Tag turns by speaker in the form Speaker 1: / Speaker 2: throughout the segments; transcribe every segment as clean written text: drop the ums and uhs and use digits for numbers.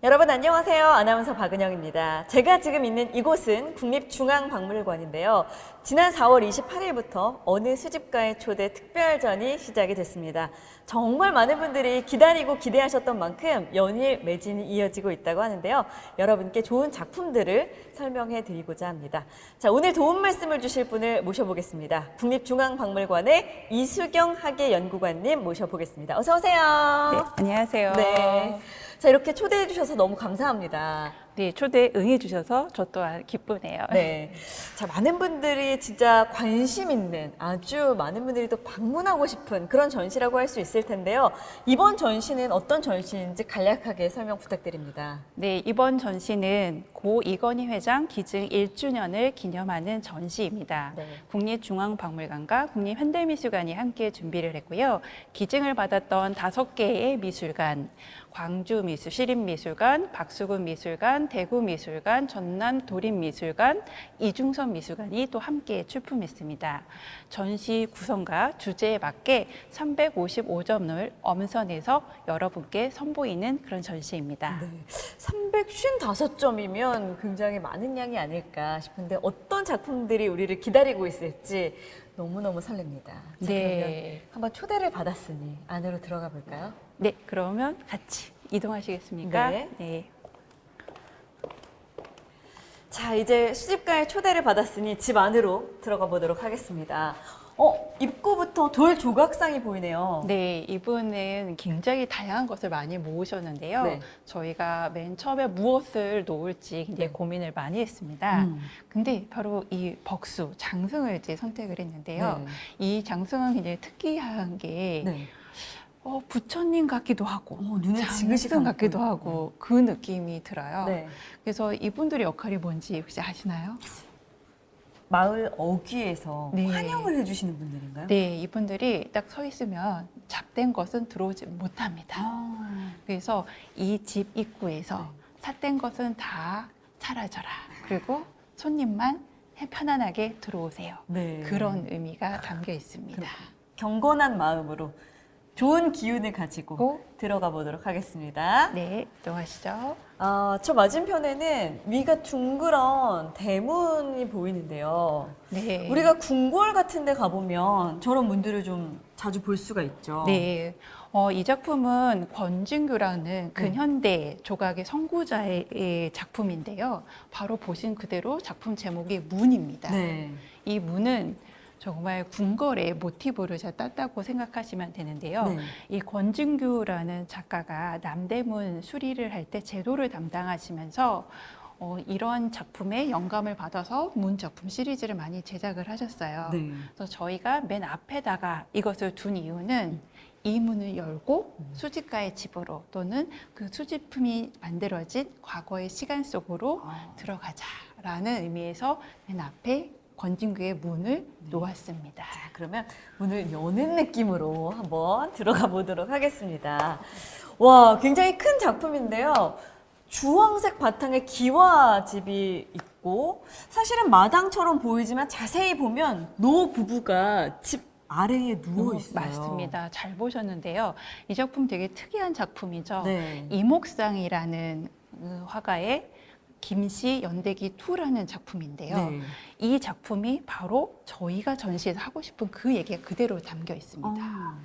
Speaker 1: 여러분 안녕하세요. 아나운서 박은영입니다. 제가 지금 있는 이곳은 국립중앙박물관인데요. 지난 4월 28일부터 어느 수집가의 초대 특별전이 시작이 됐습니다. 정말 많은 분들이 기다리고 기대하셨던 만큼 연일 매진이 이어지고 있다고 하는데요. 여러분께 좋은 작품들을 설명해 드리고자 합니다. 자, 오늘 도움 말씀을 주실 분을 모셔보겠습니다. 국립중앙박물관의 이수경 학예연구관님 모셔보겠습니다. 어서 오세요.
Speaker 2: 네, 안녕하세요.
Speaker 1: 네. 자, 이렇게 초대해 주셔서 너무 감사합니다.
Speaker 2: 네, 초대 응해 주셔서 저 또한 기쁘네요.
Speaker 1: 네. 자, 많은 분들이 진짜 관심 있는 아주 많은 분들이 또 방문하고 싶은 그런 전시라고 할 수 있을 텐데요. 이번 전시는 어떤 전시인지 간략하게 설명 부탁드립니다.
Speaker 2: 네, 이번 전시는 고 이건희 회장 기증 1주년을 기념하는 전시입니다.
Speaker 1: 네.
Speaker 2: 국립중앙박물관과 국립현대미술관이 함께 준비를 했고요. 기증을 받았던 5개의 미술관, 광주시립미술관, 박수근미술관, 대구미술관, 전남도립미술관, 이중섭미술관이 또 함께 출품했습니다. 전시 구성과 주제에 맞게 355점을 엄선해서 여러분께 선보이는 그런 전시입니다.
Speaker 1: 네. 355점이면 굉장히 많은 양이 아닐까 싶은데 어떤 작품들이 우리를 기다리고 있을지 너무너무 설렙니다. 자,
Speaker 2: 네.
Speaker 1: 그러면 한번 초대를 받았으니 안으로 들어가 볼까요?
Speaker 2: 네, 그러면 같이 이동하시겠습니까?
Speaker 1: 네.
Speaker 2: 네.
Speaker 1: 자, 이제 수집가의 초대를 받았으니 집 안으로 들어가 보도록 하겠습니다. 입구부터 돌 조각상이 보이네요.
Speaker 2: 네, 이분은 굉장히 다양한 것을 많이 모으셨는데요.
Speaker 1: 네.
Speaker 2: 저희가 맨 처음에 무엇을 놓을지 굉장히
Speaker 1: 네.
Speaker 2: 고민을 많이 했습니다.
Speaker 1: 음.
Speaker 2: 근데 바로 이 벅수, 장승을 이제 선택을 했는데요.
Speaker 1: 네.
Speaker 2: 이 장승은 굉장히 특이한 게
Speaker 1: 네.
Speaker 2: 부처님 같기도 하고
Speaker 1: 눈에 지그시
Speaker 2: 장승
Speaker 1: 감고
Speaker 2: 같기도
Speaker 1: 있고.
Speaker 2: 하고 그 느낌이 들어요.
Speaker 1: 네.
Speaker 2: 그래서 이분들의 역할이 뭔지 혹시 아시나요?
Speaker 1: 마을 어귀에서
Speaker 2: 네.
Speaker 1: 환영을 해주시는 분들인가요?
Speaker 2: 네, 이분들이 딱 서 있으면 잡된 것은 들어오지 못합니다.
Speaker 1: 아,
Speaker 2: 그래서 이 집 입구에서
Speaker 1: 네.
Speaker 2: 삿된 것은 다 사라져라. 그리고 손님만 편안하게 들어오세요.
Speaker 1: 네.
Speaker 2: 그런 의미가 담겨 있습니다.
Speaker 1: 경건한 마음으로 좋은 기운을 가지고
Speaker 2: 고?
Speaker 1: 들어가 보도록 하겠습니다.
Speaker 2: 네, 이동하시죠.
Speaker 1: 저 맞은편에는 위가 둥그런 대문이 보이는데요.
Speaker 2: 네.
Speaker 1: 우리가 궁궐 같은 데 가보면 저런 문들을 좀 자주 볼 수가 있죠.
Speaker 2: 네. 이 작품은 권진규라는 근현대 조각의 선구자의 작품인데요. 바로 보신 그대로 작품 제목이 문입니다.
Speaker 1: 네.
Speaker 2: 이 문은 정말 궁궐의 모티브를 잘 땄다고 생각하시면 되는데요.
Speaker 1: 네.
Speaker 2: 이 권진규라는 작가가 남대문 수리를 할 때 제도를 담당하시면서 이런 작품에 영감을 받아서 문 작품 시리즈를 많이 제작을 하셨어요.
Speaker 1: 네.
Speaker 2: 그래서 저희가 맨 앞에다가 이것을 둔 이유는 이 문을 열고 수집가의 집으로 또는 그 수집품이 만들어진 과거의 시간 속으로 들어가자라는 의미에서 맨 앞에 권진규의 문을 놓았습니다.
Speaker 1: 자, 그러면 문을 여는 느낌으로 한번 들어가 보도록 하겠습니다. 와, 굉장히 큰 작품인데요. 주황색 바탕에 기와집이 있고 사실은 마당처럼 보이지만 자세히 보면 노 부부가 집 아래에 누워 있어요.
Speaker 2: 맞습니다. 잘 보셨는데요. 이 작품 되게 특이한 작품이죠.
Speaker 1: 네.
Speaker 2: 이목상이라는 화가의 김씨 연대기 2라는 작품인데요.
Speaker 1: 네.
Speaker 2: 이 작품이 바로 저희가 전시에서 하고 싶은 그 얘기가 그대로 담겨 있습니다.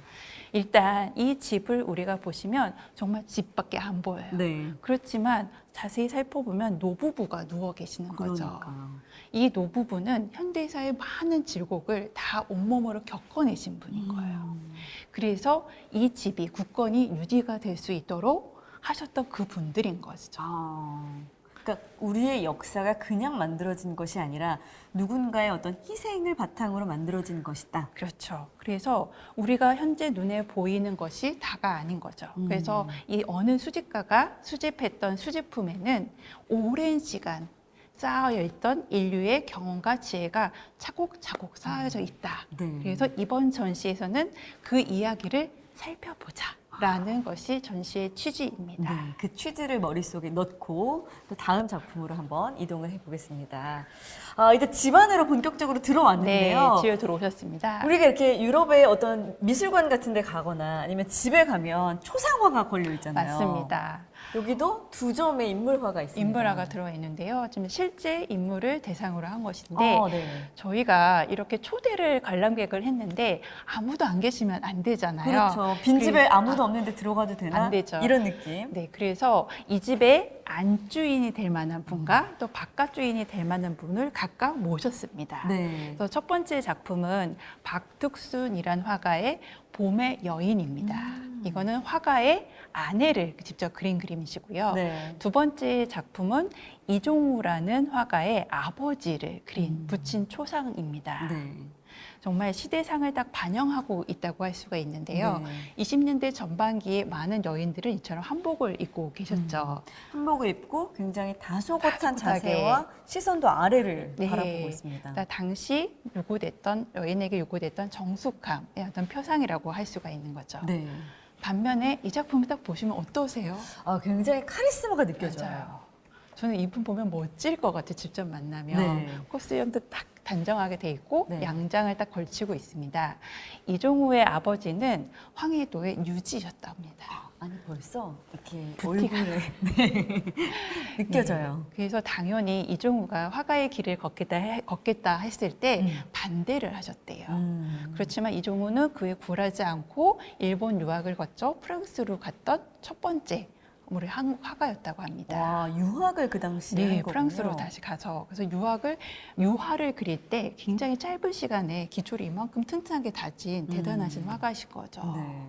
Speaker 2: 일단 이 집을 우리가 보시면 정말 집밖에 안 보여요.
Speaker 1: 네.
Speaker 2: 그렇지만 자세히 살펴보면 노부부가 누워 계시는 거죠.
Speaker 1: 그러니까요.
Speaker 2: 이 노부부는 현대사의 많은 질곡을 다 온몸으로 겪어내신 분인 거예요. 그래서 이 집이 굳건히 유지가 될 수 있도록 하셨던 그 분들인 것이죠.
Speaker 1: 그러니까 우리의 역사가 그냥 만들어진 것이 아니라 누군가의 어떤 희생을 바탕으로 만들어진 것이다.
Speaker 2: 그렇죠. 그래서 우리가 현재 눈에 보이는 것이 다가 아닌 거죠. 그래서 이 어느 수집가가 수집했던 수집품에는 오랜 시간 쌓여 있던 인류의 경험과 지혜가 차곡차곡 쌓여져 있다.
Speaker 1: 네.
Speaker 2: 그래서 이번 전시에서는 그 이야기를 살펴보자. 라는 것이 전시의 취지입니다.
Speaker 1: 네, 그 취지를 머릿속에 넣고 또 다음 작품으로 한번 이동을 해보겠습니다. 이제 집 안으로 본격적으로 들어왔는데요.
Speaker 2: 네, 집에 들어오셨습니다.
Speaker 1: 우리가 이렇게 유럽의 어떤 미술관 같은 데 가거나 아니면 집에 가면 초상화가 걸려 있잖아요.
Speaker 2: 맞습니다.
Speaker 1: 여기도 두 점의 인물화가 있습니다.
Speaker 2: 인물화가 들어가 있는데요. 지금 실제 인물을 대상으로 한 것인데
Speaker 1: 네.
Speaker 2: 저희가 이렇게 초대를 관람객을 했는데 아무도 안 계시면 안 되잖아요.
Speaker 1: 그렇죠. 빈집에 아무도 없는데 들어가도 되나?
Speaker 2: 안 되죠.
Speaker 1: 이런 느낌.
Speaker 2: 네, 그래서 이 집의 안주인이 될 만한 분과 또 바깥주인이 될 만한 분을 각각 모셨습니다.
Speaker 1: 네.
Speaker 2: 그래서 첫 번째 작품은 박득순이란 화가의 봄의 여인입니다. 이거는 화가의 아내를 직접 그린 그림이시고요.
Speaker 1: 네.
Speaker 2: 두 번째 작품은 이종우라는 화가의 아버지를 그린 붙인 초상입니다.
Speaker 1: 네.
Speaker 2: 정말 시대상을 딱 반영하고 있다고 할 수가 있는데요.
Speaker 1: 네.
Speaker 2: 20년대 전반기에 많은 여인들은 이처럼 한복을 입고 계셨죠.
Speaker 1: 한복을 입고 굉장히 다소곳한
Speaker 2: 다소곳하게.
Speaker 1: 자세와 시선도 아래를
Speaker 2: 네.
Speaker 1: 바라보고 있습니다.
Speaker 2: 그러니까 당시 요구됐던 여인에게 요구됐던 정숙함의 어떤 표상이라고 할 수가 있는 거죠.
Speaker 1: 네.
Speaker 2: 반면에 이 작품을 딱 보시면 어떠세요?
Speaker 1: 굉장히 카리스마가 느껴져요.
Speaker 2: 맞아요. 저는 이분 보면 멋질 것 같아요. 직접 만나면.
Speaker 1: 네.
Speaker 2: 코스염도 딱 단정하게 돼 있고
Speaker 1: 네.
Speaker 2: 양장을 딱 걸치고 있습니다. 이종우의 아버지는 황해도의 유지셨답니다.
Speaker 1: 아니 벌써 이렇게
Speaker 2: 부티가.
Speaker 1: 얼굴에 네. 느껴져요.
Speaker 2: 네. 그래서 당연히 이종우가 화가의 길을 걷겠다 했을 때 반대를 하셨대요. 그렇지만 이종우는 그에 굴하지 않고 일본 유학을 거쳐 프랑스로 갔던 첫 번째 우리 한국 화가였다고 합니다.
Speaker 1: 와, 유학을 그 당시에
Speaker 2: 네,
Speaker 1: 한 거군요.
Speaker 2: 프랑스로 다시 가서 그래서 유화를 그릴 때 굉장히 짧은 시간에 기초를 이만큼 튼튼하게 다진 대단하신 화가이신 거죠.
Speaker 1: 네.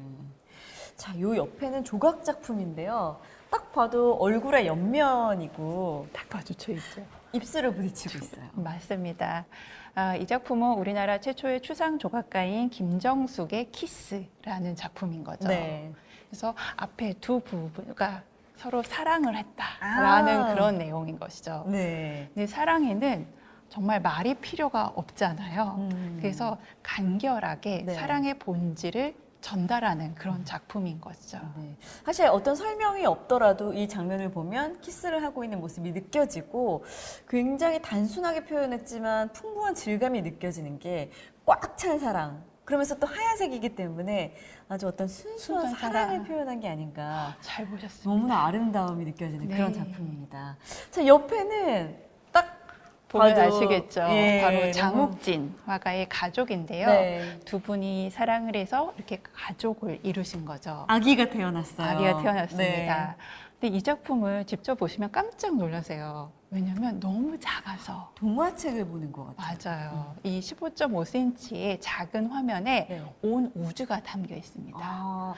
Speaker 1: 자, 요 옆에는 조각 작품인데요. 딱 봐도 얼굴의 옆면이고
Speaker 2: 딱 봐주쳐 있죠.
Speaker 1: 입술을 부딪히고 있어요.
Speaker 2: 맞습니다. 이 작품은 우리나라 최초의 추상 조각가인 김정숙의 키스라는 작품인 거죠.
Speaker 1: 네.
Speaker 2: 그래서 앞에 두 부부가 서로 사랑을 했다라는 그런 내용인 것이죠.
Speaker 1: 네.
Speaker 2: 근데 사랑에는 정말 말이 필요가 없잖아요. 그래서 간결하게
Speaker 1: 네.
Speaker 2: 사랑의 본질을 전달하는 그런 작품인 거죠.
Speaker 1: 네. 사실 어떤 설명이 없더라도 이 장면을 보면 키스를 하고 있는 모습이 느껴지고 굉장히 단순하게 표현했지만 풍부한 질감이 느껴지는 게 꽉 찬 사랑. 그러면서 또 하얀색이기 때문에 아주 어떤 순수한
Speaker 2: 순수한
Speaker 1: 사랑을
Speaker 2: 사랑.
Speaker 1: 표현한 게 아닌가.
Speaker 2: 잘 보셨습니다.
Speaker 1: 너무나 아름다움이 느껴지는
Speaker 2: 네.
Speaker 1: 그런 작품입니다. 자, 옆에는 딱
Speaker 2: 보면
Speaker 1: 봐도,
Speaker 2: 아시겠죠.
Speaker 1: 예,
Speaker 2: 바로
Speaker 1: 너무-
Speaker 2: 장욱진 화가의 가족인데요.
Speaker 1: 네.
Speaker 2: 두 분이 사랑을 해서 이렇게 가족을 이루신 거죠.
Speaker 1: 아기가 태어났어요.
Speaker 2: 아기가 태어났습니다.
Speaker 1: 네.
Speaker 2: 근데 이 작품을 직접 보시면 깜짝 놀라세요. 왜냐하면 너무 작아서.
Speaker 1: 동화책을 보는 것 같아요.
Speaker 2: 맞아요. 이 15.5cm의 작은 화면에
Speaker 1: 네.
Speaker 2: 온 우주가 담겨 있습니다.
Speaker 1: 아,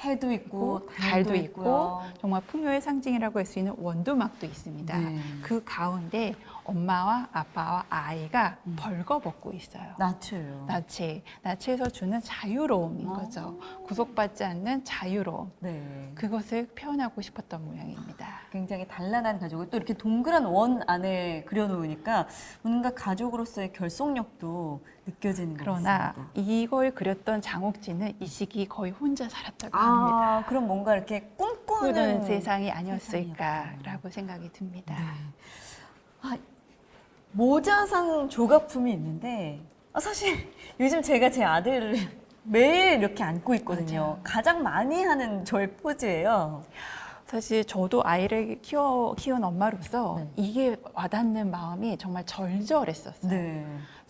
Speaker 1: 해도 있고
Speaker 2: 달도 있고
Speaker 1: 있고요.
Speaker 2: 정말 풍요의 상징이라고 할 수 있는 원두막도 있습니다.
Speaker 1: 네.
Speaker 2: 그 가운데 엄마와 아빠와 아이가 벌거벗고 있어요.
Speaker 1: 나초요.
Speaker 2: 나체에서 주는 자유로움인 거죠. 구속받지 않는 자유로움.
Speaker 1: 네.
Speaker 2: 그것을 표현하고 싶었던 모양입니다.
Speaker 1: 굉장히 단란한 가족을 또 이렇게 동그란 원 안에 그려놓으니까 뭔가 가족으로서의 결속력도 느껴지는 것
Speaker 2: 그러나
Speaker 1: 같습니다.
Speaker 2: 이걸 그렸던 장옥진은 이 시기 거의 혼자 살았다고 합니다.
Speaker 1: 그럼 뭔가 이렇게 꿈꾸는
Speaker 2: 꾸는 세상이 아니었을까라고 생각이 듭니다.
Speaker 1: 아, 모자상 조각품이 있는데 사실 요즘 제가 제 아들을 매일 이렇게 안고 있거든요.
Speaker 2: 맞아요.
Speaker 1: 가장 많이 하는 저의 포즈예요.
Speaker 2: 사실 저도 아이를 키운 엄마로서
Speaker 1: 네.
Speaker 2: 이게 와닿는 마음이 정말 절절했었어요.
Speaker 1: 네.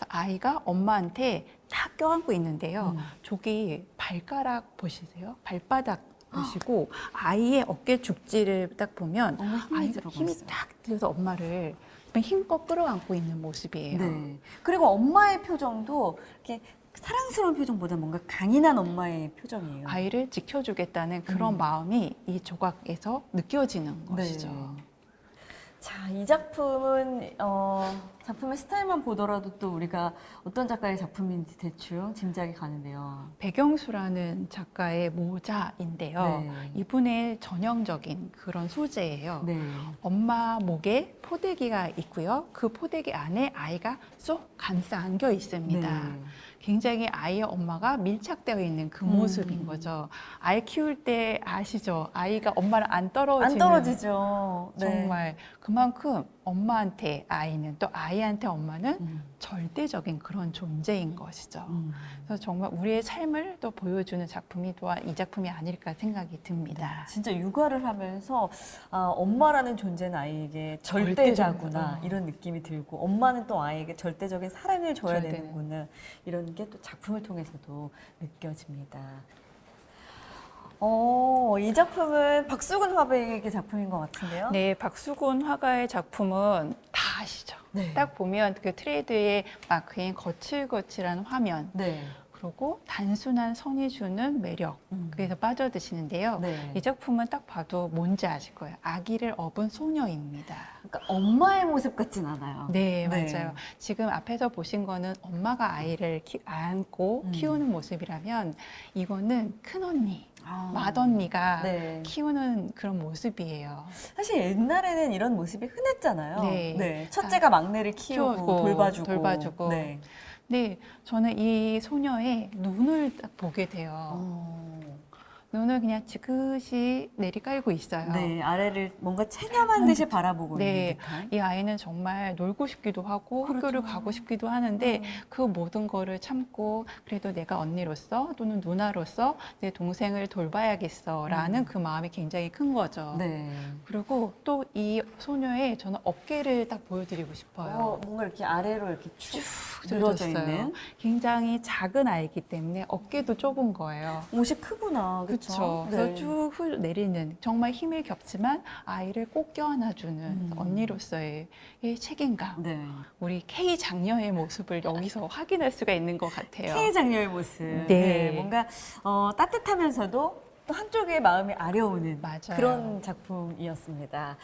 Speaker 2: 아이가 엄마한테 딱 껴안고 있는데요.
Speaker 1: 음.
Speaker 2: 저기 발가락 보시세요? 발바닥 보시고 아이의 어깨 죽지를 딱 보면
Speaker 1: 너무 힘이
Speaker 2: 아이가
Speaker 1: 들어가
Speaker 2: 힘이
Speaker 1: 있어요.
Speaker 2: 딱 들어서 엄마를 힘껏 끌어안고 있는 모습이에요.
Speaker 1: 네. 그리고 엄마의 표정도 이렇게 사랑스러운 표정보다 뭔가 강인한 엄마의 표정이에요.
Speaker 2: 아이를 지켜주겠다는 그런 마음이 이 조각에서 느껴지는 것이죠.
Speaker 1: 네. 자, 이 작품은 작품의 스타일만 보더라도 또 우리가 어떤 작가의 작품인지 대충 짐작이 가는데요.
Speaker 2: 백영수라는 작가의 모자인데요.
Speaker 1: 네.
Speaker 2: 이분의 전형적인 그런 소재예요.
Speaker 1: 네.
Speaker 2: 엄마 목에 포대기가 있고요. 그 포대기 안에 아이가 쏙 감싸 안겨 있습니다.
Speaker 1: 네.
Speaker 2: 굉장히 아이의 엄마가 밀착되어 있는 그 모습인 거죠. 아이 키울 때 아시죠? 아이가 엄마를 안 떨어지는
Speaker 1: 안 떨어지죠. 네.
Speaker 2: 정말 그만큼 엄마한테 아이는 또 아이 아이한테 엄마는 절대적인 그런 존재인 것이죠. 그래서 정말 우리의 삶을 또 보여주는 작품이 또한 이 작품이 아닐까 생각이 듭니다.
Speaker 1: 진짜 육아를 하면서 엄마라는 존재는 아이에게 절대자구나 이런 느낌이 들고 엄마는 또 아이에게 절대적인 사랑을 줘야 되는구나 이런 게 또 작품을 통해서도 느껴집니다. 이 작품은 박수근 화백의 작품인 것 같은데요?
Speaker 2: 네, 박수근 화가의 작품은 다 아시죠?
Speaker 1: 네.
Speaker 2: 딱 보면 그 트레이드의 마크인 거칠거칠한 화면,
Speaker 1: 네.
Speaker 2: 그리고 단순한 선이 주는 매력, 그래서 빠져드시는데요.
Speaker 1: 네.
Speaker 2: 이 작품은 딱 봐도 뭔지 아실 거예요. 아기를 업은 소녀입니다.
Speaker 1: 그러니까 엄마의 모습 같진 않아요.
Speaker 2: 네,
Speaker 1: 네.
Speaker 2: 맞아요. 지금 앞에서 보신 거는 엄마가 아이를 안고 키우는 모습이라면 이거는 큰언니, 맏언니가
Speaker 1: 네.
Speaker 2: 키우는 그런 모습이에요.
Speaker 1: 사실 옛날에는 이런 모습이 흔했잖아요.
Speaker 2: 네.
Speaker 1: 첫째가 막내를 키우고 돌봐주고.
Speaker 2: 네. 네, 저는 이 소녀의 눈을 딱 보게 돼요. 눈을 그냥 지그시 내리깔고 있어요.
Speaker 1: 네, 아래를 뭔가 체념한 듯이 바라보고
Speaker 2: 네,
Speaker 1: 있는 듯한.
Speaker 2: 이 아이는 정말 놀고 싶기도 하고 학교를 가고 싶기도 하는데 그 모든 거를 참고 그래도 내가 언니로서 또는 누나로서 내 동생을 돌봐야겠어라는 그 마음이 굉장히 큰 거죠.
Speaker 1: 네.
Speaker 2: 그리고 또 이 소녀의 저는 어깨를 딱 보여드리고 싶어요.
Speaker 1: 뭔가 이렇게 아래로 이렇게 쭉
Speaker 2: 늘어져
Speaker 1: 늘어져 있는.
Speaker 2: 굉장히 작은 아이기 때문에 어깨도 좁은 거예요.
Speaker 1: 옷이 크구나.
Speaker 2: 그렇죠.
Speaker 1: 네.
Speaker 2: 그래서 쭉 내리는 정말 힘을 겹지만 아이를 꼭 껴안아주는 언니로서의 이 책임감.
Speaker 1: 네.
Speaker 2: 우리 K 장녀의 모습을 여기서 확인할 수가 있는 것 같아요.
Speaker 1: K 장녀의 모습.
Speaker 2: 네.
Speaker 1: 뭔가 따뜻하면서도 또 한쪽의 마음이 아려오는
Speaker 2: 맞아요.
Speaker 1: 그런 작품이었습니다.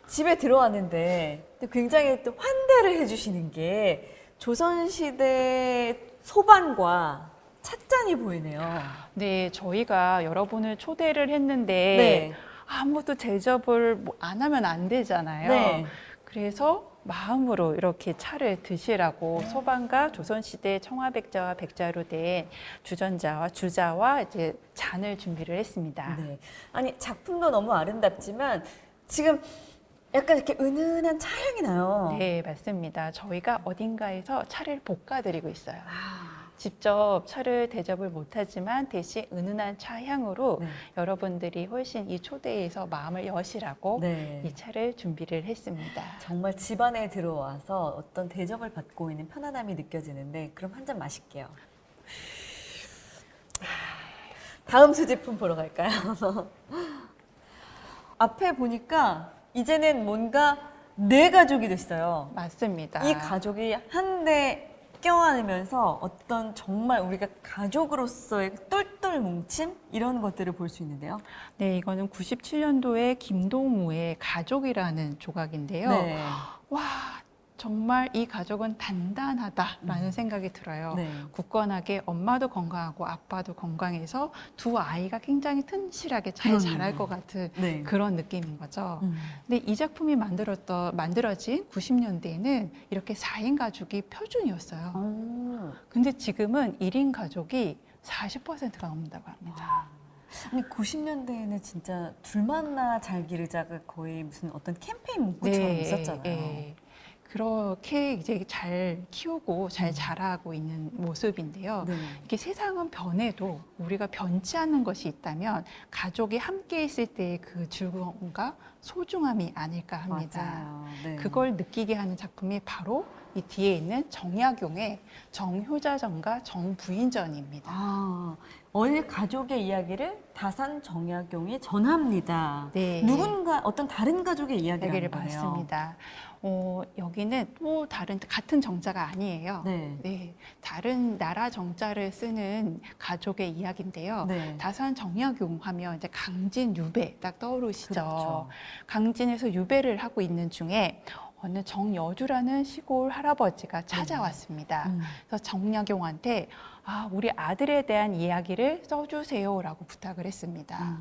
Speaker 1: 집에 들어왔는데 또 굉장히 또 환대를 해주시는 게 조선시대 소반과 찻잔이 보이네요.
Speaker 2: 네, 저희가 여러분을 초대를 했는데
Speaker 1: 네.
Speaker 2: 아무도 대접을 안 하면 안 되잖아요.
Speaker 1: 네.
Speaker 2: 그래서 마음으로 이렇게 차를 드시라고 소반과 조선시대 청화백자와 백자로 된 주전자와 주자와 이제 잔을 준비를 했습니다.
Speaker 1: 네. 아니 작품도 너무 아름답지만 지금 약간 이렇게 은은한 차향이 나요.
Speaker 2: 네, 맞습니다. 저희가 어딘가에서 차를 볶아드리고 있어요.
Speaker 1: 아,
Speaker 2: 직접 차를 대접을 못하지만 대신 은은한 차 향으로
Speaker 1: 네.
Speaker 2: 여러분들이 훨씬 이 초대에서 마음을 여시라고
Speaker 1: 네.
Speaker 2: 이 차를 준비를 했습니다.
Speaker 1: 정말 집안에 들어와서 어떤 대접을 받고 있는 편안함이 느껴지는데 그럼 한 잔 마실게요. 다음 수제품 보러 갈까요? 앞에 보니까 이제는 뭔가 내 가족이 됐어요.
Speaker 2: 맞습니다.
Speaker 1: 이 가족이 한데 껴안으면서 어떤 정말 우리가 가족으로서의 똘똘 뭉침 이런 것들을 볼 수 있는데요.
Speaker 2: 네, 이거는 97년도에 김동우의 가족이라는 조각인데요.
Speaker 1: 네.
Speaker 2: 와, 정말 이 가족은 단단하다라는 생각이 들어요.
Speaker 1: 네.
Speaker 2: 굳건하게 엄마도 건강하고 아빠도 건강해서 두 아이가 굉장히 튼실하게 잘 자랄 것 같은
Speaker 1: 네.
Speaker 2: 그런 느낌인 거죠. 근데 이 작품이 만들어진 90년대에는 이렇게 4인 가족이 표준이었어요.
Speaker 1: 오.
Speaker 2: 근데 지금은 1인 가족이 40%가 넘는다고 합니다.
Speaker 1: 아니 90년대에는 진짜 둘 만나 잘 기르자가 거의 무슨 어떤 캠페인 문구처럼 있었잖아요.
Speaker 2: 네. 그렇게 이제 잘 키우고 잘 자라고 있는 모습인데요.
Speaker 1: 네.
Speaker 2: 이렇게 세상은 변해도 우리가 변치 않는 것이 있다면 가족이 함께 있을 때의 그 즐거움과 소중함이 아닐까 합니다.
Speaker 1: 맞아요. 네.
Speaker 2: 그걸 느끼게 하는 작품이 바로 이 뒤에 있는 정약용의 정효자전과 정부인전입니다.
Speaker 1: 어느 가족의 이야기를 다산 정약용이 전합니다.
Speaker 2: 네.
Speaker 1: 누군가 어떤 다른 가족의
Speaker 2: 얘기를
Speaker 1: 이야기를 거네요.
Speaker 2: 봤습니다. 여기는 또 같은 정자가 아니에요.
Speaker 1: 네.
Speaker 2: 네, 다른 나라 정자를 쓰는 가족의 이야기인데요.
Speaker 1: 네.
Speaker 2: 다산 정약용 하면 이제 강진 유배 딱 떠오르시죠.
Speaker 1: 그렇죠.
Speaker 2: 강진에서 유배를 하고 있는 중에 어느 정여주라는 시골 할아버지가 찾아왔습니다. 그래서 정약용한테 우리 아들에 대한 이야기를 써주세요라고 부탁을 했습니다.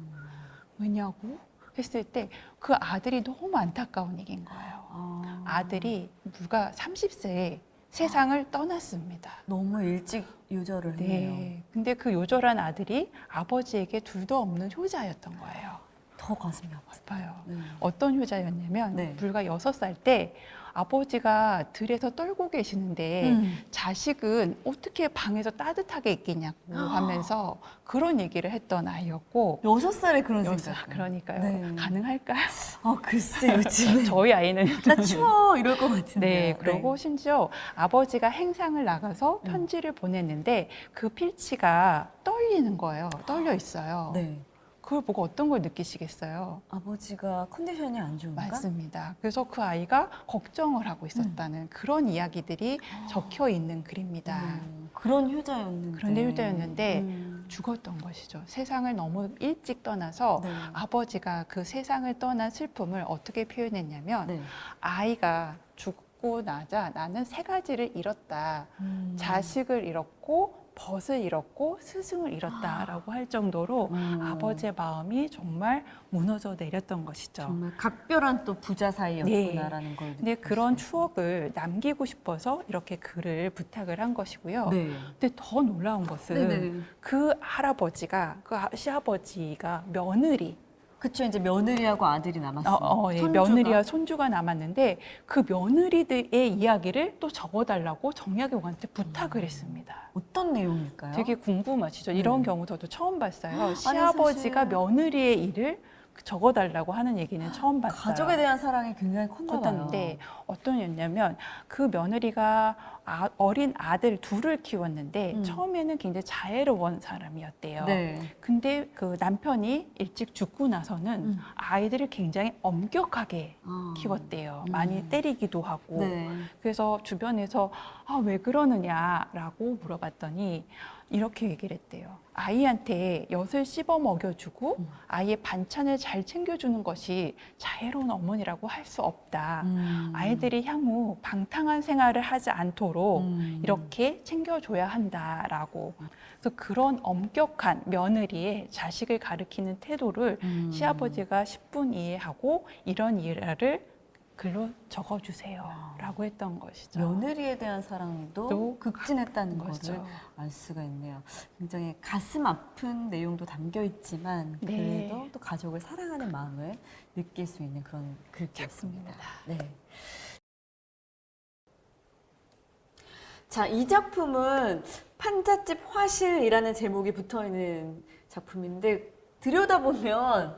Speaker 2: 왜냐고 했을 때 그 아들이 너무 안타까운 얘기인 거예요. 아들이 불과 30세에 세상을 떠났습니다.
Speaker 1: 너무 일찍 요절을 했네요.
Speaker 2: 네. 근데 그 요절한 아들이 아버지에게 둘도 없는 효자였던 거예요.
Speaker 1: 더 가슴이 아팠어요.
Speaker 2: 아파요. 어떤 효자였냐면
Speaker 1: 네.
Speaker 2: 불과 6살 때 아버지가 들에서 떨고 계시는데 자식은 어떻게 방에서 따뜻하게 있겠냐고 하면서 그런 얘기를 했던 아이였고
Speaker 1: 6살에 그런
Speaker 2: 여기서
Speaker 1: 생각.
Speaker 2: 그러니까요.
Speaker 1: 네.
Speaker 2: 가능할까요?
Speaker 1: 글쎄 요즘에
Speaker 2: 저희 아이는
Speaker 1: 나 추워 이럴 것 같은데.
Speaker 2: 네, 그리고 심지어 아버지가 행상을 나가서 편지를 보냈는데 그 필지가 떨리는 거예요. 떨려 있어요.
Speaker 1: 네.
Speaker 2: 그걸 보고 어떤 걸 느끼시겠어요?
Speaker 1: 아버지가 컨디션이 안 좋은가?
Speaker 2: 맞습니다. 그래서 그 아이가 걱정을 하고 있었다는 그런 이야기들이 적혀 있는 글입니다.
Speaker 1: 그런 효자였는데.
Speaker 2: 그런데 효자였는데 죽었던 것이죠. 세상을 너무 일찍 떠나서
Speaker 1: 네.
Speaker 2: 아버지가 그 세상을 떠난 슬픔을 어떻게 표현했냐면
Speaker 1: 네.
Speaker 2: 아이가 죽고 나자 나는 세 가지를 잃었다. 자식을 잃었고 벗을 잃었고 스승을 잃었다라고 할 정도로 아버지의 마음이 정말 무너져 내렸던 것이죠.
Speaker 1: 정말 각별한 또 부자 사이였구나라는 걸
Speaker 2: 근데 그런 추억을 남기고 싶어서 이렇게 글을 부탁을 한 것이고요.
Speaker 1: 네.
Speaker 2: 근데 더 놀라운 것은
Speaker 1: 네네.
Speaker 2: 그 할아버지가, 그 시아버지가 며느리,
Speaker 1: 그쵸, 이제 며느리하고 아들이 남았어요.
Speaker 2: 네,
Speaker 1: 손주가.
Speaker 2: 며느리와 손주가 남았는데 그 며느리들의 이야기를 또 적어달라고 정약용한테 부탁을 했습니다.
Speaker 1: 어떤 내용일까요?
Speaker 2: 되게 궁금하시죠? 이런 경우 저도 처음 봤어요.
Speaker 1: 사실-
Speaker 2: 시아버지가 며느리의 일을 적어달라고 하는 얘기는 처음 봤어요.
Speaker 1: 가족에 대한 사랑이 굉장히 컸나 봐요.
Speaker 2: 컸는데 어떤 일이냐면 그 며느리가 어린 아들 둘을 키웠는데 처음에는 굉장히 자애로운 사람이었대요.
Speaker 1: 네.
Speaker 2: 근데 그 남편이 일찍 죽고 나서는 아이들을 굉장히 엄격하게 키웠대요. 많이 때리기도 하고.
Speaker 1: 네.
Speaker 2: 그래서 주변에서 왜 그러느냐라고 물어봤더니 이렇게 얘기를 했대요. 아이한테 엿을 씹어 먹여주고 아이의 반찬을 잘 챙겨주는 것이 자애로운 어머니라고 할 수 없다. 아이들이 향후 방탕한 생활을 하지 않도록 이렇게 챙겨줘야 한다라고. 그래서 그런 엄격한 며느리의 자식을 가리키는 태도를 시아버지가 10분 이해하고 이런 일화를 글로 적어주세요 라고 했던 것이죠.
Speaker 1: 며느리에 대한 사랑도
Speaker 2: 또
Speaker 1: 극진했다는
Speaker 2: 거죠.
Speaker 1: 것을 알 수가 있네요. 굉장히 가슴 아픈 내용도 담겨 있지만
Speaker 2: 네.
Speaker 1: 그래도 또 가족을 사랑하는 마음을 느낄 수 있는 그런 글귀였습니다. 네. 자, 이 작품은 판잣집 화실이라는 제목이 붙어 있는 작품인데 들여다보면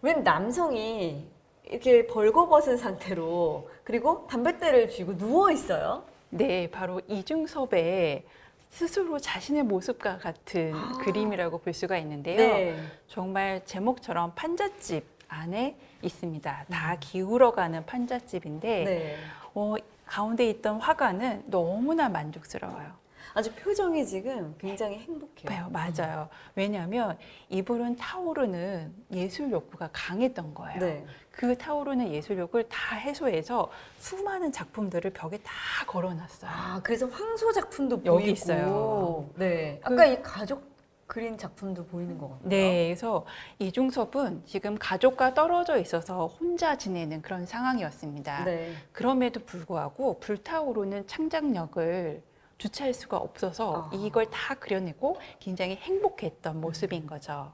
Speaker 1: 웬 남성이 이렇게 벌거벗은 상태로 그리고 담뱃대를 쥐고 누워 있어요.
Speaker 2: 네, 바로 이중섭의 스스로 자신의 모습과 같은 그림이라고 볼 수가 있는데요.
Speaker 1: 네.
Speaker 2: 정말 제목처럼 판잣집 안에 있습니다. 다 기울어가는 판잣집인데
Speaker 1: 네.
Speaker 2: 가운데 있던 화가는 너무나 만족스러워요.
Speaker 1: 아주 표정이 지금 굉장히 행복해요.
Speaker 2: 맞아요. 왜냐하면 이분은 타오르는 예술 욕구가 강했던 거예요.
Speaker 1: 네.
Speaker 2: 그 타오르는 예술욕을 다 해소해서 수많은 작품들을 벽에 다 걸어놨어요.
Speaker 1: 그래서 황소 작품도
Speaker 2: 여기
Speaker 1: 보이고.
Speaker 2: 있어요.
Speaker 1: 네. 아까 이 가족 그린 작품도 보이는 것 같아요.
Speaker 2: 네, 그래서 이중섭은 지금 가족과 떨어져 있어서 혼자 지내는 그런 상황이었습니다.
Speaker 1: 네.
Speaker 2: 그럼에도 불구하고 불타오르는 창작력을 주체할 수가 없어서 이걸 다 그려내고 굉장히 행복했던 모습인 거죠.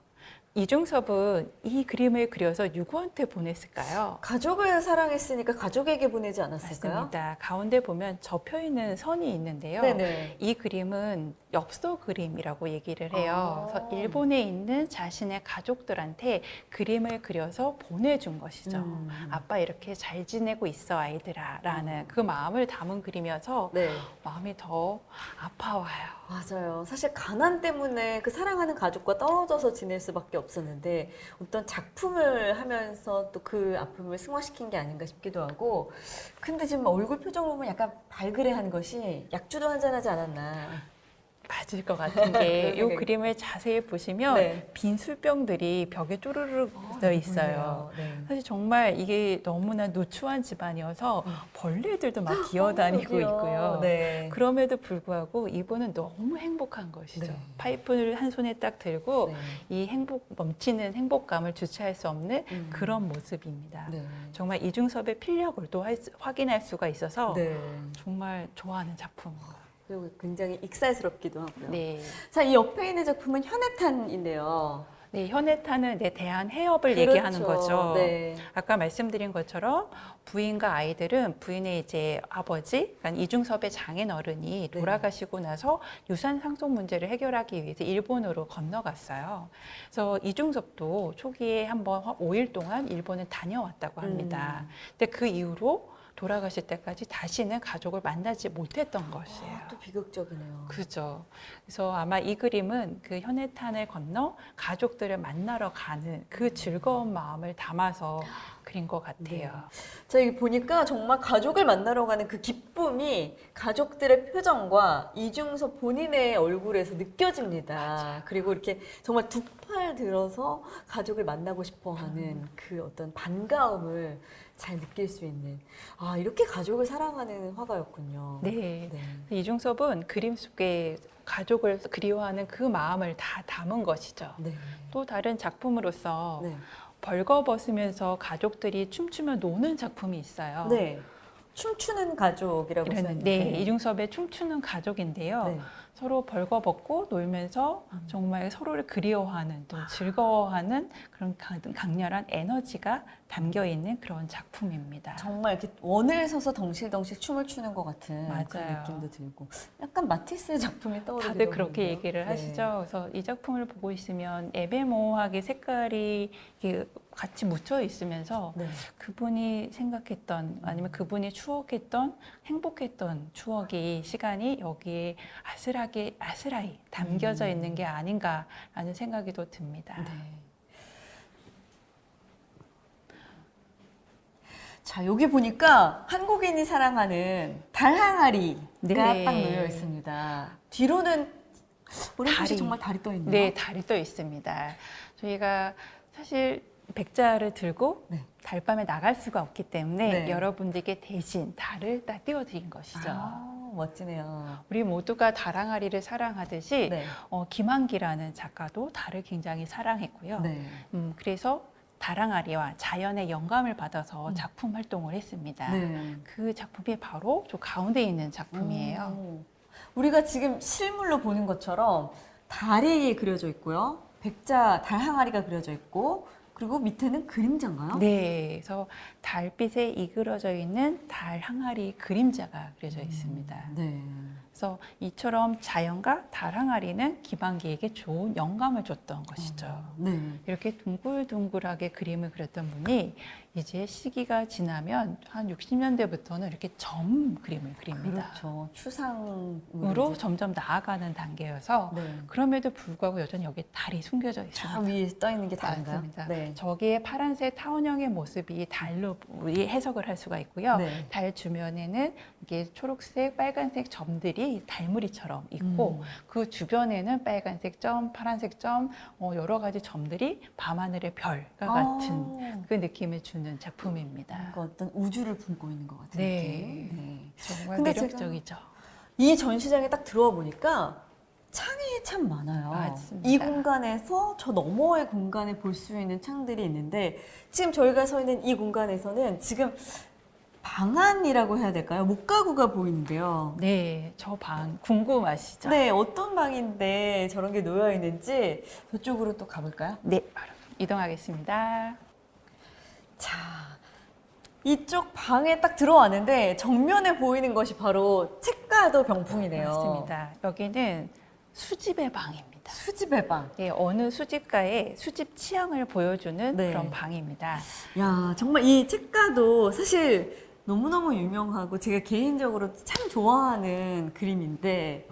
Speaker 2: 이중섭은 이 그림을 그려서 누구한테 보냈을까요?
Speaker 1: 가족을 사랑했으니까 가족에게 보내지 않았을까요?
Speaker 2: 맞습니다. 가운데 보면 접혀 있는 선이 있는데요.
Speaker 1: 네네.
Speaker 2: 이 그림은 엽서 그림이라고 얘기를 해요. 그래서 일본에 있는 자신의 가족들한테 그림을 그려서 보내준 것이죠. 아빠 이렇게 잘 지내고 있어 아이들아 라는 그 마음을 담은 그림이어서
Speaker 1: 네.
Speaker 2: 마음이 더 아파와요.
Speaker 1: 맞아요. 사실 가난 때문에 그 사랑하는 가족과 떨어져서 지낼 수밖에 없었는데 어떤 작품을 하면서 또 그 아픔을 승화시킨 게 아닌가 싶기도 하고 근데 지금 얼굴 표정을 보면 약간 발그레한 것이 약주도 한잔하지 않았나.
Speaker 2: 맞을 것 같은 게 이
Speaker 1: 그런 생각이-
Speaker 2: 그림을 자세히 보시면
Speaker 1: 네.
Speaker 2: 빈 술병들이 벽에 쪼르륵 써 있어요.
Speaker 1: 네.
Speaker 2: 사실 정말 이게 너무나 누추한 집안이어서 벌레들도 막 기어다니고
Speaker 1: 그러게요.
Speaker 2: 있고요.
Speaker 1: 네.
Speaker 2: 그럼에도 불구하고 이분은 너무 행복한 것이죠.
Speaker 1: 네.
Speaker 2: 파이프를 한 손에 딱 들고
Speaker 1: 네.
Speaker 2: 이 넘치는 행복감을 주체할 수 없는 그런 모습입니다.
Speaker 1: 네.
Speaker 2: 정말 이중섭의 필력을 또 확인할 수가 있어서
Speaker 1: 네.
Speaker 2: 정말 좋아하는 작품입니다.
Speaker 1: 그리고 굉장히 익살스럽기도 하고요.
Speaker 2: 네.
Speaker 1: 자, 이 옆에 있는 작품은 현해탄인데요.
Speaker 2: 네, 현해탄은 대한 해협을
Speaker 1: 그렇죠.
Speaker 2: 얘기하는 거죠.
Speaker 1: 네.
Speaker 2: 아까 말씀드린 것처럼 부인과 아이들은 부인의 이제 아버지, 그러니까 이중섭의 장인어른이 돌아가시고 나서 유산 상속 문제를 해결하기 위해서 일본으로 건너갔어요. 그래서 이중섭도 초기에 한번 5일 동안 일본을 다녀왔다고 합니다. 근데 그 이후로 돌아가실 때까지 다시는 가족을 만나지 못했던 것이에요.
Speaker 1: 또 비극적이네요.
Speaker 2: 그죠. 그래서 아마 이 그림은 그 현해탄을 건너 가족들을 만나러 가는 그 즐거운 마음을 담아서 그린 것 같아요.
Speaker 1: 자, 여기 보니까 정말 가족을 만나러 가는 그 기쁨이 가족들의 표정과 이중섭 본인의 얼굴에서 느껴집니다. 그리고 이렇게 정말 두 팔 들어서 가족을 만나고 싶어 하는 그 어떤 반가움을 잘 느낄 수 있는, 아, 이렇게 가족을 사랑하는 화가였군요.
Speaker 2: 네.
Speaker 1: 네.
Speaker 2: 이중섭은 그림 속에 가족을 그리워하는 그 마음을 다 담은 것이죠.
Speaker 1: 네.
Speaker 2: 또 다른 작품으로서
Speaker 1: 네.
Speaker 2: 벌거벗으면서 가족들이 춤추며 노는 작품이 있어요.
Speaker 1: 네. 춤추는 가족이라고
Speaker 2: 이라는
Speaker 1: 써있는데.
Speaker 2: 네, 이중섭의 춤추는 가족인데요.
Speaker 1: 네.
Speaker 2: 서로 벌거벗고 놀면서 정말 서로를 그리워하는 또 즐거워하는 그런 강렬한 에너지가 담겨 있는 그런 작품입니다.
Speaker 1: 정말 이렇게 원을 서서 덩실덩실 춤을 추는 것 같은 그런
Speaker 2: 맞아요.
Speaker 1: 느낌도 들고, 약간 마티스의 작품이 떠오르기도
Speaker 2: 다들 그렇게
Speaker 1: 하는데요.
Speaker 2: 얘기를
Speaker 1: 네.
Speaker 2: 하시죠. 그래서 이 작품을 보고 있으면 애매모호하게 색깔이 이렇게 같이 묻혀 있으면서
Speaker 1: 네.
Speaker 2: 그분이 생각했던 아니면 그분이 추억했던 행복했던 추억이 시간이 여기에 아스라이 담겨져 있는 게 아닌가라는 생각이 또 듭니다.
Speaker 1: 네. 자, 여기 보니까 한국인이 사랑하는 달 항아리가
Speaker 2: 네.
Speaker 1: 딱 놓여 있습니다. 뒤로는 어렴풋이
Speaker 2: 달이.
Speaker 1: 정말 달이 떠 있네요.
Speaker 2: 네, 달이 또 있습니다. 저희가 사실 백자를 들고
Speaker 1: 네.
Speaker 2: 달밤에 나갈 수가 없기 때문에
Speaker 1: 네.
Speaker 2: 여러분들께 대신 달을 딱 띄워드린 것이죠.
Speaker 1: 아, 멋지네요.
Speaker 2: 우리 모두가 달항아리를 사랑하듯이
Speaker 1: 네.
Speaker 2: 김한기라는 작가도 달을 굉장히 사랑했고요.
Speaker 1: 네.
Speaker 2: 그래서 달항아리와 자연의 영감을 받아서 작품 활동을 했습니다.
Speaker 1: 네.
Speaker 2: 그 작품이 바로 저 가운데 있는 작품이에요.
Speaker 1: 우리가 지금 실물로 보는 것처럼 달이 그려져 있고요. 백자 달 항아리가 그려져 있고, 그리고 밑에는 그림자인가요?
Speaker 2: 네, 그래서 달빛에 이그러져 있는 달 항아리 그림자가 그려져 있습니다.
Speaker 1: 네.
Speaker 2: 그래서 이처럼 자연과 달 항아리는 김한기에게 좋은 영감을 줬던 것이죠.
Speaker 1: 네.
Speaker 2: 이렇게 둥글둥글하게 그림을 그렸던 분이 이제 시기가 지나면 한 60년대부터는 이렇게 점 그림을 그립니다.
Speaker 1: 그렇죠. 추상으로
Speaker 2: 으로
Speaker 1: 이제
Speaker 2: 점점 나아가는 단계여서
Speaker 1: 네.
Speaker 2: 그럼에도 불구하고 여전히 여기 달이 숨겨져
Speaker 1: 저
Speaker 2: 있습니다.
Speaker 1: 위에 떠 있는 게 다른가요?
Speaker 2: 맞습니다.
Speaker 1: 네.
Speaker 2: 저기에 파란색 타원형의 모습이 달로 우리 해석을 할 수가 있고요.
Speaker 1: 네.
Speaker 2: 달 주변에는 이게 초록색, 빨간색 점들이 달무리처럼 있고 그 주변에는 빨간색 점, 파란색 점, 여러 가지 점들이 밤하늘의 별과 같은 그 느낌을 주는 작품입니다.
Speaker 1: 뭔가 어떤 우주를 품고 있는 것 같은
Speaker 2: 네.
Speaker 1: 느낌. 네.
Speaker 2: 정말
Speaker 1: 근데
Speaker 2: 매력적이죠.
Speaker 1: 이 전시장에 딱 들어와 보니까 창이 참 많아요.
Speaker 2: 맞습니다.
Speaker 1: 이 공간에서 저 너머의 공간에 볼 수 있는 창들이 있는데, 지금 저희가 서 있는 이 공간에서는 지금 방안이라고 해야 될까요? 목가구가 보이는데요.
Speaker 2: 네, 저 방 궁금하시죠?
Speaker 1: 네, 어떤 방인데 저런 게 놓여 있는지 저쪽으로 또 가볼까요?
Speaker 2: 네, 바로 이동하겠습니다.
Speaker 1: 자, 이쪽 방에 딱 들어왔는데 정면에 보이는 것이 바로 책가도 병풍이네요.
Speaker 2: 맞습니다. 여기는 수집의 방입니다.
Speaker 1: 수집의 방.
Speaker 2: 네, 어느 수집가의 수집 취향을 보여주는
Speaker 1: 네.
Speaker 2: 그런 방입니다.
Speaker 1: 야, 정말 이 책가도 사실 너무너무 유명하고 제가 개인적으로 참 좋아하는 그림인데,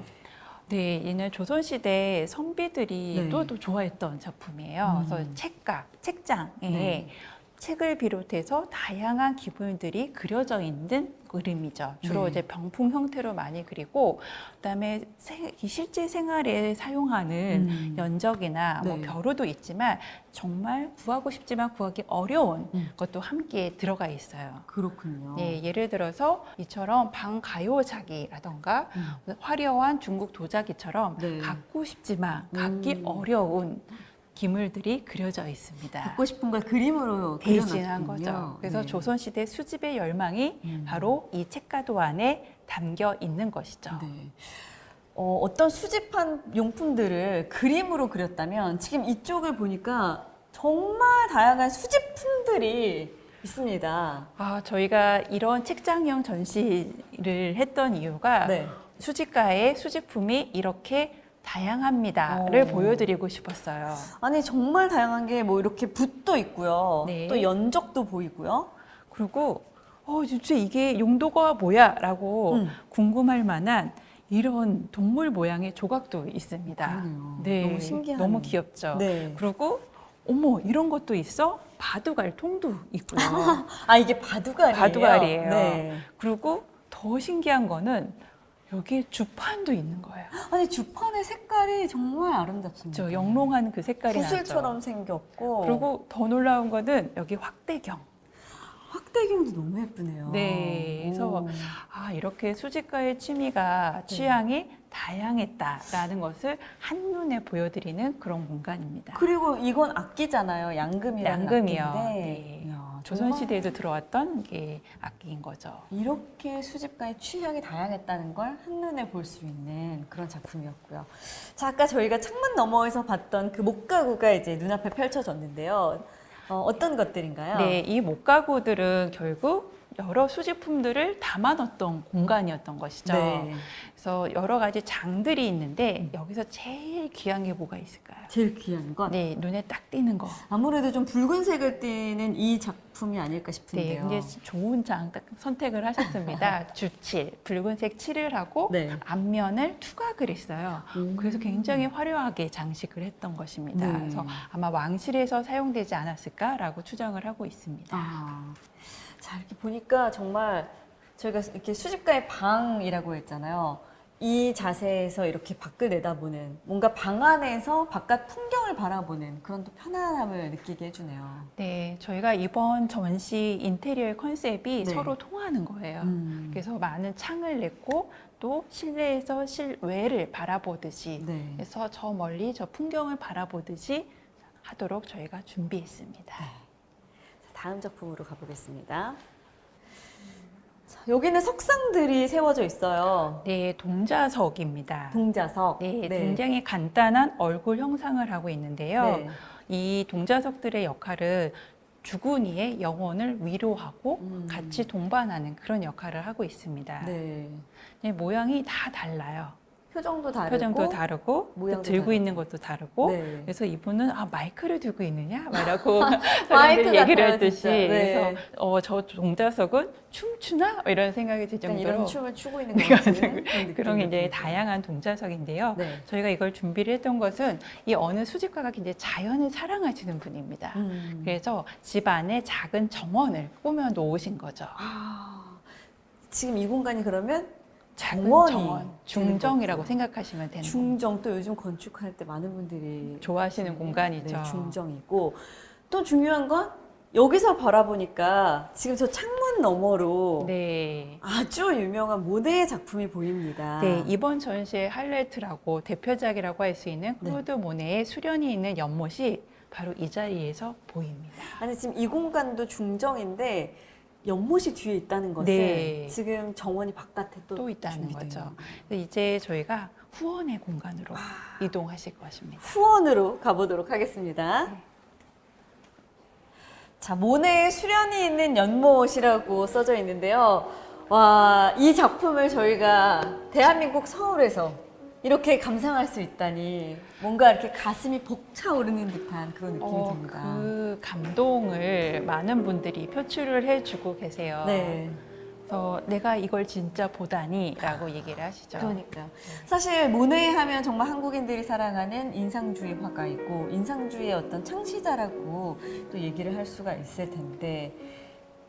Speaker 2: 네, 얘는 조선시대 선비들이
Speaker 1: 네.
Speaker 2: 또 좋아했던 작품이에요. 그래서 책가, 책장에
Speaker 1: 네.
Speaker 2: 책을 비롯해서 다양한 기물들이 그려져 있는 그림이죠. 주로
Speaker 1: 네.
Speaker 2: 이제 병풍 형태로 많이 그리고, 그다음에 실제 생활에 사용하는 연적이나 뭐
Speaker 1: 네.
Speaker 2: 벼루도 있지만 정말 구하고 싶지만 구하기 어려운 것도 함께 들어가 있어요.
Speaker 1: 그렇군요.
Speaker 2: 예, 예를 들어서 이처럼 방가요자기라던가 화려한 중국 도자기처럼
Speaker 1: 네.
Speaker 2: 갖고 싶지만 갖기 어려운 기물들이 그려져 있습니다.
Speaker 1: 갖고 싶은 걸 그림으로
Speaker 2: 대신한
Speaker 1: 그려놨군요.
Speaker 2: 거죠. 그래서
Speaker 1: 네.
Speaker 2: 조선시대 수집의 열망이 바로 이 책가도 안에 담겨 있는 것이죠.
Speaker 1: 네. 어떤 수집한 용품들을 그림으로 그렸다면 지금 이쪽을 보니까 정말 다양한 수집품들이 있습니다.
Speaker 2: 저희가 이런 책장형 전시를 했던 이유가
Speaker 1: 네.
Speaker 2: 수집가의 수집품이 이렇게 다양합니다를 보여드리고 싶었어요.
Speaker 1: 아니 정말 다양한 게 뭐 이렇게 붓도 있고요.
Speaker 2: 네.
Speaker 1: 또 연적도 보이고요.
Speaker 2: 그리고 진짜 이게 용도가 뭐야? 라고 궁금할 만한 이런 동물 모양의 조각도 있습니다.
Speaker 1: 그러네요.
Speaker 2: 네,
Speaker 1: 너무 신기하네요.
Speaker 2: 너무 귀엽죠.
Speaker 1: 네.
Speaker 2: 그리고 어머 이런 것도 있어? 바둑알 통도 있고요.
Speaker 1: 아 이게 바둑알이에요?
Speaker 2: 바둑알이에요.
Speaker 1: 네.
Speaker 2: 그리고 더 신기한 거는 여기에 주판도 있는 거예요.
Speaker 1: 아니 주판의 색깔이 정말 아름답습니다.
Speaker 2: 저 영롱한 그 색깔이 나죠.
Speaker 1: 구슬처럼 생겼고
Speaker 2: 그리고 더 놀라운 거는 여기 확대경.
Speaker 1: 확대경도 너무 예쁘네요.
Speaker 2: 네, 그래서
Speaker 1: 오.
Speaker 2: 이렇게 수집가의 취미가 취향이 다양했다라는 것을 한눈에 보여드리는 그런 공간입니다.
Speaker 1: 그리고 이건 악기잖아요. 양금이라는
Speaker 2: 양금이요.
Speaker 1: 악기인데
Speaker 2: 네.
Speaker 1: 이야,
Speaker 2: 조선시대에도 들어왔던 게 악기인 거죠.
Speaker 1: 이렇게 수집가의 취향이 다양했다는 걸 한눈에 볼 수 있는 그런 작품이었고요. 자, 아까 저희가 창문 너머에서 봤던 그 목가구가 이제 눈앞에 펼쳐졌는데요. 어떤 것들인가요?
Speaker 2: 네, 이 목가구들은 결국 여러 수집품들을 담아놓던 공간이었던 것이죠.
Speaker 1: 네.
Speaker 2: 그래서 여러 가지 장들이 있는데 여기서 제일 귀한 게 뭐가 있을까요?
Speaker 1: 제일 귀한 건
Speaker 2: 네, 눈에 딱 띄는 거.
Speaker 1: 아무래도 좀 붉은색을 띠는 이 작품이 아닐까
Speaker 2: 네,
Speaker 1: 싶은데요.
Speaker 2: 굉장히 좋은 장 딱 선택을 하셨습니다. 주칠, 붉은색 칠을 하고
Speaker 1: 네.
Speaker 2: 앞면을 투각을 했어요. 그래서 굉장히 화려하게 장식을 했던 것입니다.
Speaker 1: 네.
Speaker 2: 그래서 아마 왕실에서 사용되지 않았을까라고 추정을 하고 있습니다.
Speaker 1: 아, 자 이렇게 보니까 정말 저희가 이렇게 수집가의 방이라고 했잖아요. 이 자세에서 이렇게 밖을 내다보는 뭔가 방 안에서 바깥 풍경을 바라보는 그런 또 편안함을 느끼게 해주네요.
Speaker 2: 네, 저희가 이번 전시 인테리어의 컨셉이
Speaker 1: 네.
Speaker 2: 서로 통하는 거예요.
Speaker 1: 그래서
Speaker 2: 그래서 많은 창을 냈고 또 실내에서 실외를 바라보듯이
Speaker 1: 네.
Speaker 2: 그래서 저 멀리 저 풍경을 바라보듯이 하도록 저희가 준비했습니다.
Speaker 1: 다음 작품으로 가보겠습니다. 자, 여기는 석상들이 세워져 있어요.
Speaker 2: 네, 동자석입니다.
Speaker 1: 동자석.
Speaker 2: 네, 굉장히 간단한 얼굴 형상을 하고 있는데요.
Speaker 1: 네.
Speaker 2: 이 동자석들의 역할은 죽은 이의 영혼을 위로하고 같이 동반하는 그런 역할을 하고 있습니다.
Speaker 1: 네.
Speaker 2: 네, 모양이 다 달라요.
Speaker 1: 표정도 다르고.
Speaker 2: 표정도 다르고 또
Speaker 1: 모양도
Speaker 2: 들고
Speaker 1: 다르고.
Speaker 2: 있는 것도 다르고
Speaker 1: 네.
Speaker 2: 그래서 이분은 마이크를 들고 있느냐 말라고
Speaker 1: 마이크
Speaker 2: 사람들이 얘기를
Speaker 1: 같아요,
Speaker 2: 했듯이
Speaker 1: 진짜. 네.
Speaker 2: 그래서 저 동자석은 춤추나 이런 생각이 들
Speaker 1: 약간
Speaker 2: 정도로
Speaker 1: 이런 춤을 추고 있는 것 같은 그런
Speaker 2: 그런
Speaker 1: 느낌이
Speaker 2: 굉장히
Speaker 1: 듭니다.
Speaker 2: 다양한 동자석인데요.
Speaker 1: 네.
Speaker 2: 저희가 이걸 준비를 했던 것은 이 어느 수집가가 굉장히 자연을 사랑하시는 분입니다. 그래서 집 안에 작은 정원을 꾸며 놓으신 거죠.
Speaker 1: 지금 이 공간이 그러면
Speaker 2: 작은
Speaker 1: 정원이
Speaker 2: 정원, 중정이라고 생각하시면 되는 겁니다.
Speaker 1: 중정 또 요즘 건축할 때 많은 분들이
Speaker 2: 좋아하시는 공간이죠.
Speaker 1: 네, 중정이고 또 중요한 건 여기서 바라보니까 지금 저 창문 너머로
Speaker 2: 네.
Speaker 1: 아주 유명한 모네의 작품이 보입니다.
Speaker 2: 네, 이번 전시의 하이라이트라고 대표작이라고 할 수 있는
Speaker 1: 네.
Speaker 2: 클로드 모네의 수련이 있는 연못이 바로 이 자리에서 보입니다.
Speaker 1: 아니 지금 이 공간도 중정인데 연못이 뒤에 있다는 것은
Speaker 2: 네.
Speaker 1: 지금 정원이 바깥에
Speaker 2: 또 있다는
Speaker 1: 준비되어
Speaker 2: 거죠.
Speaker 1: 있는
Speaker 2: 그래서 이제 저희가 후원의 공간으로 이동하실 것입니다.
Speaker 1: 후원으로 가보도록 하겠습니다.
Speaker 2: 네.
Speaker 1: 자, 모네의 수련이 있는 연못이라고 써져 있는데요. 와, 이 작품을 저희가 대한민국 서울에서 이렇게 감상할 수 있다니 뭔가 이렇게 가슴이 벅차오르는 듯한 그런 느낌이 듭니다.
Speaker 2: 그 감동을 많은 분들이 표출을 해주고 계세요.
Speaker 1: 네.
Speaker 2: 그래서 내가 이걸 진짜 보다니라고 얘기를 하시죠.
Speaker 1: 그러니까요. 사실 모네 하면 정말 한국인들이 사랑하는 인상주의 화가이고 인상주의의 어떤 창시자라고 또 얘기를 할 수가 있을 텐데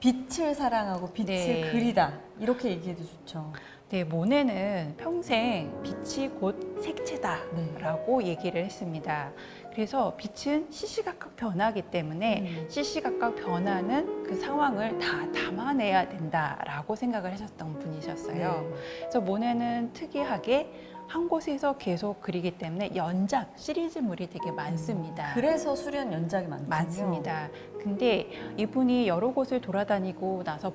Speaker 1: 빛을 사랑하고 빛을
Speaker 2: 네.
Speaker 1: 그리다 이렇게 얘기해도 좋죠.
Speaker 2: 네, 모네는 평생 빛이 곧 색채다라고 얘기를 했습니다. 그래서 빛은 시시각각 변하기 때문에 시시각각 변하는 그 상황을 다 담아내야 된다라고 생각을 하셨던 분이셨어요.
Speaker 1: 네.
Speaker 2: 그래서 모네는 특이하게 한 곳에서 계속 그리기 때문에 연작 시리즈물이 되게 많습니다.
Speaker 1: 그래서 수련 연작이 많군요.
Speaker 2: 많습니다. 근데 이분이 여러 곳을 돌아다니고 나서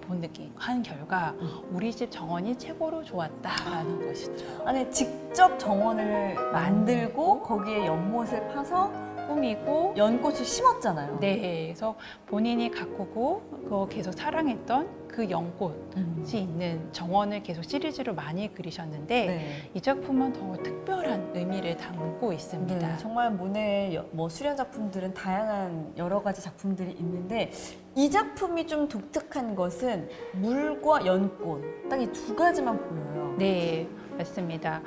Speaker 2: 한 결과 우리 집 정원이 최고로 좋았다라는 것이죠.
Speaker 1: 아니 직접 정원을 만들고 거기에 연못을 파서
Speaker 2: 꾸미고
Speaker 1: 연꽃을 심었잖아요.
Speaker 2: 네, 그래서 본인이 가꾸고 계속 사랑했던 그 연꽃이 있는 정원을 계속 시리즈로 많이 그리셨는데
Speaker 1: 네.
Speaker 2: 이 작품은 더 특별한 의미를 담고 있습니다.
Speaker 1: 네, 정말 모네의 뭐 수련 작품들은 다양한 여러 가지 작품들이 있는데 이 작품이 좀 독특한 것은 물과 연꽃 딱 이 두 가지만 보여요.
Speaker 2: 네, 맞습니다.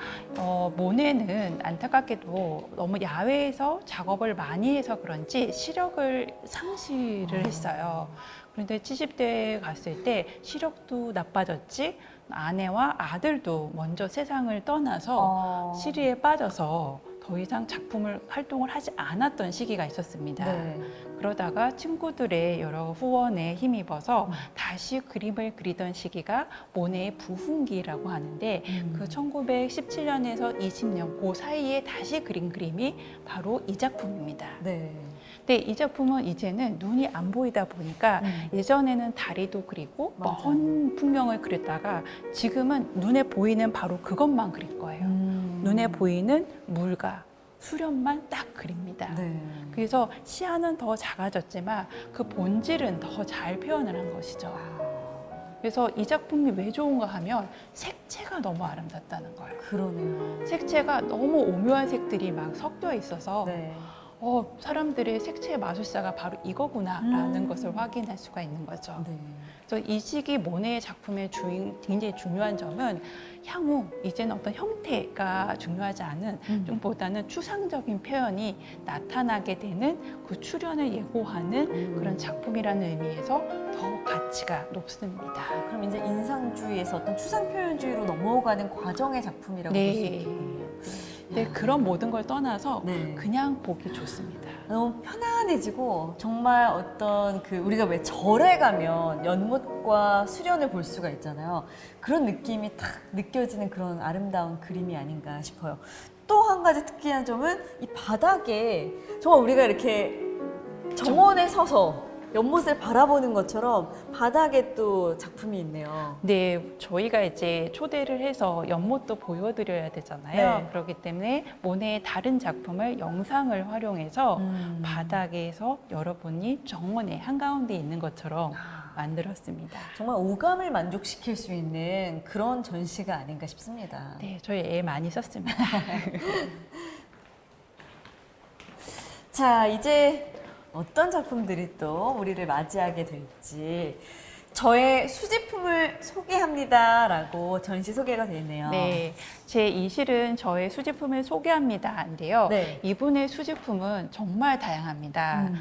Speaker 2: 모네는 안타깝게도 너무 야외에서 작업을 많이 해서 그런지 시력을 상실을 했어요. 그런데 70대에 갔을 때 시력도 나빠졌지, 아내와 아들도 먼저 세상을 떠나서 시리에 빠져서 더 이상 활동을 하지 않았던 시기가 있었습니다.
Speaker 1: 네.
Speaker 2: 그러다가 친구들의 여러 후원에 힘입어서 다시 그림을 그리던 시기가 모네의 부흥기라고 하는데 그 1917년에서 20년 그 사이에 다시 그린 그림이 바로 이 작품입니다.
Speaker 1: 네.
Speaker 2: 근데 이 작품은 이제는 눈이 안 보이다 보니까 예전에는 다리도 그리고
Speaker 1: 맞아요.
Speaker 2: 먼 풍경을 그렸다가 지금은 눈에 보이는 바로 그것만 그릴 거예요. 눈에 보이는 물과 수련만 딱 그립니다.
Speaker 1: 네.
Speaker 2: 그래서 시야는 더 작아졌지만 그 본질은 더 잘 표현을 한 것이죠. 그래서 이 작품이 왜 좋은가 하면 색채가 너무 아름답다는 거예요.
Speaker 1: 그러네요.
Speaker 2: 색채가 너무 오묘한 색들이 막 섞여 있어서
Speaker 1: 네.
Speaker 2: 사람들의 색채 마술사가 바로 이거구나라는 것을 확인할 수가 있는 거죠.
Speaker 1: 네.
Speaker 2: 그래서 이 시기 모네의 작품의 굉장히 중요한 점은 향후 이제는 어떤 형태가 중요하지 않은 좀보다는 추상적인 표현이 나타나게 되는 그 출현을 예고하는 그런 작품이라는 의미에서 더 가치가 높습니다.
Speaker 1: 그럼 이제 인상주의에서 어떤 추상 표현주의로 넘어가는 과정의 작품이라고 볼 수
Speaker 2: 네.
Speaker 1: 있겠군요.
Speaker 2: 네, 그런 모든 걸 떠나서
Speaker 1: 네.
Speaker 2: 그냥 보기 좋습니다.
Speaker 1: 너무 편안해지고 정말 어떤 우리가 왜 절에 가면 연못과 수련을 볼 수가 있잖아요. 그런 느낌이 탁 느껴지는 그런 아름다운 그림이 아닌가 싶어요. 또 한 가지 특이한 점은 이 바닥에 정말 우리가 이렇게 정원에 서서 연못을 바라보는 것처럼 바닥에 또 작품이 있네요.
Speaker 2: 네, 저희가 이제 초대를 해서 연못도 보여드려야 되잖아요.
Speaker 1: 네.
Speaker 2: 그렇기 때문에 모네의 다른 작품을 영상을 활용해서 바닥에서 여러분이 정원의 한가운데 있는 것처럼 만들었습니다.
Speaker 1: 정말 오감을 만족시킬 수 있는 그런 전시가 아닌가 싶습니다.
Speaker 2: 네, 저희 애 많이 썼습니다.
Speaker 1: 자, 이제 어떤 작품들이 또 우리를 맞이하게 될지 저의 수집품을 소개합니다라고 전시 소개가 되어 있네요.
Speaker 2: 네, 제 이 실은 저의 수집품을 소개합니다인데요.
Speaker 1: 네.
Speaker 2: 이분의 수집품은 정말 다양합니다.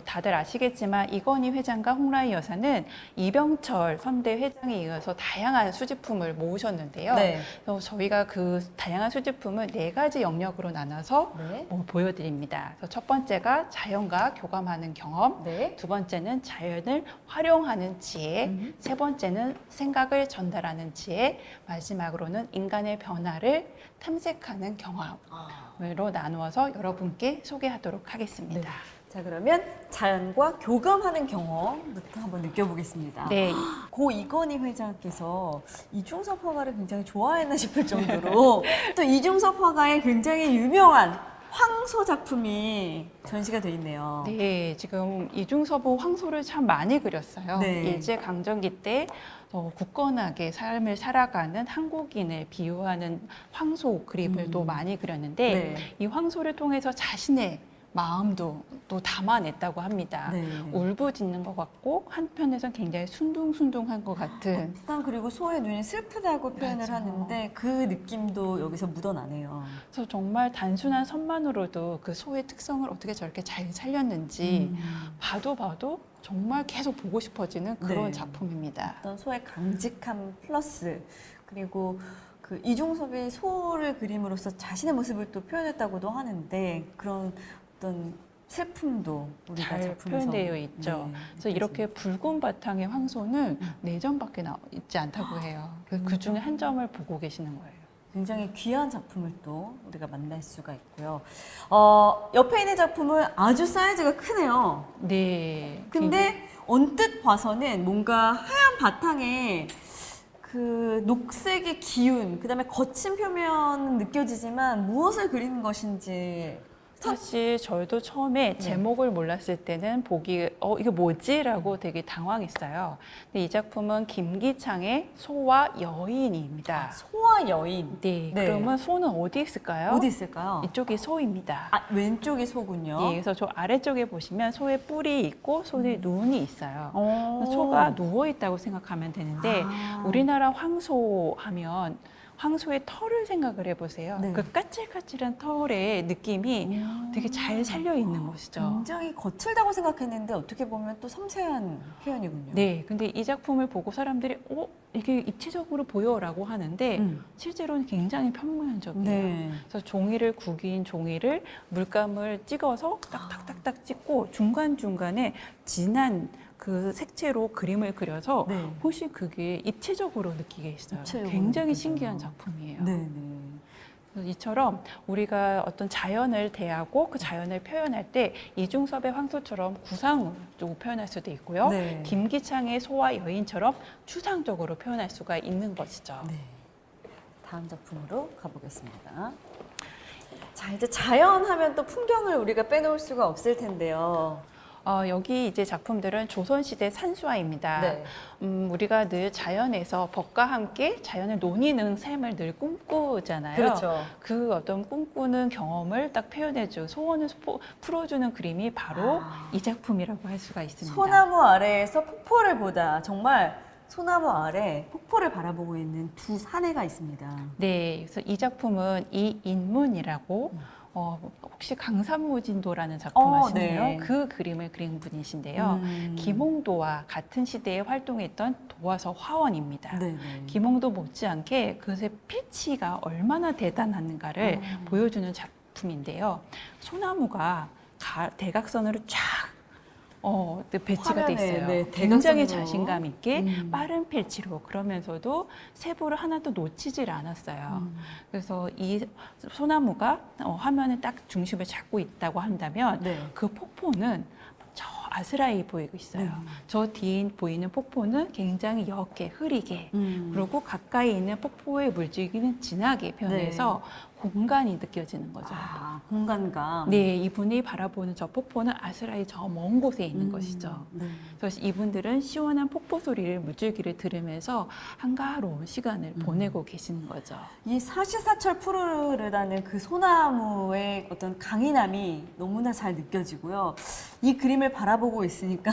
Speaker 2: 다들 아시겠지만 이건희 회장과 홍라희 여사는 이병철 선대 회장에 이어서 다양한 수집품을 모으셨는데요.
Speaker 1: 네.
Speaker 2: 그래서 저희가 그 다양한 수집품을 4가지 영역으로 나눠서
Speaker 1: 네.
Speaker 2: 보여드립니다. 그래서 첫 번째가 자연과 교감하는 경험,
Speaker 1: 네.
Speaker 2: 두 번째는 자연을 활용하는 지혜, 세 번째는 생각을 전달하는 지혜, 마지막으로는 인간의 변화를 탐색하는 경험으로 나누어서 여러분께 소개하도록 하겠습니다.
Speaker 1: 자, 그러면 자연과 교감하는 경험부터 한번 느껴보겠습니다.
Speaker 2: 네,
Speaker 1: 고 이건희 회장께서 이중섭 화가를 굉장히 좋아했나 싶을 정도로 또 이중섭 화가의 굉장히 유명한 황소 작품이 전시가 돼 있네요.
Speaker 2: 네, 지금 이중섭은 황소를 참 많이 그렸어요.
Speaker 1: 네.
Speaker 2: 일제강점기 때 굳건하게 삶을 살아가는 한국인을 비유하는 황소 그림을 또 많이 그렸는데
Speaker 1: 네.
Speaker 2: 이 황소를 통해서 자신의 마음도 또 담아냈다고 합니다.
Speaker 1: 네.
Speaker 2: 울부짖는 것 같고 한편에선 굉장히 순둥순둥한 것 같은.
Speaker 1: 약간 그리고 소의 눈이 슬프다고 표현을
Speaker 2: 맞아.
Speaker 1: 하는데 그 느낌도 여기서 묻어나네요.
Speaker 2: 그래서 정말 단순한 선만으로도 그 소의 특성을 어떻게 저렇게 잘 살렸는지 봐도 정말 계속 보고 싶어지는 그런
Speaker 1: 네.
Speaker 2: 작품입니다.
Speaker 1: 어떤 소의 강직함 플러스 그리고 그 이중섭이 소를 그림으로써 자신의 모습을 또 표현했다고도 하는데 그런 어떤 슬픔도 우리가
Speaker 2: 잘
Speaker 1: 작품에서
Speaker 2: 표현되어 있죠.
Speaker 1: 네,
Speaker 2: 그래서 이렇게 붉은 바탕의 황소는 4점밖에 있지 않다고 해요. 그 중에 한 점을 보고 계시는 거예요.
Speaker 1: 굉장히 귀한 작품을 또 우리가 만날 수가 있고요. 옆에 있는 작품은 아주 사이즈가 크네요.
Speaker 2: 네.
Speaker 1: 근데 언뜻 봐서는 뭔가 하얀 바탕에 그 녹색의 기운, 그다음에 거친 표면 느껴지지만 무엇을 그리는 것인지
Speaker 2: 사실 저희도 처음에 제목을 몰랐을 때는 보기 이게 뭐지? 라고 되게 당황했어요. 근데 이 작품은 김기창의 소와 여인입니다.
Speaker 1: 소와 여인.
Speaker 2: 네,
Speaker 1: 네.
Speaker 2: 그러면 소는 어디 있을까요?
Speaker 1: 어디 있을까요?
Speaker 2: 이쪽이 소입니다.
Speaker 1: 아, 왼쪽이 소군요.
Speaker 2: 예, 그래서 저 아래쪽에 보시면 소의 뿔이 있고 소의 눈이 있어요.
Speaker 1: 오.
Speaker 2: 소가 누워 있다고 생각하면 되는데 우리나라 황소 하면 황소의 털을 생각을 해보세요.
Speaker 1: 네.
Speaker 2: 그 까칠까칠한 털의 느낌이 되게 잘 살려 있는 것이죠.
Speaker 1: 굉장히 거칠다고 생각했는데 어떻게 보면 또 섬세한 표현이군요.
Speaker 2: 네, 근데 이 작품을 보고 사람들이 이게 입체적으로 보여라고 하는데 실제로는 굉장히 평면적이에요.
Speaker 1: 네.
Speaker 2: 그래서 종이를 구긴 종이를 물감을 찍어서 딱딱딱딱 찍고 중간중간에 진한 그 색채로 그림을 그려서
Speaker 1: 네.
Speaker 2: 훨씬 그게 입체적으로 느끼게 있어요.
Speaker 1: 입체적으로
Speaker 2: 굉장히
Speaker 1: 느껴져요.
Speaker 2: 신기한 작품이에요.
Speaker 1: 네, 네.
Speaker 2: 그래서 이처럼 우리가 어떤 자연을 대하고 그 자연을 표현할 때 이중섭의 황소처럼 구상으로 표현할 수도 있고요.
Speaker 1: 네.
Speaker 2: 김기창의 소와 여인처럼 추상적으로 표현할 수가 있는 것이죠.
Speaker 1: 네. 다음 작품으로 가보겠습니다. 자, 이제 자연 하면 또 풍경을 우리가 빼놓을 수가 없을 텐데요.
Speaker 2: 여기 이제 작품들은 조선시대 산수화입니다.
Speaker 1: 네.
Speaker 2: 우리가 늘 자연에서 법과 함께 자연을 논의는 삶을 늘 꿈꾸잖아요.
Speaker 1: 그렇죠.
Speaker 2: 그 어떤 꿈꾸는 경험을 딱 표현해줘 소원을 풀어주는 그림이 바로 이 작품이라고 할 수가 있습니다.
Speaker 1: 소나무 아래에서 폭포를 보다. 정말 소나무 아래 폭포를 바라보고 있는 두 사내가 있습니다.
Speaker 2: 네, 그래서 이 작품은 이인문이라고 혹시 강산무진도라는 작품 아시나요?
Speaker 1: 네.
Speaker 2: 그 그림을 그린 분이신데요. 김홍도와 같은 시대에 활동했던 도화서 화원입니다.
Speaker 1: 네, 네.
Speaker 2: 김홍도 못지않게 그것의 필치가 얼마나 대단한가를 보여주는 작품인데요. 소나무가 대각선으로 쫙 배치가 돼
Speaker 1: 화면에,
Speaker 2: 있어요.
Speaker 1: 네,
Speaker 2: 굉장히
Speaker 1: 대각선으로.
Speaker 2: 자신감 있게 빠른 필치로 그러면서도 세부를 하나도 놓치질 않았어요. 그래서 이 소나무가 화면에 딱 중심을 잡고 있다고 한다면
Speaker 1: 네.
Speaker 2: 그 폭포는 저 아스라이 보이고 있어요. 저 뒤에 보이는 폭포는 굉장히 옅게 흐리게 그리고 가까이 있는 폭포의 물줄기는 진하게 표현해서 공간이 느껴지는 거죠.
Speaker 1: 아, 공간감.
Speaker 2: 네, 이분이 바라보는 저 폭포는 아스라이 저 먼 곳에 있는 것이죠.
Speaker 1: 네.
Speaker 2: 그래서 이분들은 시원한 폭포 소리를 물줄기를 들으면서 한가로운 시간을 보내고 계시는 거죠.
Speaker 1: 이 사시사철 푸르르라는 그 소나무의 어떤 강인함이 너무나 잘 느껴지고요. 이 그림을 바라보고 있으니까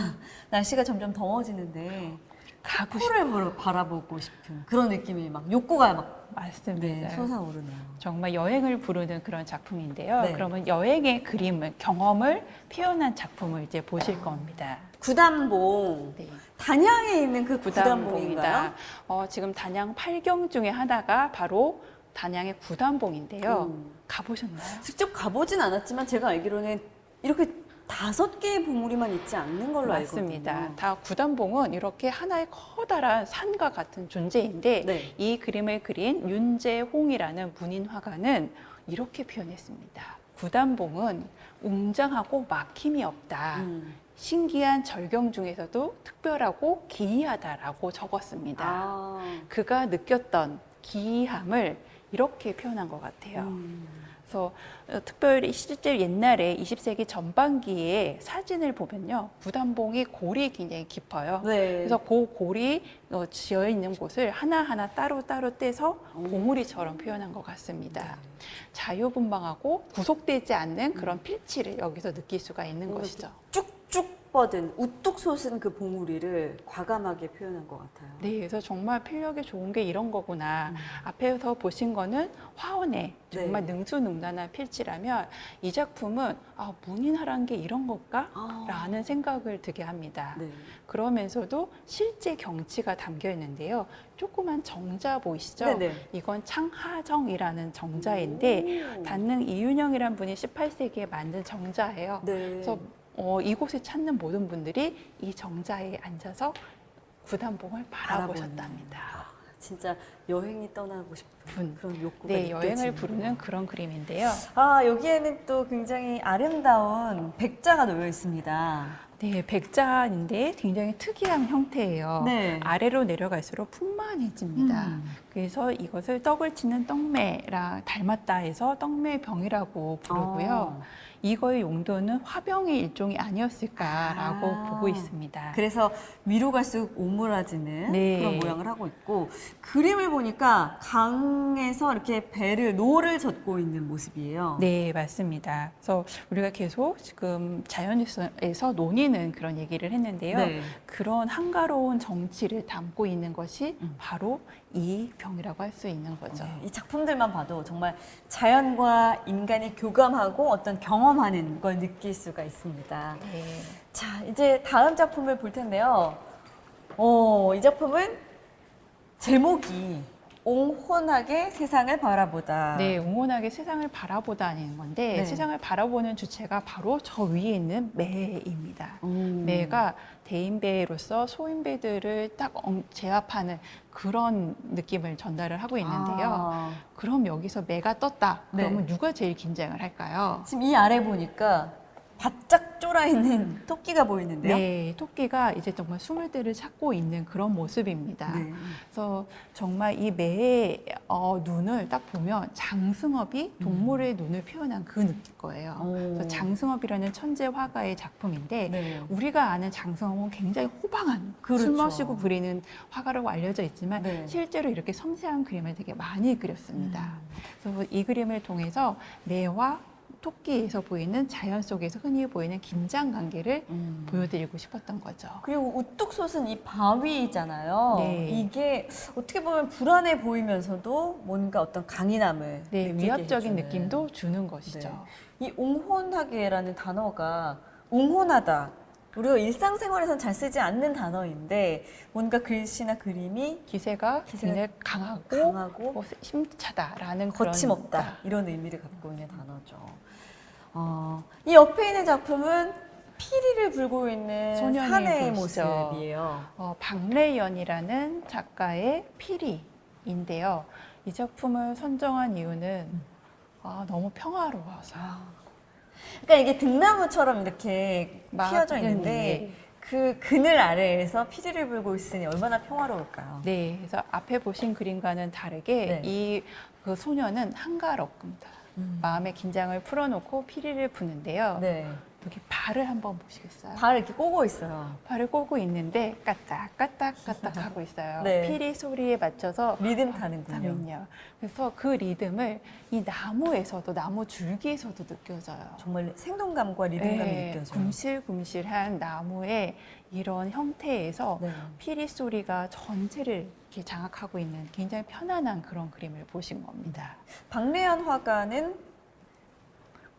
Speaker 1: 날씨가 점점 더워지는데
Speaker 2: 가고
Speaker 1: 폭포를 바라보고 싶은 그런 느낌이 막 욕구가 막
Speaker 2: 맞습니다.
Speaker 1: 솟아오르네요.
Speaker 2: 정말 여행을 부르는 그런 작품인데요.
Speaker 1: 네.
Speaker 2: 그러면 여행의 그림을, 경험을 표현한 작품을 이제 보실 겁니다.
Speaker 1: 구단봉.
Speaker 2: 네.
Speaker 1: 단양에 있는 그 구단봉인가요?
Speaker 2: 지금 단양 8경 중에 하나가 바로 단양의 구단봉인데요. 가보셨나요?
Speaker 1: 직접 가보진 않았지만 제가 알기로는 이렇게 5개의 봉우리만 있지 않는 걸로
Speaker 2: 맞습니다.
Speaker 1: 알거든요.
Speaker 2: 다 구단봉은 이렇게 하나의 커다란 산과 같은 존재인데
Speaker 1: 네.
Speaker 2: 이 그림을 그린 윤재홍이라는 문인 화가는 이렇게 표현했습니다. 구단봉은 웅장하고 막힘이 없다. 신기한 절경 중에서도 특별하고 기이하다라고 적었습니다.
Speaker 1: 아.
Speaker 2: 그가 느꼈던 기이함을 이렇게 표현한 것 같아요. 그래서 특별히 실제 옛날에 20세기 전반기에 사진을 보면요. 구단봉이 골이 굉장히 깊어요.
Speaker 1: 네.
Speaker 2: 그래서 그 골이 지어 있는 곳을 하나하나 따로 떼서 봉우리처럼 표현한 것 같습니다. 자유분방하고 구속되지 않는 그런 필치를 여기서 느낄 수가 있는 것이죠.
Speaker 1: 쭉쭉 뻗은 우뚝 솟은 그 봉우리를 과감하게 표현한 것 같아요.
Speaker 2: 네, 그래서 정말 필력이 좋은 게 이런 거구나. 앞에서 보신 거는 화원의 정말 능수능란한 필지라면 이 작품은 문인하라는 게 이런 걸까? 라는 생각을 들게 합니다.
Speaker 1: 네.
Speaker 2: 그러면서도 실제 경치가 담겨 있는데요. 조그만 정자 보이시죠?
Speaker 1: 네네.
Speaker 2: 이건 창하정이라는 정자인데 단능 이윤영이라는 분이 18세기에 만든 정자예요.
Speaker 1: 네.
Speaker 2: 그래서 이곳을 찾는 모든 분들이 이 정자에 앉아서 구단봉을 바라보셨답니다.
Speaker 1: 진짜 여행이 떠나고 싶은 그런 욕구가
Speaker 2: 네, 여행을
Speaker 1: 느껴지는
Speaker 2: 부르는 그런 그림인데요.
Speaker 1: 아, 여기에는 또 굉장히 아름다운 백자가 놓여 있습니다.
Speaker 2: 네, 백자인데 굉장히 특이한 형태예요.
Speaker 1: 네.
Speaker 2: 아래로 내려갈수록 풍만해집니다.
Speaker 1: 음.
Speaker 2: 그래서 이것을 떡을 치는 떡매랑 닮았다 해서 떡매병이라고 부르고요. 이거의 용도는 화병의 일종이 아니었을까라고 보고 있습니다.
Speaker 1: 그래서 위로 갈수록 오므라지는
Speaker 2: 네.
Speaker 1: 그런 모양을 하고 있고 그림을 보니까 강에서 이렇게 노를 젓고 있는 모습이에요.
Speaker 2: 네, 맞습니다. 그래서 우리가 계속 지금 자연에서 논의는 그런 얘기를 했는데요.
Speaker 1: 네.
Speaker 2: 그런 한가로운 정치를 담고 있는 것이 바로 이 병이라고 할 수 있는 거죠.
Speaker 1: 이 작품들만 봐도 정말 자연과 인간이 교감하고 어떤 경험하는 걸 느낄 수가 있습니다.
Speaker 2: 네.
Speaker 1: 자, 이제 다음 작품을 볼 텐데요. 이 작품은 제목이 옹혼하게 세상을 바라보다.
Speaker 2: 네, 응원하게 세상을 바라보다는 건데
Speaker 1: 네.
Speaker 2: 세상을 바라보는 주체가 바로 저 위에 있는 매입니다. 매가 대인배로서 소인배들을 딱 제압하는 그런 느낌을 전달을 하고 있는데요. 그럼 여기서 매가 떴다. 그러면
Speaker 1: 네.
Speaker 2: 누가 제일 긴장을 할까요?
Speaker 1: 지금 이 아래 보니까 바짝 쫄아 있는 토끼가 보이는데요.
Speaker 2: 네, 토끼가 이제 정말 숨을 때를 찾고 있는 그런 모습입니다.
Speaker 1: 네.
Speaker 2: 그래서 정말 이 매의 눈을 딱 보면 장승업이 동물의 눈을 표현한 그 느낄 거예요. 그래서 장승업이라는 천재 화가의 작품인데
Speaker 1: 네.
Speaker 2: 우리가 아는 장승업은 굉장히 호방한
Speaker 1: 그렇죠.
Speaker 2: 술 마시고 그리는 화가라고 알려져 있지만
Speaker 1: 네.
Speaker 2: 실제로 이렇게 섬세한 그림을 되게 많이 그렸습니다. 그래서 이 그림을 통해서 매와 토끼에서 보이는 자연 속에서 흔히 보이는 긴장 관계를 보여드리고 싶었던 거죠.
Speaker 1: 그리고 우뚝 솟은 이 바위잖아요.
Speaker 2: 네.
Speaker 1: 이게 어떻게 보면 불안해 보이면서도 뭔가 어떤 강인함을
Speaker 2: 네,
Speaker 1: 느끼게
Speaker 2: 위압적인
Speaker 1: 해주는.
Speaker 2: 느낌도 주는 것이죠.
Speaker 1: 네. 이 옹혼하게라는 단어가 옹혼하다. 우리가 일상생활에선 잘 쓰지 않는 단어인데 뭔가 글씨나 그림이
Speaker 2: 기세가 굉장히 강하고 뭐 힘차다라는
Speaker 1: 거침없다
Speaker 2: 그런
Speaker 1: 이런 의미를 갖고 있는 단어죠. 이 옆에 있는 작품은 피리를 불고 있는
Speaker 2: 소년의
Speaker 1: 사내의
Speaker 2: 모습이죠.
Speaker 1: 모습이에요.
Speaker 2: 박래연이라는 작가의 피리인데요. 이 작품을 선정한 이유는 너무 평화로워서.
Speaker 1: 그러니까 이게 등나무처럼 이렇게 피어져 있는데 그 그늘 아래에서 피리를 불고 있으니 얼마나 평화로울까요?
Speaker 2: 네, 그래서 앞에 보신 그림과는 다르게
Speaker 1: 네.
Speaker 2: 그 소녀는 한가롭습니다. 마음의 긴장을 풀어놓고 피리를 부는데요.
Speaker 1: 네.
Speaker 2: 여기 발을 한번 보시겠어요?
Speaker 1: 발을 이렇게 꼬고 있어요.
Speaker 2: 발을 꼬고 있는데 까딱까딱 하고 있어요.
Speaker 1: 네.
Speaker 2: 피리 소리에 맞춰서
Speaker 1: 리듬 타는군요.
Speaker 2: 타면요. 그래서 그 리듬을 이 나무에서도 나무 줄기에서도 느껴져요.
Speaker 1: 정말 생동감과 리듬감이 느껴져요.
Speaker 2: 궁실궁실한 나무의 이런 형태에서
Speaker 1: 네.
Speaker 2: 피리 소리가 전체를 이렇게 장악하고 있는 굉장히 편안한 그런 그림을 보신 겁니다.
Speaker 1: 박래연 화가는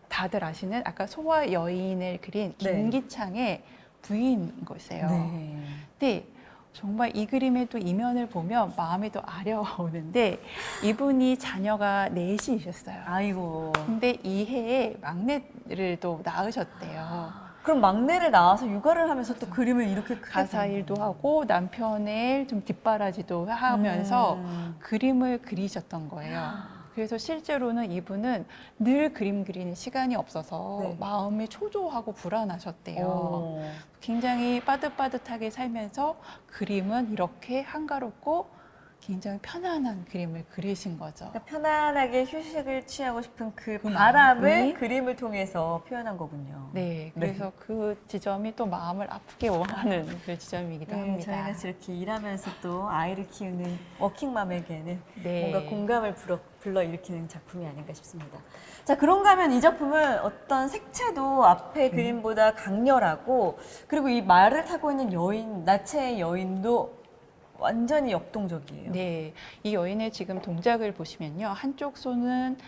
Speaker 2: 다들 아시는 아까 소와 여인을 그린
Speaker 1: 네.
Speaker 2: 김기창의 부인인 것이에요.
Speaker 1: 네.
Speaker 2: 근데 정말 이 그림의 또 이면을 보면 마음이 또 아려오는데 이분이 자녀가 넷이셨어요.
Speaker 1: 아이고.
Speaker 2: 근데 이 해에 막내를 또 낳으셨대요.
Speaker 1: 그럼 막내를 낳아서 육아를 하면서 또 그림을 이렇게 크게
Speaker 2: 가사 일도 하고 남편을 좀 뒷바라지도 하면서 그림을 그리셨던 거예요. 그래서 실제로는 이분은 늘 그림 그리는 시간이 없어서
Speaker 1: 네.
Speaker 2: 마음이 초조하고 불안하셨대요.
Speaker 1: 오.
Speaker 2: 굉장히 빠듯빠듯하게 살면서 그림은 이렇게 한가롭고 굉장히 편안한 그림을 그리신 거죠.
Speaker 1: 그러니까 편안하게 휴식을 취하고 싶은 그
Speaker 2: 그
Speaker 1: 바람을
Speaker 2: 마음이
Speaker 1: 그림을 통해서 표현한 거군요.
Speaker 2: 네, 그래서 그 지점이 또 마음을 아프게 원하는 그 지점이기도 합니다.
Speaker 1: 저희가 이렇게 일하면서 또 아이를 키우는 워킹맘에게는
Speaker 2: 네.
Speaker 1: 뭔가 공감을 불러일으키는 작품이 아닌가 싶습니다. 자, 그런가 하면 이 작품은 어떤 색채도 앞의 그림보다 강렬하고 그리고 이 말을 타고 있는 여인, 나체의 여인도 완전히 역동적이에요.
Speaker 2: 네, 이 여인의 지금 동작을 보시면요, 한쪽 손은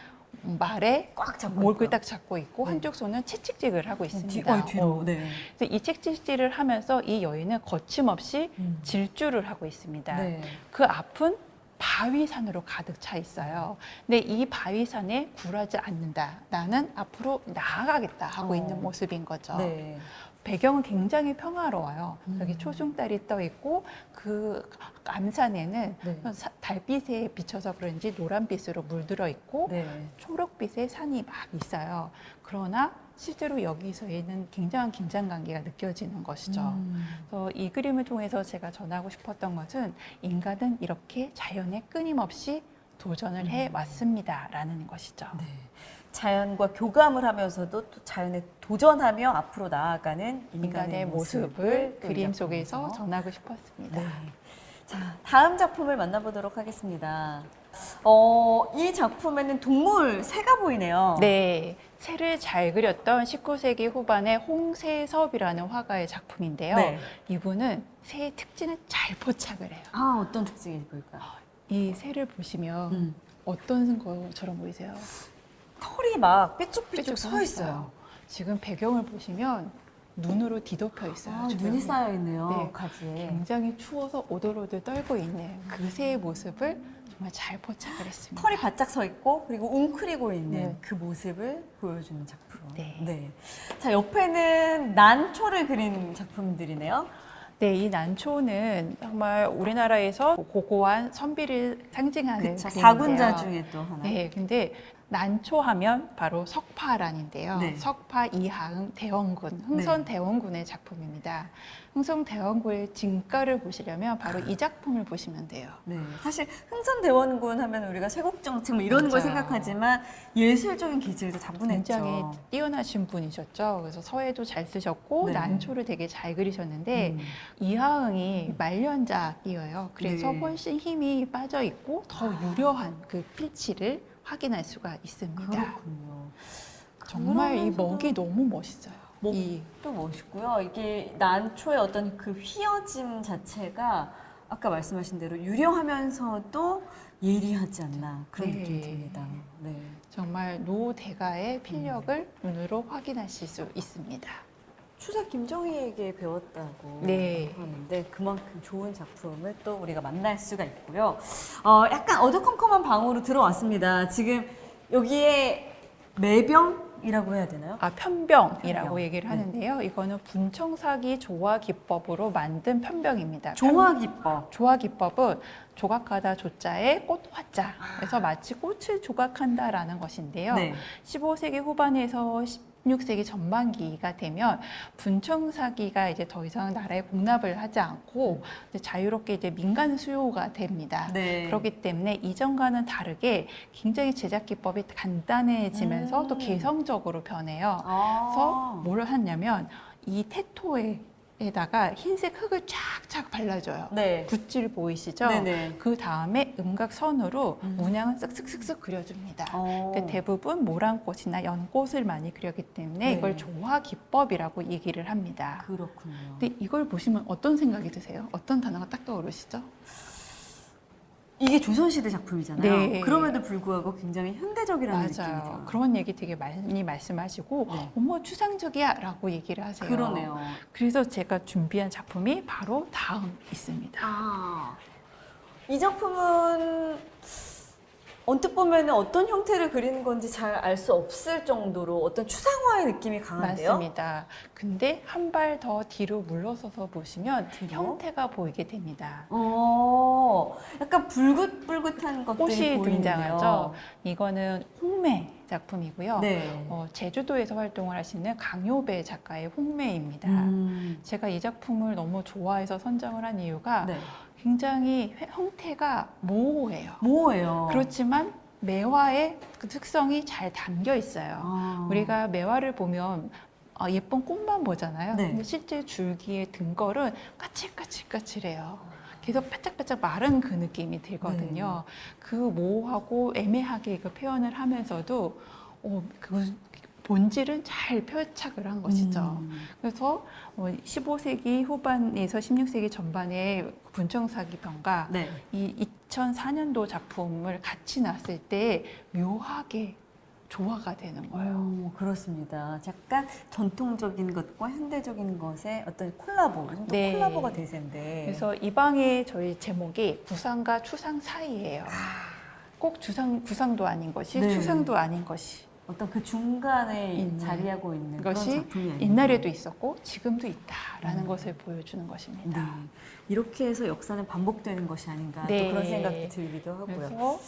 Speaker 2: 말에
Speaker 1: 꽉 잡고
Speaker 2: 몰고
Speaker 1: 있고요.
Speaker 2: 딱 잡고 있고
Speaker 1: 네.
Speaker 2: 한쪽 손은 채찍질을 하고 있습니다.
Speaker 1: 뒤로. 네.
Speaker 2: 그래서 이 채찍질을 하면서 이 여인은 거침없이 질주를 하고 있습니다.
Speaker 1: 네.
Speaker 2: 그 앞은 바위산으로 가득 차 있어요. 근데 이 바위산에 굴하지 않는다. 나는 앞으로 나아가겠다 하고 있는 모습인 거죠.
Speaker 1: 네.
Speaker 2: 배경은 굉장히 평화로워요. 여기
Speaker 1: 음.
Speaker 2: 초승달이 떠 있고 그 암산에는
Speaker 1: 네.
Speaker 2: 달빛에 비춰서 그런지 노란빛으로 물들어 있고
Speaker 1: 네.
Speaker 2: 초록빛의 산이 막 있어요. 그러나 실제로 여기서에는 굉장한 긴장 관계가 느껴지는 것이죠. 그래서 이 그림을 통해서 제가 전하고 싶었던 것은 인간은 이렇게 자연에 끊임없이 도전을 해 왔습니다라는 것이죠.
Speaker 1: 네. 자연과 교감을 하면서도 또 자연에 도전하며 앞으로 나아가는
Speaker 2: 인간의 모습을 그림 속에서 전하고 싶었습니다.
Speaker 1: 네. 자, 다음 작품을 만나보도록 하겠습니다. 이 작품에는 동물 새가 보이네요.
Speaker 2: 네, 새를 잘 그렸던 19세기 후반의 홍세섭이라는 화가의 작품인데요.
Speaker 1: 네.
Speaker 2: 이분은 새의 특징을 잘 포착을 해요.
Speaker 1: 아, 어떤 특징이 보일까요?
Speaker 2: 이 새를 보시면
Speaker 1: 음.
Speaker 2: 어떤 것처럼 보이세요?
Speaker 1: 털이 막 삐쭉삐쭉
Speaker 2: 삐쭉
Speaker 1: 서 있어요.
Speaker 2: 지금 배경을 보시면 눈으로 뒤덮여 있어요.
Speaker 1: 아,
Speaker 2: 주변에.
Speaker 1: 눈이 쌓여 있네요.
Speaker 2: 네.
Speaker 1: 가지에.
Speaker 2: 굉장히 추워서 오돌오돌 떨고 있는 그 새의 모습을 정말 잘 포착을 했습니다.
Speaker 1: 털이 바짝 서 있고 그리고 웅크리고 있는
Speaker 2: 네.
Speaker 1: 그 모습을 보여주는 작품.
Speaker 2: 네.
Speaker 1: 자, 옆에는 난초를 그린 작품들이네요.
Speaker 2: 네, 이 난초는 정말 우리나라에서 고고한 선비를 상징하는
Speaker 1: 그쵸.
Speaker 2: 그림인데요.
Speaker 1: 사군자 중에 또 하나.
Speaker 2: 네, 근데 난초하면 바로 석파란인데요.
Speaker 1: 네.
Speaker 2: 석파 이하흥 대원군, 흥선 대원군의 작품입니다. 흥선 대원군의 진가를 보시려면 바로 이 작품을 보시면 돼요.
Speaker 1: 네, 사실 흥선대원군 하면 우리가 쇄국정책 뭐 이런 걸
Speaker 2: 맞아요.
Speaker 1: 생각하지만 예술적인 기질도 다분했죠.
Speaker 2: 굉장히 뛰어나신 분이셨죠. 그래서 서예도 잘 쓰셨고
Speaker 1: 네.
Speaker 2: 난초를 되게 잘 그리셨는데
Speaker 1: 음.
Speaker 2: 이하응이 말년작이에요. 그래서
Speaker 1: 네.
Speaker 2: 훨씬 힘이 빠져 있고 더 유려한 그 필치를 확인할 수가 있습니다.
Speaker 1: 그렇군요.
Speaker 2: 정말 이
Speaker 1: 그러면서도
Speaker 2: 먹이 너무 멋있어요. 이
Speaker 1: 또 멋있고요. 이게 난초의 어떤 그 휘어짐 자체가 아까 말씀하신 대로 유려하면서도 예리하지 않나 그런
Speaker 2: 네.
Speaker 1: 느낌이 듭니다. 네.
Speaker 2: 정말 노 대가의 필력을 눈으로 확인하실 수 있습니다.
Speaker 1: 추사 김정희에게 배웠다고
Speaker 2: 네.
Speaker 1: 하는데 그만큼 좋은 작품을 또 우리가 만날 수가 있고요. 약간 어두컴컴한 방으로 들어왔습니다. 지금 여기에 매병이라고 해야 되나요?
Speaker 2: 편병이라고
Speaker 1: 편병.
Speaker 2: 얘기를
Speaker 1: 네.
Speaker 2: 하는데요. 이거는 분청사기 조화 기법으로 만든 편병입니다.
Speaker 1: 조화기법.
Speaker 2: 조화 기법은 조각하다 조자에 꽃 화자. 그래서 마치 꽃을 조각한다라는 것인데요.
Speaker 1: 네.
Speaker 2: 15세기 후반에서 16세기 전반기가 되면 분청사기가 이제 더 이상 나라에 공납을 하지 않고 이제 자유롭게 이제 민간 수요가 됩니다.
Speaker 1: 네.
Speaker 2: 그렇기 때문에 이전과는 다르게 굉장히 제작 기법이 간단해지면서 또 개성적으로 변해요. 그래서 뭘 하냐면 이 테토에다가 흰색 흙을 쫙쫙 발라줘요.
Speaker 1: 네.
Speaker 2: 붓질 보이시죠?
Speaker 1: 네네.
Speaker 2: 그 다음에 음각선으로 문양을 쓱쓱쓱쓱 그려줍니다. 근데 대부분 모란꽃이나 연꽃을 많이 그렸기 때문에
Speaker 1: 네.
Speaker 2: 이걸 조화 기법이라고 얘기를 합니다.
Speaker 1: 그렇군요.
Speaker 2: 근데 이걸 보시면 어떤 생각이 드세요? 어떤 단어가 딱 떠오르시죠?
Speaker 1: 이게 조선시대 작품이잖아요.
Speaker 2: 네.
Speaker 1: 그럼에도 불구하고 굉장히 현대적이라는 느낌이
Speaker 2: 맞아요.
Speaker 1: 들어요.
Speaker 2: 그런 얘기 되게 많이 말씀하시고
Speaker 1: 네.
Speaker 2: 어머 추상적이야 라고 얘기를 하세요.
Speaker 1: 그러네요.
Speaker 2: 그래서 제가 준비한 작품이 바로 다음 있습니다.
Speaker 1: 이 작품은 언뜻 보면 어떤 형태를 그리는 건지 잘 알 수 없을 정도로 어떤 추상화의 느낌이 강한데요.
Speaker 2: 맞습니다. 근데 한 발 더 뒤로 물러서서 보시면
Speaker 1: 뒤로?
Speaker 2: 형태가 보이게 됩니다.
Speaker 1: 약간 불긋불긋한 것들이
Speaker 2: 꽃이
Speaker 1: 보이네요.
Speaker 2: 등장하죠. 이거는 홍매 작품이고요.
Speaker 1: 네.
Speaker 2: 제주도에서 활동을 하시는 강요배 작가의 홍매입니다. 제가 이 작품을 너무 좋아해서 선정을 한 이유가
Speaker 1: 네.
Speaker 2: 굉장히 형태가 모호해요.
Speaker 1: 뭐예요?
Speaker 2: 그렇지만 매화의 그 특성이 잘 담겨 있어요. 우리가 매화를 보면 예쁜 꽃만 보잖아요.
Speaker 1: 네.
Speaker 2: 근데 실제 줄기의 등걸은 까칠까칠까칠해요. 계속 바짝바짝 마른 그 느낌이 들거든요. 그 모호하고 애매하게 그 표현을 하면서도 그 본질은 잘 표착을 한 것이죠. 그래서 15세기 후반에서 16세기 전반의 분청사기 병가
Speaker 1: 네.
Speaker 2: 이 2004년도 작품을 같이 놨을 때 묘하게 조화가 되는 거예요.
Speaker 1: 그렇습니다. 약간 전통적인 것과 현대적인 것의 어떤 콜라보, 또
Speaker 2: 네.
Speaker 1: 콜라보가 대세인데.
Speaker 2: 그래서 이 방의 저희 제목이 부상과 추상 사이예요. 꼭 구상도 아닌 것이
Speaker 1: 네.
Speaker 2: 추상도 아닌 것이
Speaker 1: 어떤 그 중간에
Speaker 2: 있는
Speaker 1: 자리하고 있는 그런
Speaker 2: 것이
Speaker 1: 작품이 아닌가.
Speaker 2: 옛날에도 있었고 지금도 있다라는 것을 보여주는 것입니다.
Speaker 1: 네. 이렇게 해서 역사는 반복되는 것이 아닌가
Speaker 2: 네.
Speaker 1: 또 그런 생각도 들기도 하고요.
Speaker 2: 그래서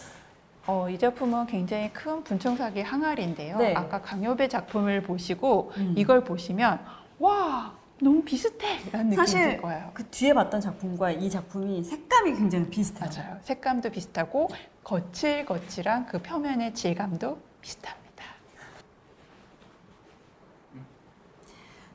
Speaker 2: 이 작품은 굉장히 큰 분청사기 항아리인데요.
Speaker 1: 네.
Speaker 2: 아까 강요배 작품을 보시고
Speaker 1: 음.
Speaker 2: 이걸 보시면 와 너무 비슷해 라는 느낌이 들
Speaker 1: 사실
Speaker 2: 거예요.
Speaker 1: 그 뒤에 봤던 작품과 이 작품이 색감이 굉장히 비슷해요.
Speaker 2: 맞아요. 색감도 비슷하고 거칠거칠한 그 표면의 질감도 비슷합니다.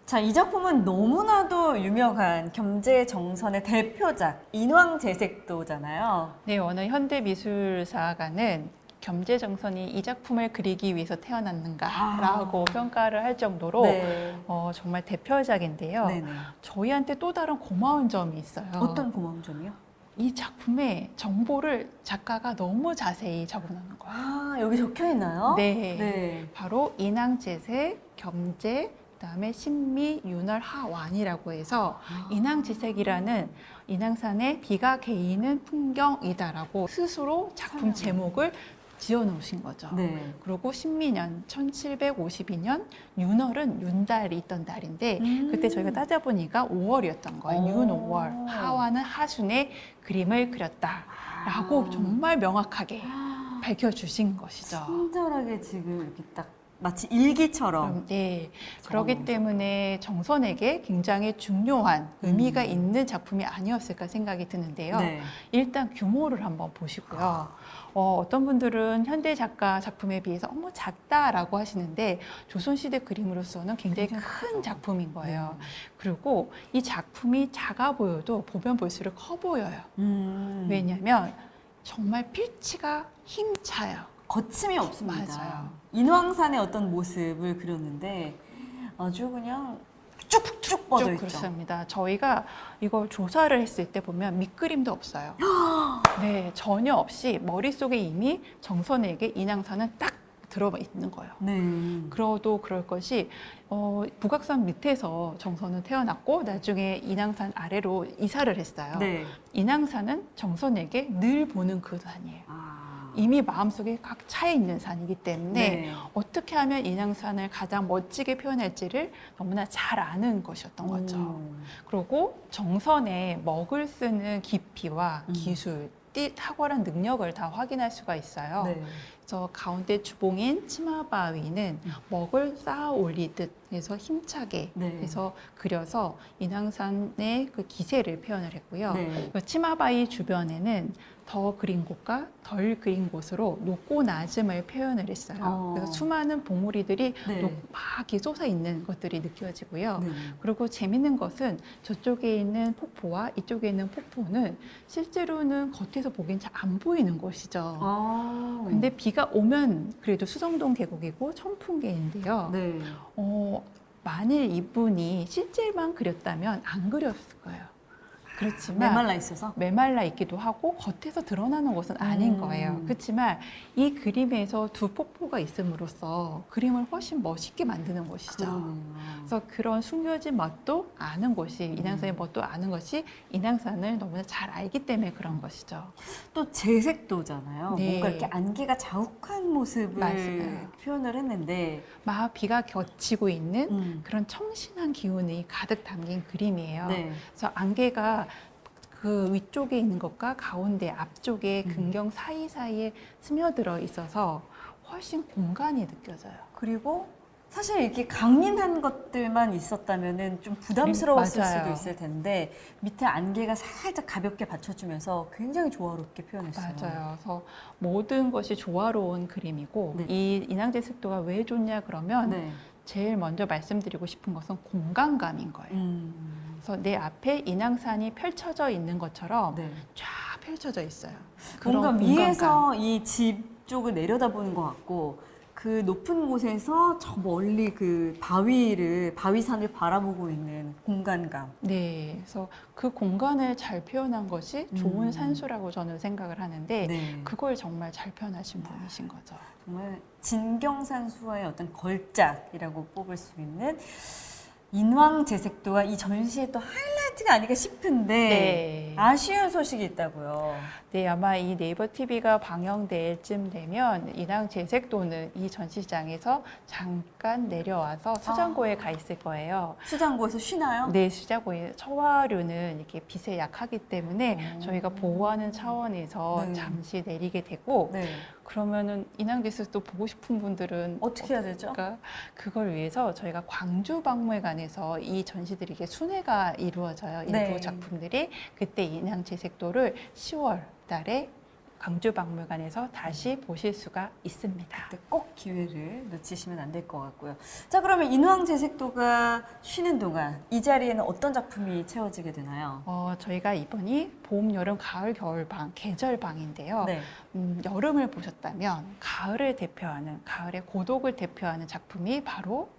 Speaker 1: 자, 이 작품은 너무나도 유명한 겸재정선의 대표작 인왕제색도잖아요.
Speaker 2: 네, 어느 현대미술사가는 겸재정선이 이 작품을 그리기 위해서 태어났는가라고 평가를 할 정도로
Speaker 1: 네.
Speaker 2: 정말 대표작인데요.
Speaker 1: 네네.
Speaker 2: 저희한테 또 다른 고마운 점이 있어요.
Speaker 1: 어떤 고마운 점이요?
Speaker 2: 이 작품의 정보를 작가가 너무 자세히 적어놓는 거예요.
Speaker 1: 아, 여기 적혀 있나요?
Speaker 2: 네.
Speaker 1: 네.
Speaker 2: 바로 인왕제색, 겸재, 그다음에 신미, 윤월, 하완이라고 해서 인왕지색이라는 인왕산에 비가 개이는 풍경이다라고 스스로 작품 제목을 지어놓으신 거죠.
Speaker 1: 네.
Speaker 2: 그리고 신미년 1752년 윤월은 윤달이 있던 달인데 그때 저희가 따져보니까 5월이었던 거예요. 윤 5월. 하와는 하순에 그림을 그렸다라고 정말 명확하게 밝혀주신 것이죠.
Speaker 1: 친절하게 지금 이렇게 딱 마치 일기처럼.
Speaker 2: 네. 그렇기 때문에 정선에게 굉장히 중요한 의미가 있는 작품이 아니었을까 생각이 드는데요.
Speaker 1: 네.
Speaker 2: 일단 규모를 한번 보시고요. 어떤 분들은 현대 작가 작품에 비해서 작다라고 하시는데 조선시대 그림으로서는 굉장히 큰 작품인 거예요. 그리고 이 작품이 작아 보여도 보면 볼수록 커 보여요. 왜냐하면 정말 필치가 힘차요.
Speaker 1: 거침이 없습니다.
Speaker 2: 맞아요.
Speaker 1: 인왕산의 어떤 모습을 그렸는데 아주 그냥 쭉쭉 뻗어 있죠.
Speaker 2: 그렇습니다. 저희가 이걸 조사를 했을 때 보면 밑그림도 없어요. 네, 전혀 없이 머릿속에 이미 정선에게 인왕산은 딱 들어가 있는 거예요.
Speaker 1: 네.
Speaker 2: 그러도 그럴 것이 북악산 밑에서 정선은 태어났고 나중에 인왕산 아래로 이사를 했어요.
Speaker 1: 네.
Speaker 2: 인왕산은 정선에게 늘 보는 그 산이에요.
Speaker 1: 아.
Speaker 2: 이미 마음속에 각 차 있는 산이기 때문에
Speaker 1: 네.
Speaker 2: 어떻게 하면 인왕산을 가장 멋지게 표현할지를 너무나 잘 아는 것이었던 거죠. 그리고 정선에 먹을 쓰는 깊이와 기술, 탁월한 능력을 다 확인할 수가 있어요.
Speaker 1: 네.
Speaker 2: 그래서 가운데 주봉인 치마바위는 먹을 쌓아 올리듯 해서 힘차게
Speaker 1: 네.
Speaker 2: 해서 그려서 인왕산의 그 기세를 표현을 했고요.
Speaker 1: 네.
Speaker 2: 그 치마바위 주변에는 더 그린 곳과 덜 그린 곳으로 높고 낮음을 표현을 했어요. 그래서 수많은 봉우리들이
Speaker 1: 네.
Speaker 2: 막 이렇게 솟아 있는 것들이 느껴지고요.
Speaker 1: 네.
Speaker 2: 그리고 재밌는 것은 저쪽에 있는 폭포와 이쪽에 있는 폭포는 실제로는 겉에서 보기엔 잘 안 보이는 곳이죠.
Speaker 1: 아.
Speaker 2: 근데 비가 오면 그래도 수성동 계곡이고 천풍계인데요.
Speaker 1: 네.
Speaker 2: 만일 이분이 실제만 그렸다면 안 그렸을 거예요. 그렇지만
Speaker 1: 메말라 있어서.
Speaker 2: 메말라 있기도 하고 겉에서 드러나는 것은 아닌 거예요. 그렇지만 이 그림에서 두 폭포가 있음으로써 그림을 훨씬 멋있게 만드는 것이죠.
Speaker 1: 그러네요.
Speaker 2: 그래서 그런 숨겨진 맛도 아는 것이 인왕산의 멋도 아는 것이 인왕산을 너무나 잘 알기 때문에 그런 것이죠.
Speaker 1: 또 제색도잖아요.
Speaker 2: 네.
Speaker 1: 뭔가 이렇게 안개가 자욱한 모습을
Speaker 2: 맞아요.
Speaker 1: 표현을 했는데
Speaker 2: 막 비가 겹치고 있는 그런 청신한 기운이 가득 담긴 그림이에요.
Speaker 1: 네.
Speaker 2: 그래서 안개가 그 위쪽에 있는 것과 가운데 앞쪽에 근경 사이사이에 스며들어 있어서 훨씬 공간이 느껴져요.
Speaker 1: 그리고 사실 이렇게 강인한 것들만 있었다면은 좀 부담스러웠을
Speaker 2: 맞아요.
Speaker 1: 수도 있을 텐데 밑에 안개가 살짝 가볍게 받쳐주면서 굉장히 조화롭게 표현했어요.
Speaker 2: 맞아요. 그래서 모든 것이 조화로운 그림이고
Speaker 1: 네.
Speaker 2: 이 인왕제 색도가 왜 좋냐 그러면
Speaker 1: 네.
Speaker 2: 제일 먼저 말씀드리고 싶은 것은 공간감인 거예요. 그래서 내 앞에 인왕산이 펼쳐져 있는 것처럼
Speaker 1: 네.
Speaker 2: 쫙 펼쳐져 있어요.
Speaker 1: 뭔가
Speaker 2: 그런
Speaker 1: 위에서 이 집 쪽을 내려다보는 것 같고 그 높은 곳에서 저 멀리 그 바위산을 바라보고 있는 공간감.
Speaker 2: 네, 그래서 그 공간을 잘 표현한 것이 좋은 산수라고 저는 생각을 하는데
Speaker 1: 네.
Speaker 2: 그걸 정말 잘 표현하신 분이신 거죠.
Speaker 1: 정말 진경산수와의 어떤 걸작이라고 뽑을 수 있는 인왕제색도가 이 전시의 또 하이라이트가 아닐까 싶은데
Speaker 2: 네.
Speaker 1: 아쉬운 소식이 있다고요.
Speaker 2: 네, 아마 이 네이버 TV가 방영될 쯤 되면 인왕 제색도는 이 전시장에서 잠깐 내려와서 수장고에 가 있을 거예요.
Speaker 1: 수장고에서 쉬나요?
Speaker 2: 네, 수장고에 처화류는 이렇게 빛에 약하기 때문에 저희가 보호하는 차원에서
Speaker 1: 네.
Speaker 2: 잠시 내리게 되고
Speaker 1: 네.
Speaker 2: 그러면은 인왕 제색도 보고 싶은 분들은
Speaker 1: 어떻게 해야 되죠?
Speaker 2: 그러니까 그걸 위해서 저희가 광주박물관에서 이 전시들이 이게 순회가 이루어져요. 일부
Speaker 1: 네.
Speaker 2: 작품들이 그때 인왕 제색도를 10월 달에 광주박물관에서 다시 보실 수가 있습니다.
Speaker 1: 그때 꼭 기회를 놓치시면 안 될 것 같고요. 자, 그러면 인왕제색도가 쉬는 동안 이 자리에는 어떤 작품이 채워지게 되나요?
Speaker 2: 저희가 이번이 봄, 여름, 가을, 겨울방, 계절방인데요.
Speaker 1: 네.
Speaker 2: 여름을 보셨다면 가을을 대표하는, 가을의 고독을 대표하는 작품이 바로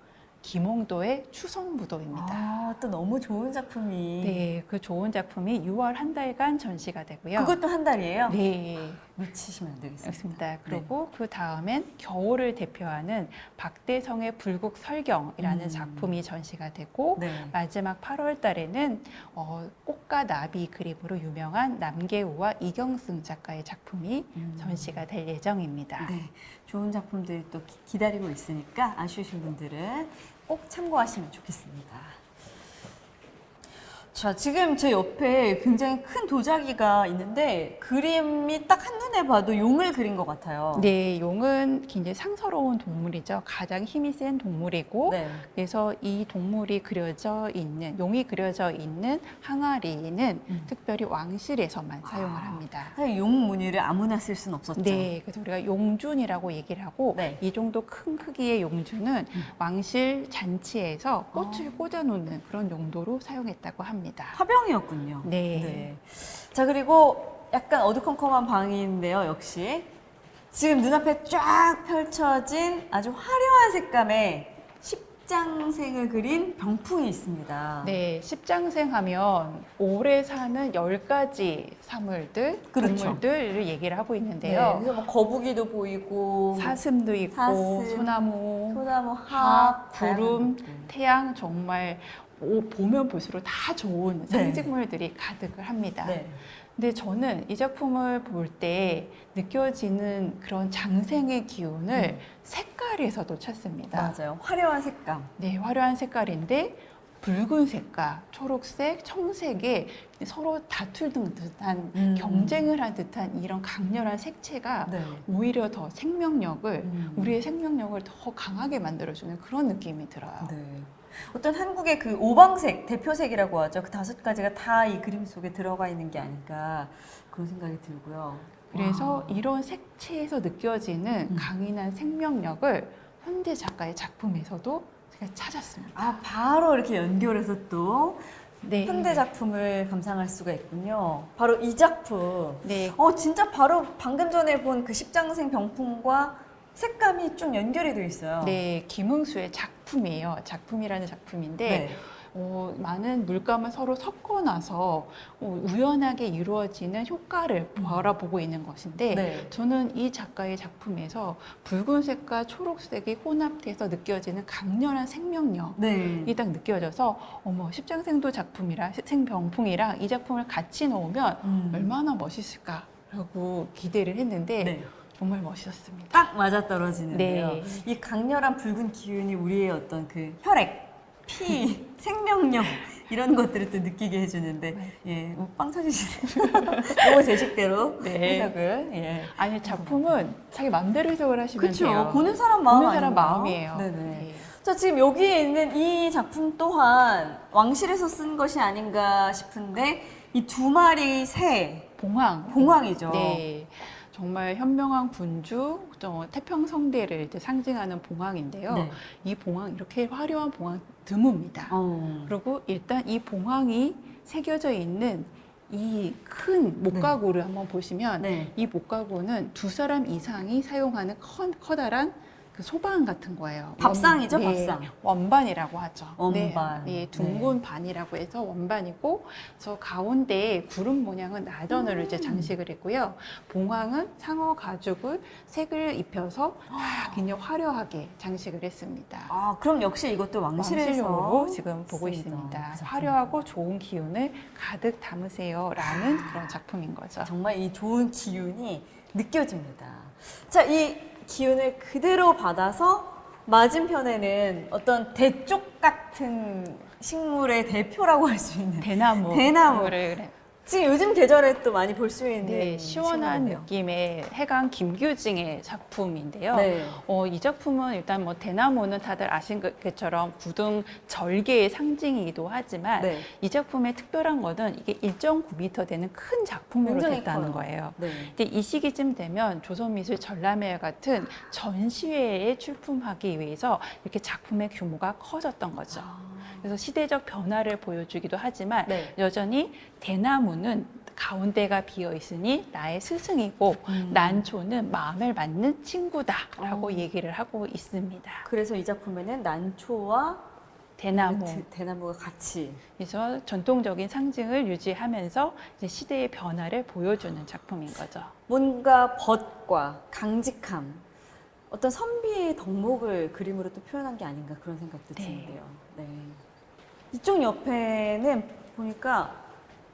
Speaker 2: 김홍도의 추석무도입니다.
Speaker 1: 아, 또 너무 좋은 작품이.
Speaker 2: 네, 그 좋은 작품이 6월 한 달간 전시가 되고요.
Speaker 1: 그것도 한 달이에요?
Speaker 2: 네,
Speaker 1: 놓치시면 안 되겠습니다.
Speaker 2: 그렇습니다. 그리고 그 다음엔 겨울을 대표하는 박대성의 불국설경이라는 작품이 전시가 되고
Speaker 1: 네.
Speaker 2: 마지막 8월 달에는 꽃과 나비 그림으로 유명한 남계우와 이경승 작가의 작품이 전시가 될 예정입니다.
Speaker 1: 네. 좋은 작품들이 또 기다리고 있으니까 아쉬우신 분들은 꼭 참고하시면 좋겠습니다. 자, 지금 제 옆에 굉장히 큰 도자기가 있는데 그림이 딱 한눈에 봐도 용을 그린 것 같아요.
Speaker 2: 네, 용은 굉장히 상서로운 동물이죠. 가장 힘이 센 동물이고
Speaker 1: 네.
Speaker 2: 그래서 이 동물이 그려져 있는 용이 그려져 있는 항아리는 특별히 왕실에서만 사용을 합니다.
Speaker 1: 사실 용 무늬를 아무나 쓸 수는 없었죠.
Speaker 2: 네, 그래서 우리가 용준이라고 얘기를 하고
Speaker 1: 네.
Speaker 2: 이 정도 큰 크기의 용준은 왕실 잔치에서 꽃을 꽂아놓는 그런 용도로 사용했다고 합니다.
Speaker 1: 화병이었군요.
Speaker 2: 네.
Speaker 1: 자, 그리고 약간 어두컴컴한 방인데요, 역시. 지금 눈앞에 쫙 펼쳐진 아주 화려한 색감의 십장생을 그린 병풍이 있습니다.
Speaker 2: 네, 십장생 하면 오래 사는 10가지 사물들,
Speaker 1: 그렇죠.
Speaker 2: 동물들을 얘기를 하고
Speaker 1: 네,
Speaker 2: 있는데요.
Speaker 1: 그래서 뭐 거북이도 보이고,
Speaker 2: 사슴도 있고,
Speaker 1: 사슴,
Speaker 2: 소나무,
Speaker 1: 소나무,
Speaker 2: 합,
Speaker 1: 다양한
Speaker 2: 구름,
Speaker 1: 것들.
Speaker 2: 태양 정말 보면 볼수록 다 좋은
Speaker 1: 네.
Speaker 2: 상징물들이 가득을 합니다.
Speaker 1: 네.
Speaker 2: 근데 저는 이 작품을 볼 때 느껴지는 그런 장생의 기운을 색깔에서도 찾습니다.
Speaker 1: 맞아요. 화려한 색감.
Speaker 2: 네, 화려한 색깔인데 붉은색과 초록색, 청색에 서로 다투는 듯한 경쟁을 한 듯한 이런 강렬한 색채가
Speaker 1: 네.
Speaker 2: 오히려 더 생명력을 우리의 생명력을 더 강하게 만들어주는 그런 느낌이 들어요.
Speaker 1: 네. 어떤 한국의 그 오방색, 대표색이라고 하죠. 그 5가지가 다 이 그림 속에 들어가 있는 게 아닐까 그런 생각이 들고요.
Speaker 2: 그래서
Speaker 1: 와.
Speaker 2: 이런 색채에서 느껴지는 강인한 생명력을 현대 작가의 작품에서도 제가 찾았습니다.
Speaker 1: 아, 바로 이렇게 연결해서 또
Speaker 2: 네.
Speaker 1: 현대 작품을 감상할 수가 있군요. 바로 이 작품.
Speaker 2: 네.
Speaker 1: 진짜 바로 방금 전에 본 그 십장생 병풍과 색감이 좀 연결이 되어 있어요.
Speaker 2: 네, 김응수의 작품이에요. 작품이라는 작품인데 많은 물감을 서로 섞어 놔서 우연하게 이루어지는 효과를 바라보고 있는 것인데
Speaker 1: 네.
Speaker 2: 저는 이 작가의 작품에서 붉은색과 초록색이 혼합돼서 느껴지는 강렬한 생명력
Speaker 1: 네.
Speaker 2: 이 딱 느껴져서 십장생도 작품이랑 생병풍이랑 이 작품을 같이 넣으면 얼마나 멋있을까라고 기대를 했는데
Speaker 1: 네.
Speaker 2: 정말 멋있었습니다.
Speaker 1: 딱 맞아떨어지는데요.
Speaker 2: 네.
Speaker 1: 이 강렬한 붉은 기운이 우리의 어떤 그 혈액, 피, 생명력 이런 것들을 또 느끼게 해주는데 예, 빵 터지시네요. 이거 제 식대로
Speaker 2: 네.
Speaker 1: 해석을 예.
Speaker 2: 아니 작품은 자기 마음대로 해석을 하시면
Speaker 1: 그렇죠.
Speaker 2: 돼요.
Speaker 1: 보는 사람 마음
Speaker 2: 보는 사람
Speaker 1: 아닌가요?
Speaker 2: 마음이에요.
Speaker 1: 네네.
Speaker 2: 네.
Speaker 1: 자, 지금 여기에 있는 이 작품 또한 왕실에서 쓴 것이 아닌가 싶은데 이 2마리 새 봉황이죠.
Speaker 2: 네. 정말 현명한 군주, 태평성대를 이제 상징하는 봉황인데요.
Speaker 1: 네.
Speaker 2: 이 봉황, 이렇게 화려한 봉황 드뭅니다. 그리고 일단 이 봉황이 새겨져 있는 이 큰 목가구를 한번 보시면
Speaker 1: 네.
Speaker 2: 이 목가구는 2사람 이상이 사용하는 커다란 그 소방 같은 거예요.
Speaker 1: 밥상이죠,
Speaker 2: 네,
Speaker 1: 밥상.
Speaker 2: 원반이라고 하죠.
Speaker 1: 원반.
Speaker 2: 네, 둥근 반이라고 해서 원반이고, 그래서 가운데에 구름 모양은 나전을 이제 장식을 했고요. 봉황은 상어 가죽을 색을 입혀서 굉장히 화려하게 장식을 했습니다.
Speaker 1: 아, 그럼 역시 이것도 왕실에서
Speaker 2: 왕실용으로 지금 보고
Speaker 1: 쓰이던
Speaker 2: 있습니다.
Speaker 1: 그 작품.
Speaker 2: 화려하고 좋은 기운을 가득 담으세요라는 그런 작품인 거죠.
Speaker 1: 정말 이 좋은 기운이 느껴집니다. 자, 이 기운을 그대로 받아서 맞은편에는 어떤 대쪽 같은 식물의 대표라고 할 수 있는
Speaker 2: 대나무.
Speaker 1: 대나무를 지금 요즘 계절에 또 많이 볼 수 있는
Speaker 2: 네, 시원한
Speaker 1: 식물인데요.
Speaker 2: 느낌의 해강 김규징의 작품인데요.
Speaker 1: 네.
Speaker 2: 이 작품은 일단 뭐 대나무는 다들 아신 것처럼 구등 절개의 상징이기도 하지만
Speaker 1: 네.
Speaker 2: 이 작품의 특별한 거는 이게 1.9m 되는 큰 작품으로
Speaker 1: 굉장히
Speaker 2: 됐다는
Speaker 1: 커요.
Speaker 2: 거예요.
Speaker 1: 네.
Speaker 2: 근데 이 시기쯤 되면 조선미술 전람회 같은 전시회에 출품하기 위해서 이렇게 작품의 규모가 커졌던 거죠. 그래서 시대적 변화를 보여주기도 하지만
Speaker 1: 네.
Speaker 2: 여전히 대나무는 가운데가 비어 있으니 나의 스승이고 난초는 마음을 맞는 친구다라고 얘기를 하고 있습니다.
Speaker 1: 그래서 이 작품에는 난초와
Speaker 2: 대나무.
Speaker 1: 대나무가 같이.
Speaker 2: 그래서 전통적인 상징을 유지하면서 이제 시대의 변화를 보여주는 작품인 거죠.
Speaker 1: 뭔가 벗과 강직함, 어떤 선비의 덕목을 그림으로 또 표현한 게 아닌가 그런 생각도
Speaker 2: 네.
Speaker 1: 드는데요. 네. 이쪽 옆에는 보니까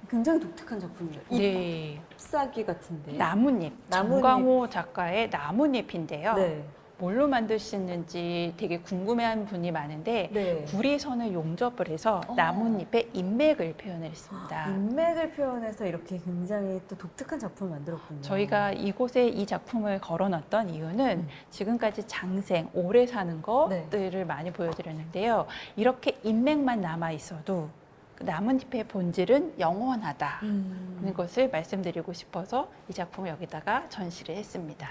Speaker 1: 굉장히 독특한 작품이에요.
Speaker 2: 네.
Speaker 1: 잎사귀 같은데.
Speaker 2: 나뭇잎.
Speaker 1: 나뭇잎.
Speaker 2: 정광호 작가의 나뭇잎인데요.
Speaker 1: 네.
Speaker 2: 뭘로 만드시는지 되게 궁금해하는 분이 많은데
Speaker 1: 네.
Speaker 2: 구리선을 용접을 해서 나뭇잎의 인맥을 표현했습니다.
Speaker 1: 인맥을 표현해서 이렇게 굉장히 또 독특한 작품을 만들었군요.
Speaker 2: 저희가 이곳에 이 작품을 걸어놨던 이유는 지금까지 장생, 오래 사는 것들을 많이 보여드렸는데요. 이렇게 인맥만 남아 있어도 그 나뭇잎의 본질은 영원하다는 것을 말씀드리고 싶어서 이 작품을 여기다가 전시를 했습니다.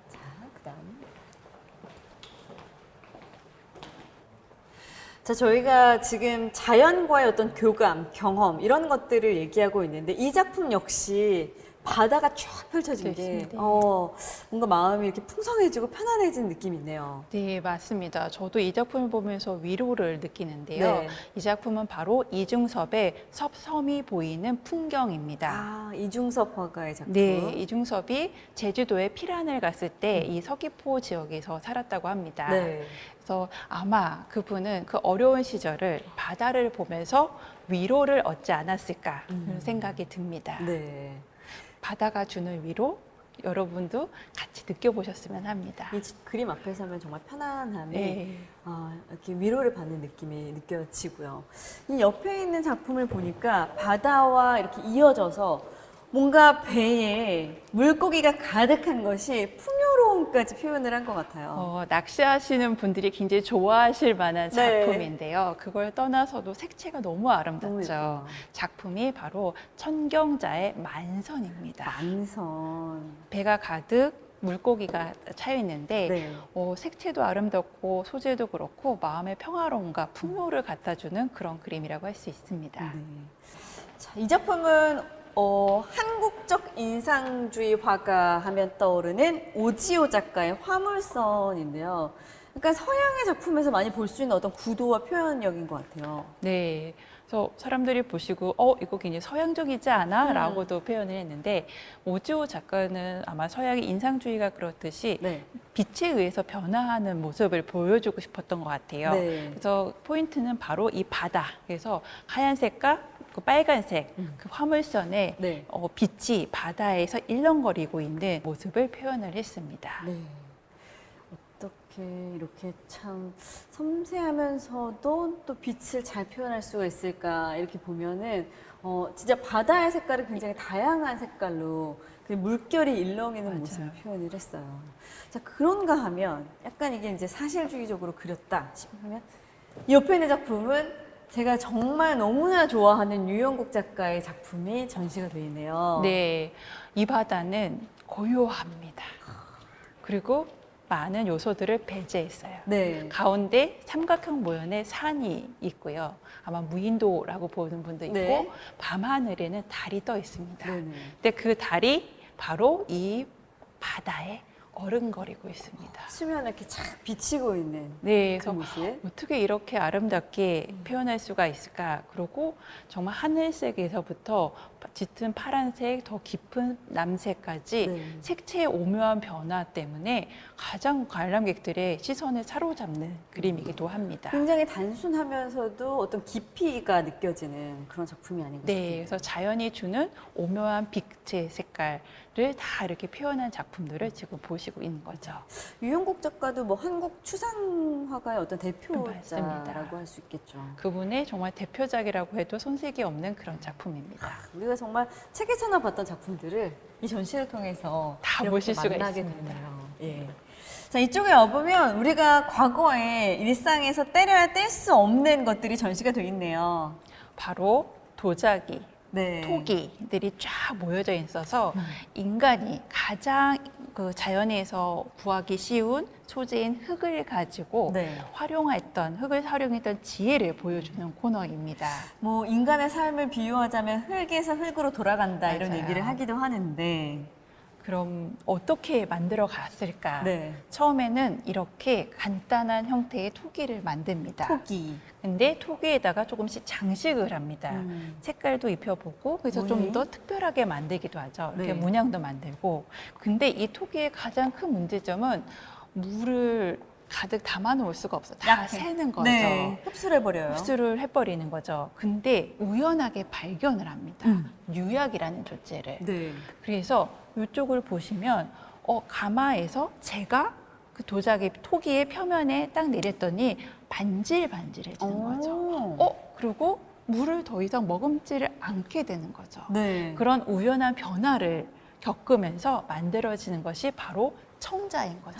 Speaker 1: 자, 그다음. 자, 저희가 지금 자연과의 어떤 교감, 경험 이런 것들을 얘기하고 있는데 이 작품 역시 바다가 쫙 펼쳐진 게
Speaker 2: 있습니다.
Speaker 1: 뭔가 마음이 이렇게 풍성해지고 편안해진 느낌이 있네요.
Speaker 2: 네, 맞습니다. 저도 이 작품을 보면서 위로를 느끼는데요.
Speaker 1: 네.
Speaker 2: 이 작품은 바로 이중섭의 섭섬이 보이는 풍경입니다.
Speaker 1: 아, 이중섭 화가의 작품.
Speaker 2: 네, 이중섭이 제주도에 피란을 갔을 때 이 서귀포 지역에서 살았다고 합니다.
Speaker 1: 네.
Speaker 2: 그래서 아마 그분은 그 어려운 시절을 바다를 보면서 위로를 얻지 않았을까 그런 생각이 듭니다.
Speaker 1: 네.
Speaker 2: 바다가 주는 위로 여러분도 같이 느껴보셨으면 합니다.
Speaker 1: 이 그림 앞에 서면 정말 편안함이
Speaker 2: 네.
Speaker 1: 이렇게 위로를 받는 느낌이 느껴지고요. 이 옆에 있는 작품을 보니까 바다와 이렇게 이어져서 뭔가 배에 물고기가 가득한 것이 풍요로움까지 표현을 한 것 같아요.
Speaker 2: 낚시하시는 분들이 굉장히 좋아하실 만한
Speaker 1: 네.
Speaker 2: 작품인데요. 그걸 떠나서도 색채가 너무 아름답죠.
Speaker 1: 너무 예뻐요.
Speaker 2: 작품이 바로 천경자의 만선입니다.
Speaker 1: 만선.
Speaker 2: 배가 가득 물고기가 차여 있는데
Speaker 1: 네.
Speaker 2: 색채도 아름답고 소재도 그렇고 마음의 평화로움과 풍요를 갖다주는 그런 그림이라고 할 수 있습니다.
Speaker 1: 네. 자, 이 작품은 한국적 인상주의 화가 하면 떠오르는 오지호 작가의 화물선인데요. 그러니까 서양의 작품에서 많이 볼 수 있는 어떤 구도와 표현력인 것 같아요.
Speaker 2: 네. 그래서 사람들이 보시고 이거 굉장히 서양적이지 않아? 라고도 표현을 했는데 오지호 작가는 아마 서양의 인상주의가 그렇듯이
Speaker 1: 네.
Speaker 2: 빛에 의해서 변화하는 모습을 보여주고 싶었던 것 같아요.
Speaker 1: 네.
Speaker 2: 그래서 포인트는 바로 이 바다. 그래서 하얀색과 그 빨간색 그 화물선에
Speaker 1: 네.
Speaker 2: 빛이 바다에서 일렁거리고 있는 모습을 표현을 했습니다.
Speaker 1: 네. 어떻게 이렇게 참 섬세하면서도 또 빛을 잘 표현할 수가 있을까 이렇게 보면은 진짜 바다의 색깔을 굉장히 다양한 색깔로 그 물결이 일렁이는
Speaker 2: 맞아요.
Speaker 1: 모습을 표현을 했어요. 자, 그런가 하면 약간 이게 이제 사실주의적으로 그렸다 싶으면 이 옆에 있는 작품은 제가 정말 너무나 좋아하는 유영국 작가의 작품이 전시가 되어 있네요.
Speaker 2: 네, 이 바다는 고요합니다. 그리고 많은 요소들을 배제했어요.
Speaker 1: 네.
Speaker 2: 가운데 삼각형 모양의 산이 있고요. 아마 무인도라고 보는 분도 있고
Speaker 1: 네.
Speaker 2: 밤하늘에는 달이 떠 있습니다.
Speaker 1: 네네.
Speaker 2: 근데 그 달이 바로 이 바다의 어른거리고 있습니다.
Speaker 1: 수면에 이렇게 착 비치고 있는
Speaker 2: 네,
Speaker 1: 그
Speaker 2: 그래서
Speaker 1: 모습.
Speaker 2: 어떻게 이렇게 아름답게 표현할 수가 있을까? 그리고 정말 하늘색에서부터 짙은 파란색, 더 깊은 남색까지
Speaker 1: 네.
Speaker 2: 색채의 오묘한 변화 때문에 가장 관람객들의 시선을 사로잡는 그림이기도 합니다.
Speaker 1: 굉장히 단순하면서도 어떤 깊이가 느껴지는 그런 작품이 아닌가
Speaker 2: 네,
Speaker 1: 싶은데요.
Speaker 2: 그래서 자연이 주는 오묘한 빛의 색깔을 다 이렇게 표현한 작품들을 지금 보시고 있는 거죠.
Speaker 1: 유영국 작가도 뭐 한국 추상화가의 어떤 대표자라고
Speaker 2: 맞습니다.
Speaker 1: 할 수 있겠죠.
Speaker 2: 그분의 정말 대표작이라고 해도 손색이 없는 그런 작품입니다.
Speaker 1: 우리가 정말 책에서나 봤던 작품들을 이 전시를 통해서
Speaker 2: 다
Speaker 1: 이렇게
Speaker 2: 보실 수가
Speaker 1: 만나게
Speaker 2: 있습니다.
Speaker 1: 되네요. 예. 자, 이쪽에 와보면 우리가 과거에 일상에서 때려야 뗄 수 없는 것들이 전시가 되어 있네요.
Speaker 2: 바로 도자기,
Speaker 1: 네.
Speaker 2: 토기들이 쫙 모여져 있어서 인간이 가장 그 자연에서 구하기 쉬운 소재인 흙을 가지고
Speaker 1: 네.
Speaker 2: 흙을 활용했던 지혜를 보여주는 코너입니다.
Speaker 1: 뭐 인간의 삶을 비유하자면 흙에서 흙으로 돌아간다 이런
Speaker 2: 맞아요.
Speaker 1: 얘기를 하기도 하는데
Speaker 2: 그럼 어떻게 만들어 갔을까?
Speaker 1: 네.
Speaker 2: 처음에는 이렇게 간단한 형태의 토기를 만듭니다.
Speaker 1: 토기.
Speaker 2: 근데 토기에다가 조금씩 장식을 합니다. 색깔도 입혀보고 그래서 좀
Speaker 1: 무늬?
Speaker 2: 더 특별하게 만들기도 하죠. 이렇게
Speaker 1: 네.
Speaker 2: 문양도 만들고. 근데 이 토기의 가장 큰 문제점은 물을 가득 담아 놓을 수가 없어요. 다
Speaker 1: 약해.
Speaker 2: 새는 거죠.
Speaker 1: 네. 흡수를 해버려요.
Speaker 2: 흡수를 해버리는 거죠. 근데 우연하게 발견을 합니다. 유약이라는 존재를.
Speaker 1: 네.
Speaker 2: 그래서 이쪽을 보시면 가마에서 제가 그 토기의 표면에 딱 내렸더니 반질반질해지는 거죠. 그리고 물을 더 이상 머금지를 않게 되는 거죠.
Speaker 1: 네.
Speaker 2: 그런 우연한 변화를 겪으면서 만들어지는 것이 바로 청자인 거죠.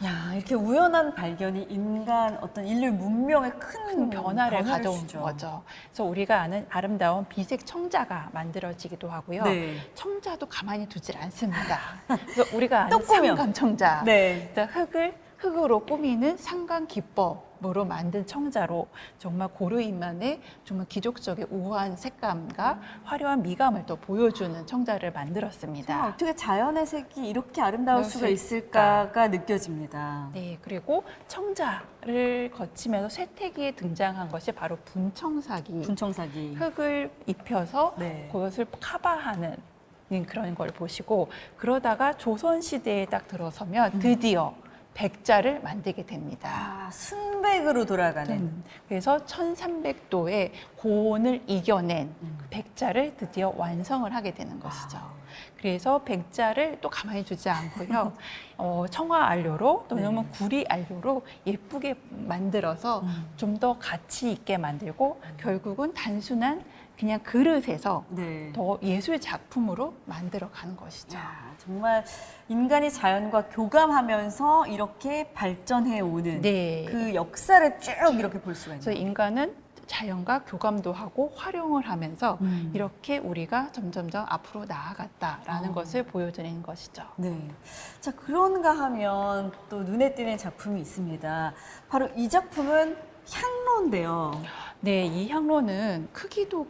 Speaker 1: 야, 이렇게 우연한 발견이 인간 어떤 인류 문명에 큰
Speaker 2: 변화를 가져온
Speaker 1: 주죠.
Speaker 2: 거죠. 그래서 우리가 아는 아름다운 비색 청자가 만들어지기도 하고요.
Speaker 1: 네.
Speaker 2: 청자도 가만히 두질 않습니다. 그래서 우리가 아는
Speaker 1: 또 꾸며.
Speaker 2: 상감 청자,
Speaker 1: 네.
Speaker 2: 흙으로 꾸미는 상감 기법으로 만든 청자로 정말 고르인만의 정말 기족적인 우아한 색감과 화려한 미감을 또 보여주는 청자를 만들었습니다.
Speaker 1: 정말 어떻게 자연의 색이 이렇게 아름다울
Speaker 2: 그럴
Speaker 1: 수가
Speaker 2: 수
Speaker 1: 있을까가 느껴집니다.
Speaker 2: 네, 그리고 청자를 거치면서 쇠퇴기에 등장한 것이 바로 분청사기.
Speaker 1: 분청사기.
Speaker 2: 흙을 입혀서
Speaker 1: 네.
Speaker 2: 그것을 커버하는 그런 걸 보시고 그러다가 조선시대에 딱 들어서면 드디어 백자를 만들게 됩니다.
Speaker 1: 아, 순백으로 돌아가는.
Speaker 2: 그래서 1300도의 고온을 이겨낸 백자를 드디어 완성을 하게 되는 것이죠. 그래서 백자를 또 가만히 두지 않고요. 청화 안료로 또는 구리 안료로 예쁘게 만들어서 좀 더 가치 있게 만들고 결국은 단순한 그냥 그릇에서
Speaker 1: 네.
Speaker 2: 더 예술 작품으로 만들어 가는 것이죠.
Speaker 1: 야, 정말 인간이 자연과 교감하면서 이렇게 발전해 오는
Speaker 2: 네.
Speaker 1: 그 역사를 쭉 이렇게 볼 수가
Speaker 2: 그래서
Speaker 1: 있네요.
Speaker 2: 인간은 자연과 교감도 하고 활용을 하면서 이렇게 우리가 점점점 앞으로 나아갔다라는 것을 보여드리는 것이죠.
Speaker 1: 네. 자, 그런가 하면 또 눈에 띄는 작품이 있습니다. 바로 이 작품은 향로인데요.
Speaker 2: 네, 이 향로는 크기도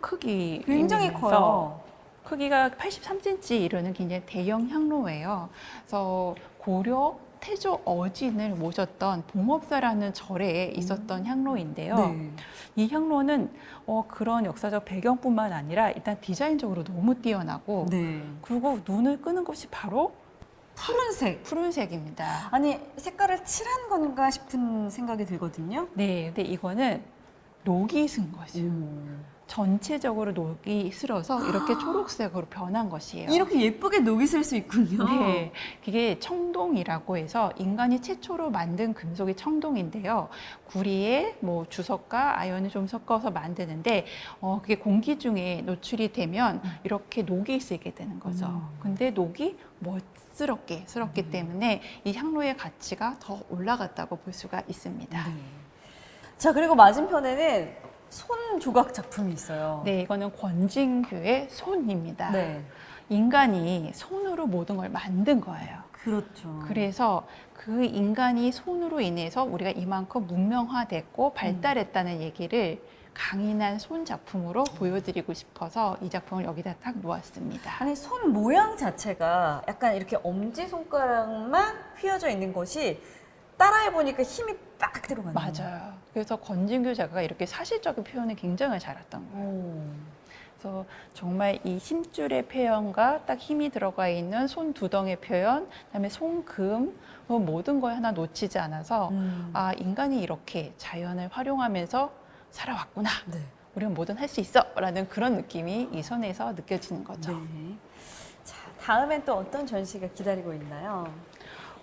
Speaker 1: 굉장히 커요.
Speaker 2: 크기가 83cm 이르는 굉장히 대형 향로예요. 그래서 고려 태조 어진을 모셨던 봉업사라는 절에 있었던 향로인데요.
Speaker 1: 네.
Speaker 2: 이 향로는 그런 역사적 배경뿐만 아니라 일단 디자인적으로 너무 뛰어나고
Speaker 1: 네.
Speaker 2: 그리고 눈을 끄는 것이 바로
Speaker 1: 푸른색.
Speaker 2: 푸른색입니다.
Speaker 1: 아니, 색깔을 칠한 건가 싶은 생각이 들거든요.
Speaker 2: 네, 근데 이거는 녹이 쓴 것이에요. 전체적으로 녹이 슬어서 이렇게 초록색으로 변한 것이에요.
Speaker 1: 이렇게 예쁘게 녹이 슬 수 있군요.
Speaker 2: 네, 그게 청동이라고 해서 인간이 최초로 만든 금속이 청동인데요. 구리에 뭐 주석과 아연을 좀 섞어서 만드는데 그게 공기 중에 노출이 되면 이렇게 녹이 슬게 되는 거죠. 근데 녹이 멋스럽기 때문에 이 향로의 가치가 더 올라갔다고 볼 수가 있습니다.
Speaker 1: 네. 자, 그리고 맞은편에는 손 조각 작품이 있어요.
Speaker 2: 네, 이거는 권진규의 손입니다.
Speaker 1: 네.
Speaker 2: 인간이 손으로 모든 걸 만든 거예요.
Speaker 1: 그렇죠.
Speaker 2: 그래서 그 인간이 손으로 인해서 우리가 이만큼 문명화됐고 발달했다는 얘기를 강인한 손 작품으로 보여드리고 싶어서 이 작품을 여기다 딱 놓았습니다.
Speaker 1: 아니 손 모양 자체가 약간 이렇게 엄지 손가락만 휘어져 있는 것이 따라해 보니까 힘이 빡 들어가네요.
Speaker 2: 맞아요. 그래서 권진규 작가가 이렇게 사실적인 표현을 굉장히 잘했던 거예요.
Speaker 1: 오.
Speaker 2: 그래서 정말 이 힘줄의 표현과 딱 힘이 들어가 있는 손 두덩의 표현, 그다음에 손금, 모든 걸 하나 놓치지 않아서 아, 인간이 이렇게 자연을 활용하면서 살아왔구나.
Speaker 1: 네.
Speaker 2: 우리는 뭐든 할 수 있어 라는 그런 느낌이 이 손에서 느껴지는 거죠.
Speaker 1: 네. 자, 다음엔 또 어떤 전시가 기다리고 있나요?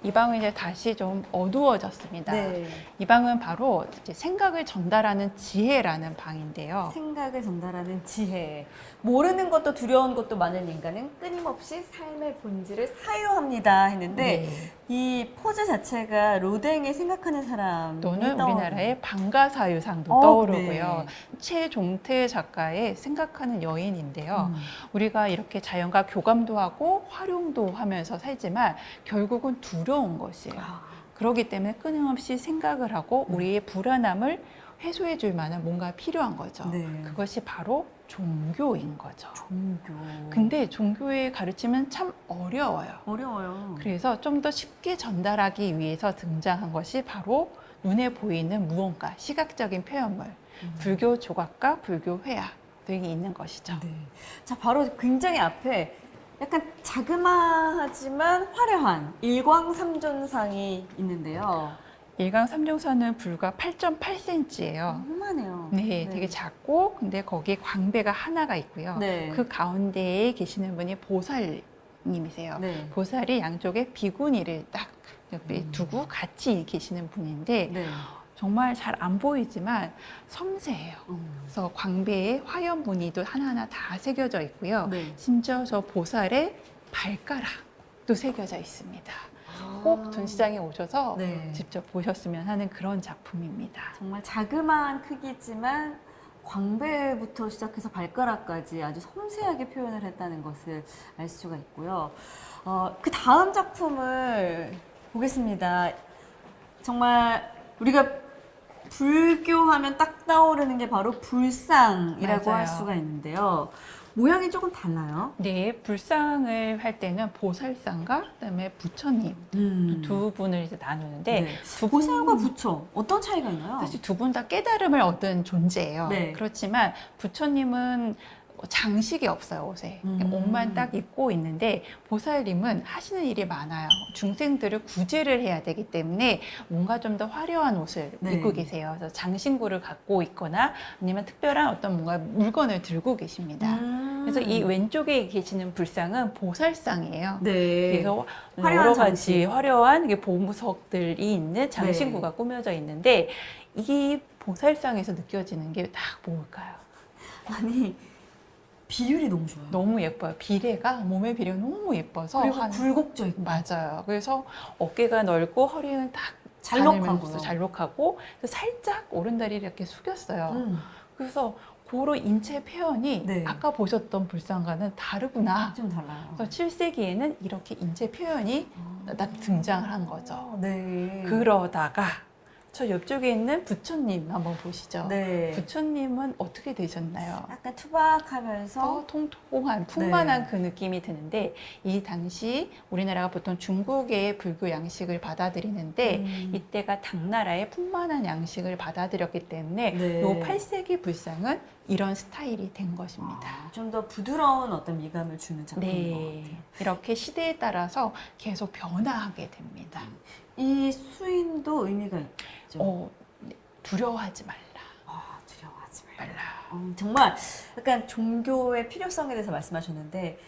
Speaker 2: 이 방은 이제 다시 좀 어두워졌습니다.
Speaker 1: 네.
Speaker 2: 이 방은 바로 이제 생각을 전달하는 지혜라는 방인데요.
Speaker 1: 생각을 전달하는 지혜. 모르는 것도 두려운 것도 많은 인간은 끊임없이 삶의 본질을 사유합니다 했는데
Speaker 2: 네.
Speaker 1: 이 포즈 자체가 로댕이 생각하는 사람
Speaker 2: 또는 우리나라의 방가사유상도
Speaker 1: 어,
Speaker 2: 떠오르고요.
Speaker 1: 네.
Speaker 2: 최종태 작가의 생각하는 여인인데요. 우리가 이렇게 자연과 교감도 하고 활용도 하면서 살지만 결국은 두려운 것이에요. 그렇기 때문에 끊임없이 생각을 하고 우리의 불안함을 해소해 줄 만한 뭔가 필요한 거죠.
Speaker 1: 네.
Speaker 2: 그것이 바로 종교인 거죠.
Speaker 1: 종교.
Speaker 2: 근데 종교의 가르침은 참 어려워요.
Speaker 1: 어려워요.
Speaker 2: 그래서 좀 더 쉽게 전달하기 위해서 등장한 것이 바로 눈에 보이는 무언가, 시각적인 표현물, 불교 조각과 불교 회화 등이 있는 것이죠.
Speaker 1: 네. 자, 바로 굉장히 앞에 약간 자그마하지만 화려한 일광삼존상이 있는데요.
Speaker 2: 일광삼종선은 불과 8.8cm예요.
Speaker 1: 너무하네요.
Speaker 2: 네, 되게 작고 근데 거기에 광배가 하나가 있고요.
Speaker 1: 네.
Speaker 2: 그 가운데에 계시는 분이 보살님이세요.
Speaker 1: 네.
Speaker 2: 보살이 양쪽에 비구니를 딱 옆에 두고 같이 계시는 분인데
Speaker 1: 네.
Speaker 2: 정말 잘 안 보이지만 섬세해요. 그래서 광배에 화연 무늬도 하나하나 다 새겨져 있고요.
Speaker 1: 네.
Speaker 2: 심지어 저 보살의 발가락도 새겨져 있습니다. 꼭 전시장에 오셔서
Speaker 1: 네.
Speaker 2: 직접 보셨으면 하는 그런 작품입니다.
Speaker 1: 정말 자그마한 크기지만 광배부터 시작해서 발가락까지 아주 섬세하게 표현을 했다는 것을 알 수가 있고요. 그 다음 작품을 보겠습니다. 정말 우리가 불교하면 딱 떠오르는 게 바로 불상이라고
Speaker 2: 맞아요.
Speaker 1: 할 수가 있는데요. 모양이 조금 달라요.
Speaker 2: 네, 불상을 할 때는 보살상과 그다음에 부처님 두 분을 이제 나누는데
Speaker 1: 네.
Speaker 2: 두
Speaker 1: 보살과
Speaker 2: 분-
Speaker 1: 부처 어떤 차이가 있나요?
Speaker 2: 사실 두 분 다 깨달음을 얻은 존재예요.
Speaker 1: 네.
Speaker 2: 그렇지만 부처님은 장식이 없어요, 옷에. 옷만 딱 입고 있는데 보살님은 하시는 일이 많아요. 중생들을 구제를 해야 되기 때문에 뭔가 좀 더 화려한 옷을
Speaker 1: 네.
Speaker 2: 입고 계세요. 그래서 장신구를 갖고 있거나 아니면 특별한 어떤 뭔가 물건을 들고 계십니다. 그래서 이 왼쪽에 계시는 불상은 보살상이에요.
Speaker 1: 네.
Speaker 2: 그래서
Speaker 1: 화려한
Speaker 2: 여러
Speaker 1: 장식.
Speaker 2: 가지 화려한 이게 보무석들이 있는 장신구가
Speaker 1: 네.
Speaker 2: 꾸며져 있는데 이 보살상에서 느껴지는 게 다 뭘까요?
Speaker 1: 아니 비율이 너무 좋아요.
Speaker 2: 너무 예뻐요. 비례가 몸의 비례가 너무 예뻐서
Speaker 1: 그리고 굴곡져 있고
Speaker 2: 맞아요. 그래서 어깨가 넓고 허리는 딱
Speaker 1: 잘록하고요.
Speaker 2: 잘록하고 살짝 오른다리를 이렇게 숙였어요. 그래서 그런 인체 표현이
Speaker 1: 네.
Speaker 2: 아까 보셨던 불상과는 다르구나.
Speaker 1: 좀 달라요.
Speaker 2: 그래서 7세기에는 이렇게 인체 표현이 딱 등장을 한 거죠.
Speaker 1: 네.
Speaker 2: 그러다가 저 옆쪽에 있는 부처님 한번 보시죠.
Speaker 1: 네.
Speaker 2: 부처님은 어떻게 되셨나요?
Speaker 1: 약간 투박하면서
Speaker 2: 통통한 풍만한
Speaker 1: 네.
Speaker 2: 그 느낌이 드는데 이 당시 우리나라가 보통 중국의 불교 양식을 받아들이는데 이때가 당나라의 풍만한 양식을 받아들였기 때문에
Speaker 1: 네.
Speaker 2: 이 8세기 불상은 이런 스타일이 된 것입니다.
Speaker 1: 좀 더 부드러운 어떤 미감을 주는 작품인 것
Speaker 2: 네,
Speaker 1: 같아요.
Speaker 2: 이렇게 시대에 따라서 계속 변화하게 됩니다.
Speaker 1: 이 수인도 의미가 있죠.
Speaker 2: 네, 두려워하지 말라.
Speaker 1: 두려워하지 말라.
Speaker 2: 말라.
Speaker 1: 정말 약간 종교의 필요성에 대해서 말씀하셨는데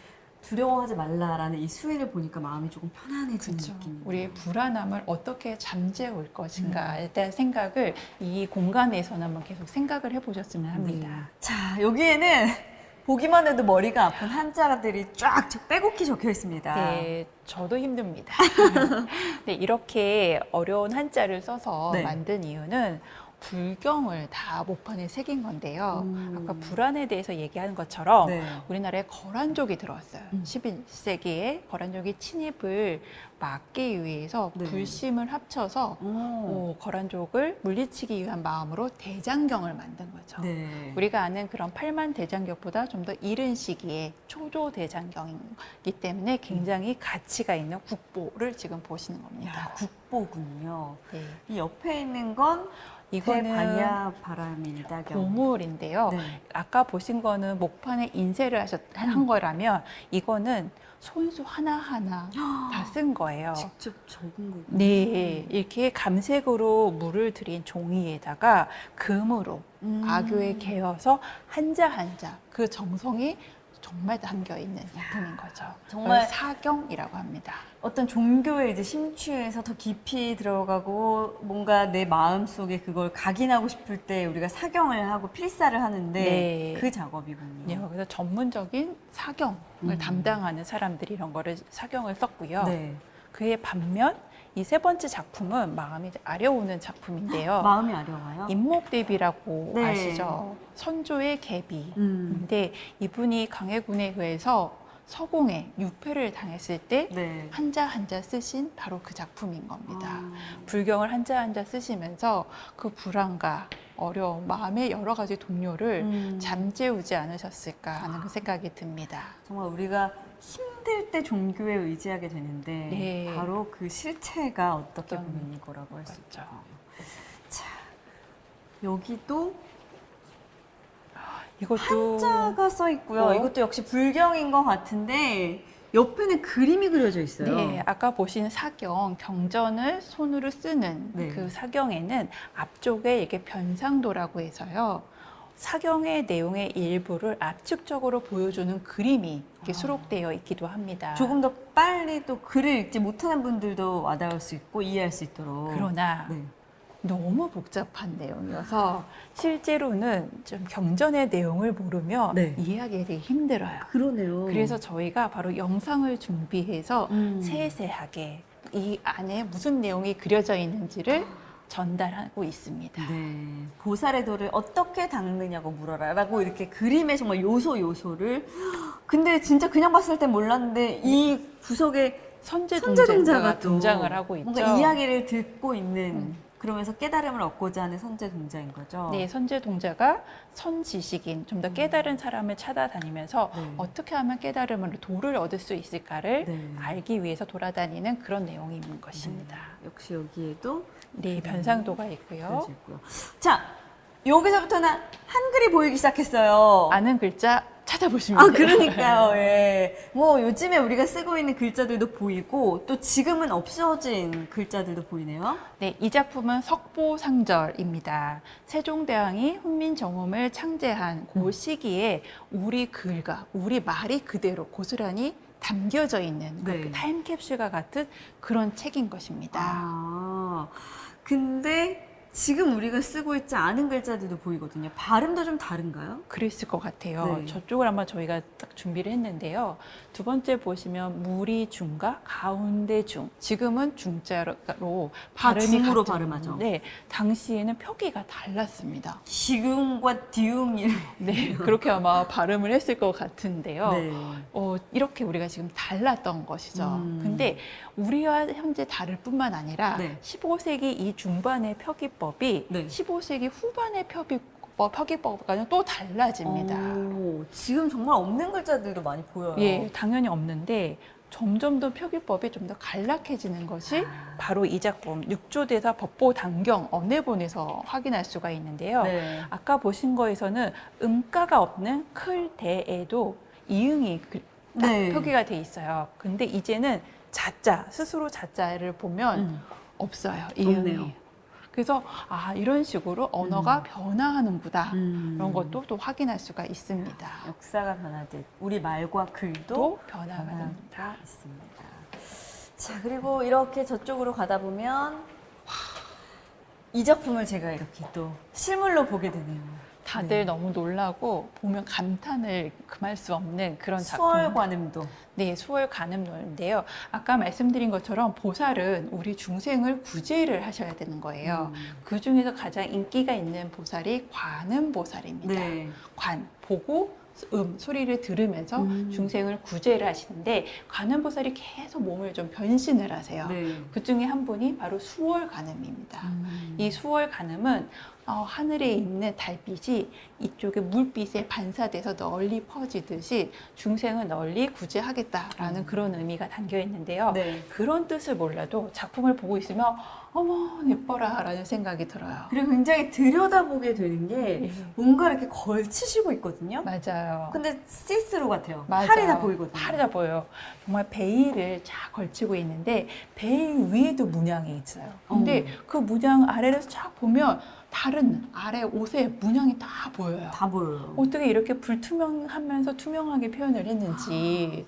Speaker 1: 두려워하지 말라라는 이 수인을 보니까 마음이 조금 편안해지는
Speaker 2: 그렇죠.
Speaker 1: 느낌이.
Speaker 2: 우리의 불안함을 어떻게 잠재울 것인가에 대한 생각을 이 공간에서는 한번 계속 생각을 해보셨으면 합니다.
Speaker 1: 네. 자, 여기에는 보기만 해도 머리가 아픈 한자들이 쫙 빼곡히 적혀 있습니다.
Speaker 2: 네, 저도 힘듭니다. 네, 이렇게 어려운 한자를 써서
Speaker 1: 네.
Speaker 2: 만든 이유는 불경을 다 목판에 새긴 건데요. 아까
Speaker 1: 음.
Speaker 2: 불안에 대해서 얘기하는 것처럼
Speaker 1: 네.
Speaker 2: 우리나라에 거란족이 들어왔어요. 11세기에 거란족이 침입을 막기 위해서
Speaker 1: 네.
Speaker 2: 불심을 합쳐서 거란족을 물리치기 위한 마음으로 대장경을 만든 거죠.
Speaker 1: 네.
Speaker 2: 우리가 아는 그런 8만 대장경보다 좀 더 이른 시기에 초조 대장경이기 때문에 굉장히 가치가 있는 국보를 지금 보시는 겁니다.
Speaker 1: 야, 국보군요.
Speaker 2: 네.
Speaker 1: 이 옆에 있는 건
Speaker 2: 이거는
Speaker 1: 대반야 바라밀다경.
Speaker 2: 고물인데요.
Speaker 1: 네.
Speaker 2: 아까 보신 거는 목판에 인쇄를 한 거라면 이거는 손수 하나하나 다 쓴 거예요.
Speaker 1: 직접 적은 거군요.
Speaker 2: 네, 이렇게 감색으로 물을 들인 종이에다가 금으로 악교에 개어서 한자 한자 그 정성이 정말 담겨 있는 작품인 거죠.
Speaker 1: 정말
Speaker 2: 그걸 사경이라고 합니다.
Speaker 1: 어떤 종교에 이제 심취해서 더 깊이 들어가고 뭔가 내 마음 속에 그걸 각인하고 싶을 때 우리가 사경을 하고 필사를 하는데
Speaker 2: 네.
Speaker 1: 그 작업이군요.
Speaker 2: 네, 그래서 전문적인 사경을 담당하는 사람들이 이런 거를 사경을 썼고요.
Speaker 1: 네.
Speaker 2: 그의 반면 이 세 번째 작품은 마음이 아려오는 작품인데요.
Speaker 1: 마음이 아려워요.
Speaker 2: 임목대비라고
Speaker 1: 네.
Speaker 2: 아시죠? 선조의 계비.
Speaker 1: 음.
Speaker 2: 근데 이분이 강해군에 의해서 서공에 유패를 당했을 때
Speaker 1: 네.
Speaker 2: 한자 한자 쓰신 바로 그 작품인 겁니다.
Speaker 1: 아.
Speaker 2: 불경을 한자 한자 쓰시면서 그 불안과 어려움, 마음의 여러 가지 동요를 잠재우지 않으셨을까 하는 그 생각이 듭니다.
Speaker 1: 정말 우리가 힘들 때 종교에 의지하게 되는데
Speaker 2: 네.
Speaker 1: 바로 그 실체가 어떻게
Speaker 2: 어떤-
Speaker 1: 보면 이거라고 할 수 있죠.
Speaker 2: 맞죠.
Speaker 1: 자, 여기도
Speaker 2: 이것도
Speaker 1: 한자가 써 있고요.
Speaker 2: 어?
Speaker 1: 이것도 역시 불경인 것 같은데 옆에는 그림이 그려져 있어요.
Speaker 2: 네, 아까 보신 사경, 경전을 손으로 쓰는
Speaker 1: 네.
Speaker 2: 그 사경에는 앞쪽에 이렇게 변상도라고 해서요. 사경의 내용의 일부를 압축적으로 보여주는 그림이 이렇게 수록되어 있기도 합니다.
Speaker 1: 조금 더 빨리 또 글을 읽지 못하는 분들도 와닿을 수 있고 이해할 수 있도록.
Speaker 2: 그러나
Speaker 1: 네.
Speaker 2: 너무 복잡한 내용이어서 실제로는 좀 경전의 내용을 모르면
Speaker 1: 네.
Speaker 2: 이해하기 되게 힘들어요.
Speaker 1: 그러네요.
Speaker 2: 그래서 저희가 바로 영상을 준비해서
Speaker 1: 음.
Speaker 2: 세세하게 이 안에 무슨 내용이 그려져 있는지를 전달하고 있습니다.
Speaker 1: 네. 보살의 돌을 어떻게 닦느냐고 물어라 라고 이렇게 그림의 정말 요소를 근데 진짜 그냥 봤을 땐 몰랐는데 이 구석에
Speaker 2: 선제
Speaker 1: 선제
Speaker 2: 동자가
Speaker 1: 동자가 또
Speaker 2: 등장을 하고 있죠.
Speaker 1: 뭔가 이야기를 듣고 있는 그러면서 깨달음을 얻고자 하는 선제 동자인 거죠.
Speaker 2: 네, 선제 동자가 선지식인 좀 더 깨달은 사람을 찾아다니면서
Speaker 1: 네.
Speaker 2: 어떻게 하면 깨달음을 도를 얻을 수 있을까를
Speaker 1: 네.
Speaker 2: 알기 위해서 돌아다니는 그런 내용인 것입니다.
Speaker 1: 역시 여기에도
Speaker 2: 네, 변상도가 있고요.
Speaker 1: 그려져 있고요. 자, 여기서부터는 한글이 보이기 시작했어요.
Speaker 2: 아는 글자 찾아보시면 돼요.
Speaker 1: 그러니까요. 예. 뭐 요즘에 우리가 쓰고 있는 글자들도 보이고 또 지금은 없어진 글자들도 보이네요.
Speaker 2: 네, 이 작품은 석보상절입니다. 세종대왕이 훈민정음을 창제한 그 시기에 우리 글과 우리 말이 그대로 고스란히 담겨져 있는
Speaker 1: 네.
Speaker 2: 그 타임캡슐과 같은 그런 책인 것입니다.
Speaker 1: 아, 근데 지금 우리가 쓰고 있지 않은 글자들도 보이거든요. 발음도 좀 다른가요?
Speaker 2: 그랬을 것 같아요.
Speaker 1: 네.
Speaker 2: 저쪽을 한번 저희가 딱 준비를 했는데요. 두 번째 보시면 무리 중과 가운데 중. 지금은 중자로 발음이
Speaker 1: 중으로
Speaker 2: 같은
Speaker 1: 발음하죠.
Speaker 2: 건데 당시에는 표기가 달랐습니다.
Speaker 1: 지금과 디웅이
Speaker 2: 네, 그렇게 아마 발음을 했을 것 같은데요.
Speaker 1: 네.
Speaker 2: 이렇게 우리가 지금 달랐던 것이죠. 근데 우리와 현재 다를 뿐만 아니라
Speaker 1: 네.
Speaker 2: 15세기 이 중반의 표기법이
Speaker 1: 네.
Speaker 2: 15세기 후반의 표기법과는 또 달라집니다.
Speaker 1: 오, 지금 정말 없는 글자들도 많이 보여요.
Speaker 2: 예, 당연히 없는데 점점 더 표기법이 좀 더 간략해지는 것이 바로 이 작품 육조대사 법보당경 언해본에서 확인할 수가 있는데요.
Speaker 1: 네.
Speaker 2: 아까 보신 거에서는 음가가 없는 클대에도 이응이 딱
Speaker 1: 네.
Speaker 2: 표기가 돼 있어요. 근데 이제는 자자 스스로 자자를 보면 없어요. 이응이.
Speaker 1: 없네요.
Speaker 2: 그래서 이런 식으로 언어가 변화하는구나. 이런
Speaker 1: 것
Speaker 2: 것도 또 확인할 수가 있습니다.
Speaker 1: 역사가 변하듯 우리 말과 글도
Speaker 2: 또 변화가 됩니다.
Speaker 1: 변화가 있습니다. 자, 그리고 이렇게 저쪽으로 가다 보면 이 작품을 제가 이렇게 또 실물로 보게 되네요.
Speaker 2: 다들
Speaker 1: 네.
Speaker 2: 너무 놀라고 보면 감탄을 금할 수 없는 그런
Speaker 1: 수월
Speaker 2: 작품.
Speaker 1: 관음도.
Speaker 2: 네, 수월 관음론인데요. 아까 말씀드린 것처럼 보살은 우리 중생을 구제를 하셔야 되는 거예요. 그 중에서 가장 인기가 있는 보살이 관음보살입니다.
Speaker 1: 네.
Speaker 2: 관, 보고 소리를 들으면서
Speaker 1: 음.
Speaker 2: 중생을 구제를 하시는데 관음보살이 계속 몸을 좀 변신을 하세요.
Speaker 1: 네.
Speaker 2: 그 중에 한 분이 바로 수월 관음입니다. 이 수월 관음은 하늘에 있는 달빛이 이쪽에 물빛에 반사돼서 널리 퍼지듯이 중생을 널리 구제하겠다라는 그런 의미가 담겨 있는데요.
Speaker 1: 네.
Speaker 2: 그런 뜻을 몰라도 작품을 보고 있으면 어머 예뻐라 라는 생각이 들어요.
Speaker 1: 그리고 굉장히 들여다보게 되는 게
Speaker 2: 네.
Speaker 1: 뭔가 이렇게 걸치시고 있거든요.
Speaker 2: 맞아요.
Speaker 1: 근데 시스루 같아요.
Speaker 2: 맞아요.
Speaker 1: 팔이 다 보이거든요.
Speaker 2: 팔이 다 보여요. 정말 베일을 쫙 걸치고 있는데 베일 위에도 문양이 있어요. 근데 그 문양 아래를 쫙 보면 다른 아래 옷에 문양이 다 보여요.
Speaker 1: 다 보여요.
Speaker 2: 어떻게 이렇게 불투명하면서 투명하게 표현을 했는지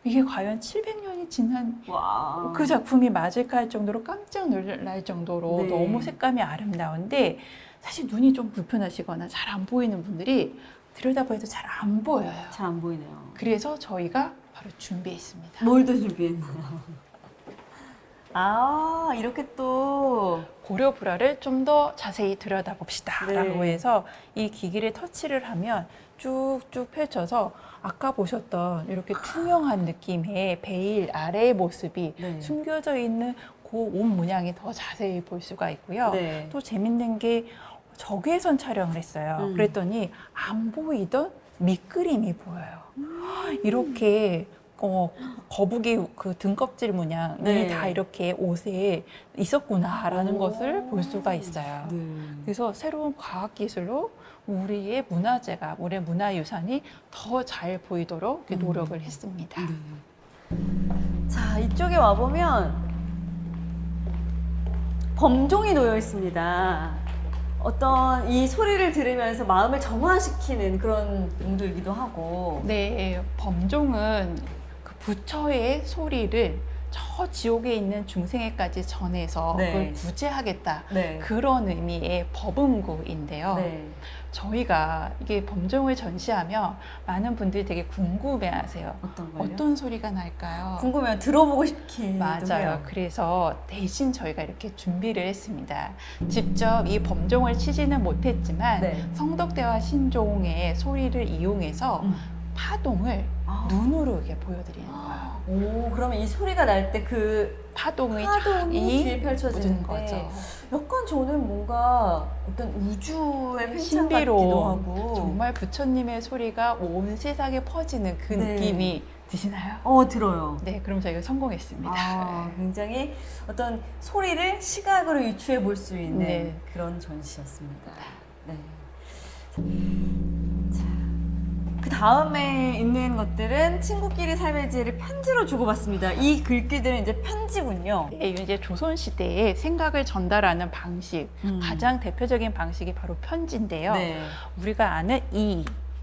Speaker 2: 이게 과연 700년이 지난
Speaker 1: 와.
Speaker 2: 그 작품이 맞을까 할 정도로 깜짝 놀랄 정도로
Speaker 1: 네.
Speaker 2: 너무 색감이 아름다운데 사실 눈이 좀 불편하시거나 잘 안 보이는 분들이 들여다봐도 잘 안 보여요.
Speaker 1: 잘 안 보이네요.
Speaker 2: 그래서 저희가 바로 준비했습니다.
Speaker 1: 뭘 더 준비했나요? 아, 이렇게 또.
Speaker 2: 고려 불화를 좀 더 자세히 들여다봅시다
Speaker 1: 네.
Speaker 2: 라고 해서 이 기기를 터치를 하면 쭉쭉 펼쳐서 아까 보셨던 이렇게 투명한 느낌의 베일 아래의 모습이
Speaker 1: 네.
Speaker 2: 숨겨져 있는 그 옷 문양이 더 자세히 볼 수가 있고요.
Speaker 1: 네.
Speaker 2: 또 재밌는 게 적외선 촬영을 했어요. 그랬더니 안 보이던 밑그림이 보여요. 이렇게 거북이 그 등껍질 문양이
Speaker 1: 네.
Speaker 2: 다 이렇게 옷에 있었구나라는
Speaker 1: 오.
Speaker 2: 것을 볼 수가 있어요.
Speaker 1: 네.
Speaker 2: 그래서 새로운 과학기술로 우리의 문화재가, 우리의 문화유산이 더 잘 보이도록 이렇게 노력을 했습니다.
Speaker 1: 자, 이쪽에 와보면 범종이 놓여 있습니다. 어떤 이 소리를 들으면서 마음을 정화시키는 그런 용도이기도 하고.
Speaker 2: 네, 범종은 그 부처의 소리를 저 지옥에 있는 중생에까지 전해서
Speaker 1: 네.
Speaker 2: 그걸 구제하겠다.
Speaker 1: 네.
Speaker 2: 그런 의미의 법음구인데요.
Speaker 1: 네.
Speaker 2: 저희가 이게 범종을 전시하면 많은 분들이 되게 궁금해하세요.
Speaker 1: 어떤 거요?
Speaker 2: 어떤 소리가 날까요?
Speaker 1: 궁금해요. 들어보고 싶긴
Speaker 2: 맞아요. 그래서 대신 저희가 이렇게 준비를 했습니다. 직접 이 범종을 치지는 못했지만
Speaker 1: 네.
Speaker 2: 성덕대와 신종의 소리를 이용해서 파동을
Speaker 1: 아.
Speaker 2: 눈으로 이렇게 보여드리는 거예요.
Speaker 1: 오, 그러면 이 소리가 날 때 그
Speaker 2: 파동이
Speaker 1: 뒤에
Speaker 2: 쫙
Speaker 1: 펼쳐지는
Speaker 2: 묻은 거죠.
Speaker 1: 약간 저는 뭔가 어떤 우주의 팽창
Speaker 2: 신비로운,
Speaker 1: 같기도 하고.
Speaker 2: 정말 부처님의 소리가 온 세상에 퍼지는 그
Speaker 1: 네.
Speaker 2: 느낌이 드시나요?
Speaker 1: 들어요.
Speaker 2: 네, 그럼 저희가 성공했습니다.
Speaker 1: 아, 굉장히 어떤 소리를 시각으로 유추해 볼 수 있는
Speaker 2: 네.
Speaker 1: 그런 전시였습니다. 네. 자, 그 다음에 있는 것들은 친구끼리 삶의 지혜를 편지로 주고받습니다. 이 글귀들은 이제 편지군요.
Speaker 2: 네, 이제 조선시대에 생각을 전달하는 방식, 가장 대표적인 방식이 바로 편지인데요.
Speaker 1: 네.
Speaker 2: 우리가 아는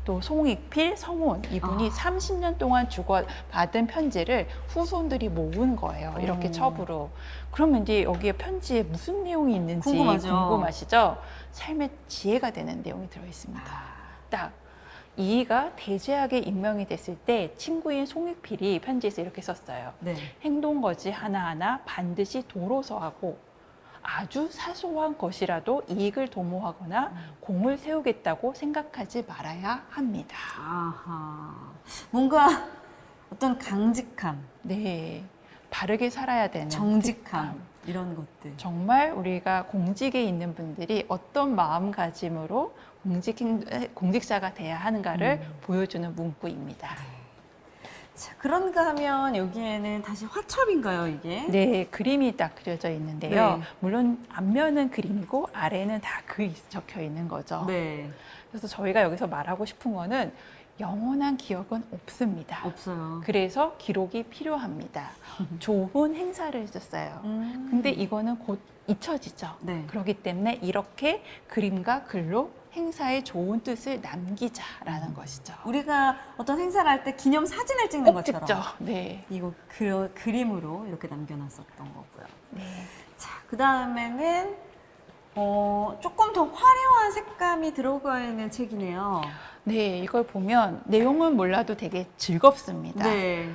Speaker 2: 또 송익필, 성훈 이분이 30년 동안 주고받은 편지를 후손들이 모은 거예요. 이렇게 첩으로. 그러면 이제 여기에 편지에 무슨 내용이 있는지
Speaker 1: 궁금하죠.
Speaker 2: 궁금하시죠? 삶의 지혜가 되는 내용이 들어있습니다. 딱 이이가 대제학에 임명이 됐을 때 친구인 송익필이 편지에서 이렇게 썼어요.
Speaker 1: 네.
Speaker 2: 행동거지 하나하나 반드시 도로서 하고 아주 사소한 것이라도 이익을 도모하거나 공을 세우겠다고 생각하지 말아야 합니다.
Speaker 1: 아하. 뭔가 어떤 강직함,
Speaker 2: 네, 바르게 살아야 되는
Speaker 1: 정직함,
Speaker 2: 듯함.
Speaker 1: 이런 것들.
Speaker 2: 정말 우리가 공직에 있는 분들이 어떤 마음가짐으로 공직자가 돼야 하는가를 보여주는 문구입니다.
Speaker 1: 자, 그런가 하면 여기에는 다시 화첩인가요, 이게?
Speaker 2: 네, 그림이 딱 그려져 있는데요.
Speaker 1: 네.
Speaker 2: 물론 앞면은 그림이고 아래는 다 글이 적혀 있는 거죠.
Speaker 1: 네.
Speaker 2: 그래서 저희가 여기서 말하고 싶은 거는 영원한 기억은 없습니다.
Speaker 1: 없어요.
Speaker 2: 그래서 기록이 필요합니다. 좋은 행사를 해줬어요. 근데 이거는 곧 잊혀지죠.
Speaker 1: 네.
Speaker 2: 그렇기 때문에 이렇게 그림과 글로 행사의 좋은 뜻을 남기자라는 것이죠.
Speaker 1: 우리가 어떤 행사를 할 때 기념 사진을 찍는
Speaker 2: 꼭
Speaker 1: 것처럼.
Speaker 2: 찍죠. 네.
Speaker 1: 이거 그림으로 이렇게 남겨놨었던 거고요.
Speaker 2: 네.
Speaker 1: 자, 그 다음에는 조금 더 화려한 색감이 들어가 있는 책이네요.
Speaker 2: 네, 이걸 보면 내용은 몰라도 되게 즐겁습니다.
Speaker 1: 네.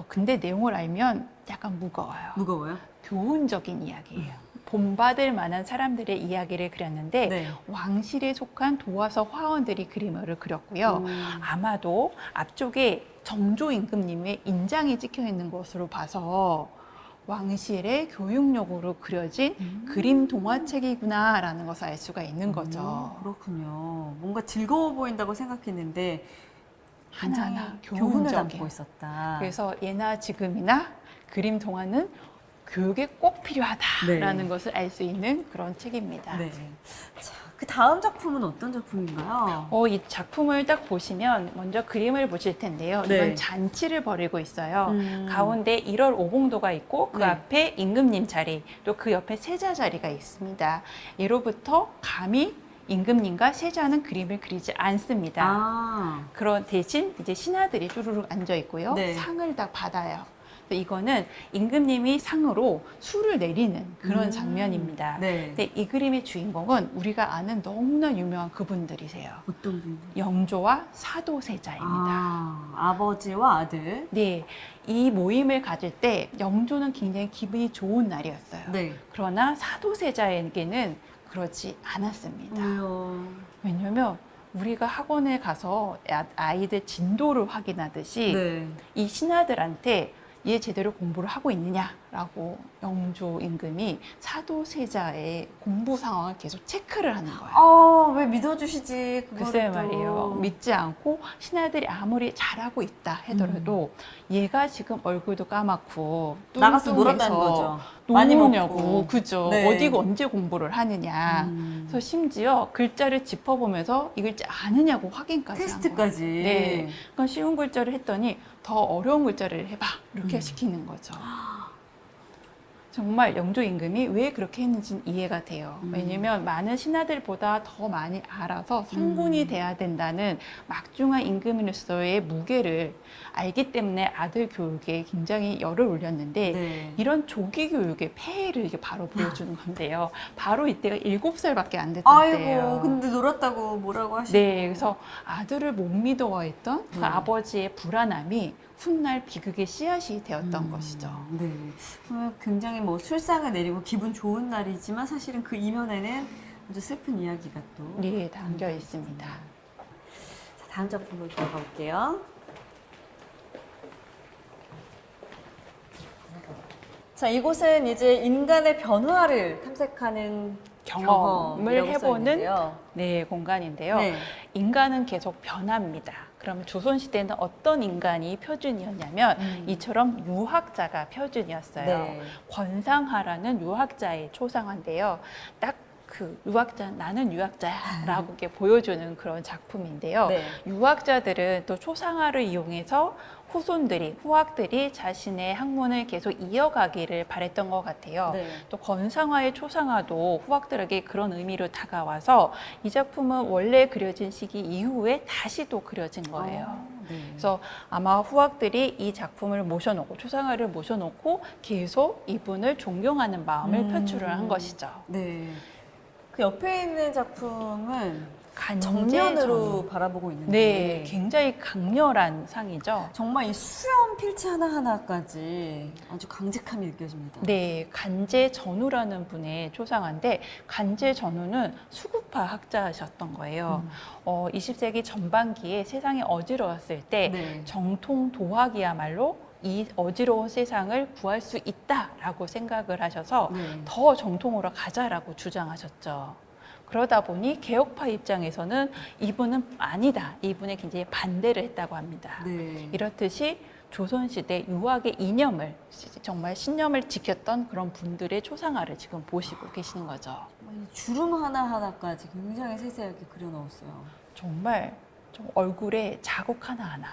Speaker 2: 근데 내용을 알면 약간 무거워요.
Speaker 1: 무거워요?
Speaker 2: 교훈적인 이야기예요. 본받을 만한 사람들의 이야기를 그렸는데
Speaker 1: 네.
Speaker 2: 왕실에 속한 도화서 화원들이 그림을 그렸고요. 아마도 앞쪽에 정조 임금님의 인장이 찍혀 있는 것으로 봐서 왕실의 교육용으로 그려진 그림 동화책이구나라는 것을 알 수가 있는 거죠.
Speaker 1: 그렇군요. 뭔가 즐거워 보인다고 생각했는데
Speaker 2: 하나하나
Speaker 1: 교훈을
Speaker 2: 교훈적이에요.
Speaker 1: 담고 있었다.
Speaker 2: 그래서 예나 지금이나 그림 동화는 교육에 꼭 필요하다라는
Speaker 1: 네.
Speaker 2: 것을 알 수 있는 그런 책입니다.
Speaker 1: 네. 자, 그 다음 작품은 어떤 작품인가요?
Speaker 2: 이 작품을 딱 보시면 먼저 그림을 보실 텐데요.
Speaker 1: 네.
Speaker 2: 이건 잔치를 벌이고 있어요.
Speaker 1: 음.
Speaker 2: 가운데 1월 오봉도가 있고 그
Speaker 1: 네.
Speaker 2: 앞에 임금님 자리, 또 그 옆에 세자 자리가 있습니다. 예로부터 감히 임금님과 세자는 그림을 그리지 않습니다. 그런 대신 이제 신하들이 쭈루룩 앉아 있고요.
Speaker 1: 네.
Speaker 2: 상을 다 받아요. 이거는 임금님이 상으로 술을 내리는 그런 장면입니다.
Speaker 1: 네.
Speaker 2: 근데 이 그림의 주인공은 우리가 아는 너무나 유명한 그분들이세요.
Speaker 1: 어떤 분?
Speaker 2: 영조와 사도세자입니다.
Speaker 1: 아버지와 아들.
Speaker 2: 네, 이 모임을 가질 때 영조는 굉장히 기분이 좋은 날이었어요.
Speaker 1: 네.
Speaker 2: 그러나 사도세자에게는 그렇지 않았습니다.
Speaker 1: 왜요?
Speaker 2: 왜냐면 우리가 학원에 가서 아이들 진도를 확인하듯이
Speaker 1: 네.
Speaker 2: 이 신하들한테 얘 제대로 공부를 하고 있느냐라고 영조 임금이 사도세자의 공부 상황을 계속 체크를 하는 거예요.
Speaker 1: 왜 믿어주시지?
Speaker 2: 글쎄
Speaker 1: 그거를 또.
Speaker 2: 말이에요. 믿지 않고 신하들이 아무리 잘하고 있다 하더라도 얘가 지금 얼굴도 까맣고
Speaker 1: 나가서
Speaker 2: 뚱뚱해서
Speaker 1: 놀았다는 거죠. 많이
Speaker 2: 노느냐고,
Speaker 1: 먹고.
Speaker 2: 그죠?
Speaker 1: 네.
Speaker 2: 어디가 언제 공부를 하느냐. 그래서 심지어 글자를 짚어보면서 이 글자 아느냐고 확인까지 한 거예요.
Speaker 1: 테스트까지.
Speaker 2: 네. 그러니까 쉬운 글자를 했더니 더 어려운 글자를 해봐 이렇게 시키는 거죠. 정말 영조 임금이 왜 그렇게 했는지는 이해가 돼요. 왜냐면 많은 신하들보다 더 많이 알아서 성군이 돼야 된다는 막중한 임금으로서의 무게를 알기 때문에 아들 교육에 굉장히 열을 올렸는데
Speaker 1: 네.
Speaker 2: 이런 조기 교육의 폐해를 이게 바로 보여주는 건데요. 바로 이때가 7살밖에 안 됐던
Speaker 1: 아이고,
Speaker 2: 때예요.
Speaker 1: 근데 놀았다고 뭐라고 하시고.
Speaker 2: 네, 그래서 아들을 못 믿어했던 그
Speaker 1: 네.
Speaker 2: 아버지의 불안함이 훗날 비극의 씨앗이 되었던 것이죠.
Speaker 1: 네. 그러면 굉장히 뭐 술상을 내리고 기분 좋은 날이지만 사실은 그 이면에는 아주 슬픈 이야기가 또.
Speaker 2: 네, 담겨 있습니다.
Speaker 1: 자, 다음 작품으로 들어가 볼게요. 자, 이곳은 이제 인간의 변화를 탐색하는
Speaker 2: 경험을
Speaker 1: 경험이라고 써
Speaker 2: 해보는
Speaker 1: 있는데요.
Speaker 2: 네, 공간인데요.
Speaker 1: 네.
Speaker 2: 인간은 계속 변합니다. 그러면 조선시대는 어떤 인간이 표준이었냐면 이처럼 유학자가 표준이었어요.
Speaker 1: 네.
Speaker 2: 권상하라는 유학자의 초상화인데요. 딱 그 유학자, 나는 유학자야라고 이렇게 보여주는 그런 작품인데요.
Speaker 1: 네.
Speaker 2: 유학자들은 또 초상화를 이용해서 후학들이 자신의 학문을 계속 이어가기를 바랬던 것 같아요.
Speaker 1: 네.
Speaker 2: 또 권상화의 초상화도 후학들에게 그런 의미로 다가와서 이 작품은 원래 그려진 시기 이후에 다시 또 그려진 거예요.
Speaker 1: 네.
Speaker 2: 그래서 아마 후학들이 이 작품을 모셔놓고 초상화를 모셔놓고 계속 이분을 존경하는 마음을 표출을 한 것이죠.
Speaker 1: 네. 그 옆에 있는 작품은
Speaker 2: 간제
Speaker 1: 정면으로
Speaker 2: 전후.
Speaker 1: 바라보고 있는데
Speaker 2: 네, 굉장히 강렬한 상이죠.
Speaker 1: 정말 이 수염 필체 하나하나까지 아주 강직함이 느껴집니다.
Speaker 2: 네, 간제 전우라는 분의 초상화인데 간제 전우는 수구파 학자셨던 거예요. 20세기 전반기에 세상이 어지러웠을 때
Speaker 1: 네.
Speaker 2: 정통 도학이야말로 이 어지러운 세상을 구할 수 있다라고 생각을 하셔서
Speaker 1: 네.
Speaker 2: 더 정통으로 가자라고 주장하셨죠. 그러다 보니 개혁파 입장에서는 이분은 아니다. 이분에 굉장히 반대를 했다고 합니다.
Speaker 1: 네.
Speaker 2: 이렇듯이 조선시대 유학의 이념을 정말 신념을 지켰던 그런 분들의 초상화를 지금 보시고 계시는 거죠.
Speaker 1: 이 주름 하나하나까지 굉장히 세세하게 그려넣었어요.
Speaker 2: 정말 좀 얼굴에 자국 하나하나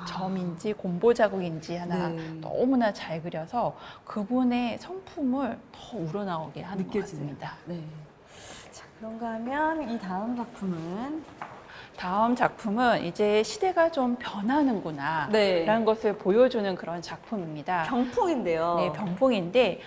Speaker 2: 점인지 곰보 자국인지 하나
Speaker 1: 네.
Speaker 2: 너무나 잘 그려서 그분의 성품을 더 우러나오게 하는 것
Speaker 1: 느껴지네요.
Speaker 2: 같습니다.
Speaker 1: 네. 자, 그런가 하면 이 다음 작품은
Speaker 2: 다음 작품은 이제 시대가 좀 변하는구나
Speaker 1: 네.
Speaker 2: 라는 것을 보여주는 그런 작품입니다.
Speaker 1: 병풍인데요.
Speaker 2: 네, 병풍인데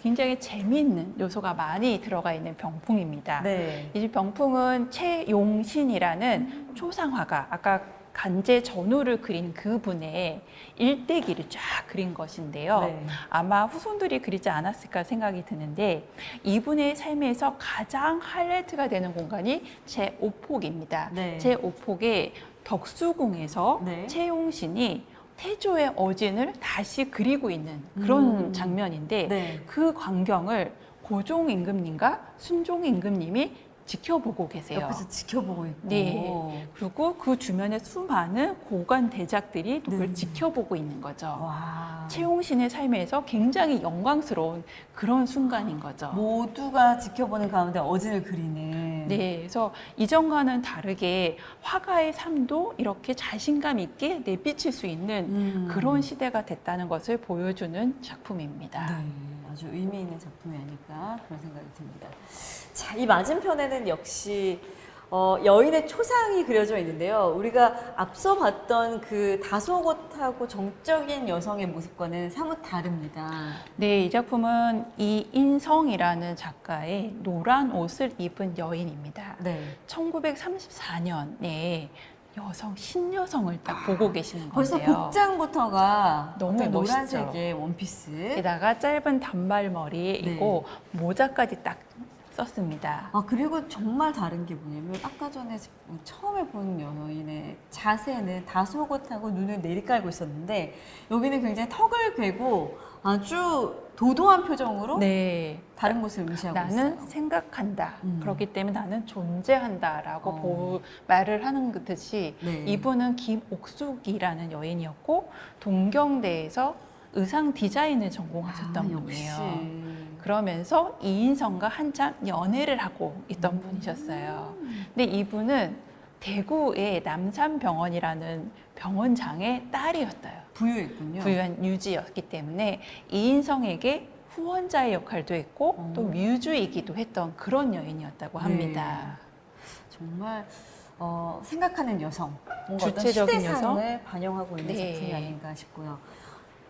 Speaker 2: 굉장히 재미있는 요소가 많이 들어가 있는 병풍입니다.
Speaker 1: 네.
Speaker 2: 이 병풍은 최용신이라는 초상화가 아까 간제 전우를 그린 그분의 일대기를 쫙 그린 것인데요.
Speaker 1: 네.
Speaker 2: 아마 후손들이 그리지 않았을까 생각이 드는데 이분의 삶에서 가장 하이라이트가 되는 공간이 제5폭입니다.
Speaker 1: 네.
Speaker 2: 제5폭의 덕수궁에서
Speaker 1: 네.
Speaker 2: 최용신이 태조의 어진을 다시 그리고 있는 그런 장면인데
Speaker 1: 네.
Speaker 2: 그 광경을 고종 임금님과 순종 임금님이 지켜보고 계세요.
Speaker 1: 옆에서 지켜보고 있고.
Speaker 2: 네. 그리고 그 주변에 수많은 고관 대작들이 또 그걸
Speaker 1: 네.
Speaker 2: 지켜보고 있는 거죠.
Speaker 1: 와.
Speaker 2: 최용신의 삶에서 굉장히 영광스러운 그런 순간인 거죠.
Speaker 1: 모두가 지켜보는 가운데 어진을 그리는.
Speaker 2: 네, 그래서 이전과는 다르게 화가의 삶도 이렇게 자신감 있게 내비칠 수 있는 그런 시대가 됐다는 것을 보여주는 작품입니다.
Speaker 1: 네, 아주 의미 있는 작품이 아닐까 그런 생각이 듭니다. 자, 이 맞은편에는 역시 여인의 초상이 그려져 있는데요. 우리가 앞서 봤던 그 다소곳하고 정적인 여성의 모습과는 사뭇 다릅니다.
Speaker 2: 네, 이 작품은 이인성이라는 작가의 노란 옷을 입은 여인입니다.
Speaker 1: 네.
Speaker 2: 1934년에 신여성을 딱 보고 계시는
Speaker 1: 벌써
Speaker 2: 건데요.
Speaker 1: 복장부터가
Speaker 2: 너무
Speaker 1: 어떤
Speaker 2: 멋있죠.
Speaker 1: 노란색의 원피스.
Speaker 2: 게다가 짧은 단발머리이고
Speaker 1: 네.
Speaker 2: 모자까지 딱 썼습니다.
Speaker 1: 아, 그리고 정말 다른 게 뭐냐면 아까 전에 처음에 본 여인의 자세는 다소곳하고 눈을 내리깔고 있었는데 여기는 굉장히 턱을 괴고 아주 도도한 표정으로
Speaker 2: 네.
Speaker 1: 다른 곳을 의시하고
Speaker 2: 나는
Speaker 1: 있어요.
Speaker 2: 생각한다. 그렇기 때문에 나는 존재한다라고 말을 하는 듯이
Speaker 1: 네.
Speaker 2: 이분은 김옥숙이라는 여인이었고 동경대에서 의상 디자인을 전공하셨던 분이에요.
Speaker 1: 역시.
Speaker 2: 그러면서 이인성과 한참 연애를 하고 있던 분이셨어요. 근데 이분은 대구의 남산병원이라는 병원장의 딸이었어요.
Speaker 1: 부유했군요.
Speaker 2: 부유한 유지였기 때문에 이인성에게 후원자의 역할도 했고 또 뮤즈이기도 했던 그런 여인이었다고 합니다.
Speaker 1: 정말 생각하는 여성, 뭔가 어떤
Speaker 2: 주체적인
Speaker 1: 시대상을
Speaker 2: 여성?
Speaker 1: 반영하고 있는
Speaker 2: 네.
Speaker 1: 작품이 아닌가 싶고요.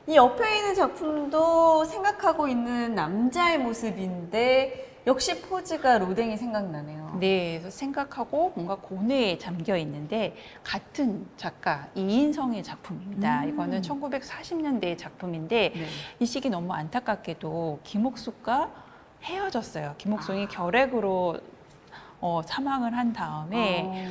Speaker 1: 이 옆에 있는 작품도 생각하고 있는 남자의 모습인데 역시 포즈가 로댕이 생각나네요.
Speaker 2: 네, 그래서 생각하고 뭔가 고뇌에 잠겨 있는데 같은 작가 이인성의 작품입니다. 이거는 1940년대의 작품인데
Speaker 1: 네.
Speaker 2: 이 시기 너무 안타깝게도 김옥숙과 헤어졌어요. 김옥숙이 결핵으로 사망을 한 다음에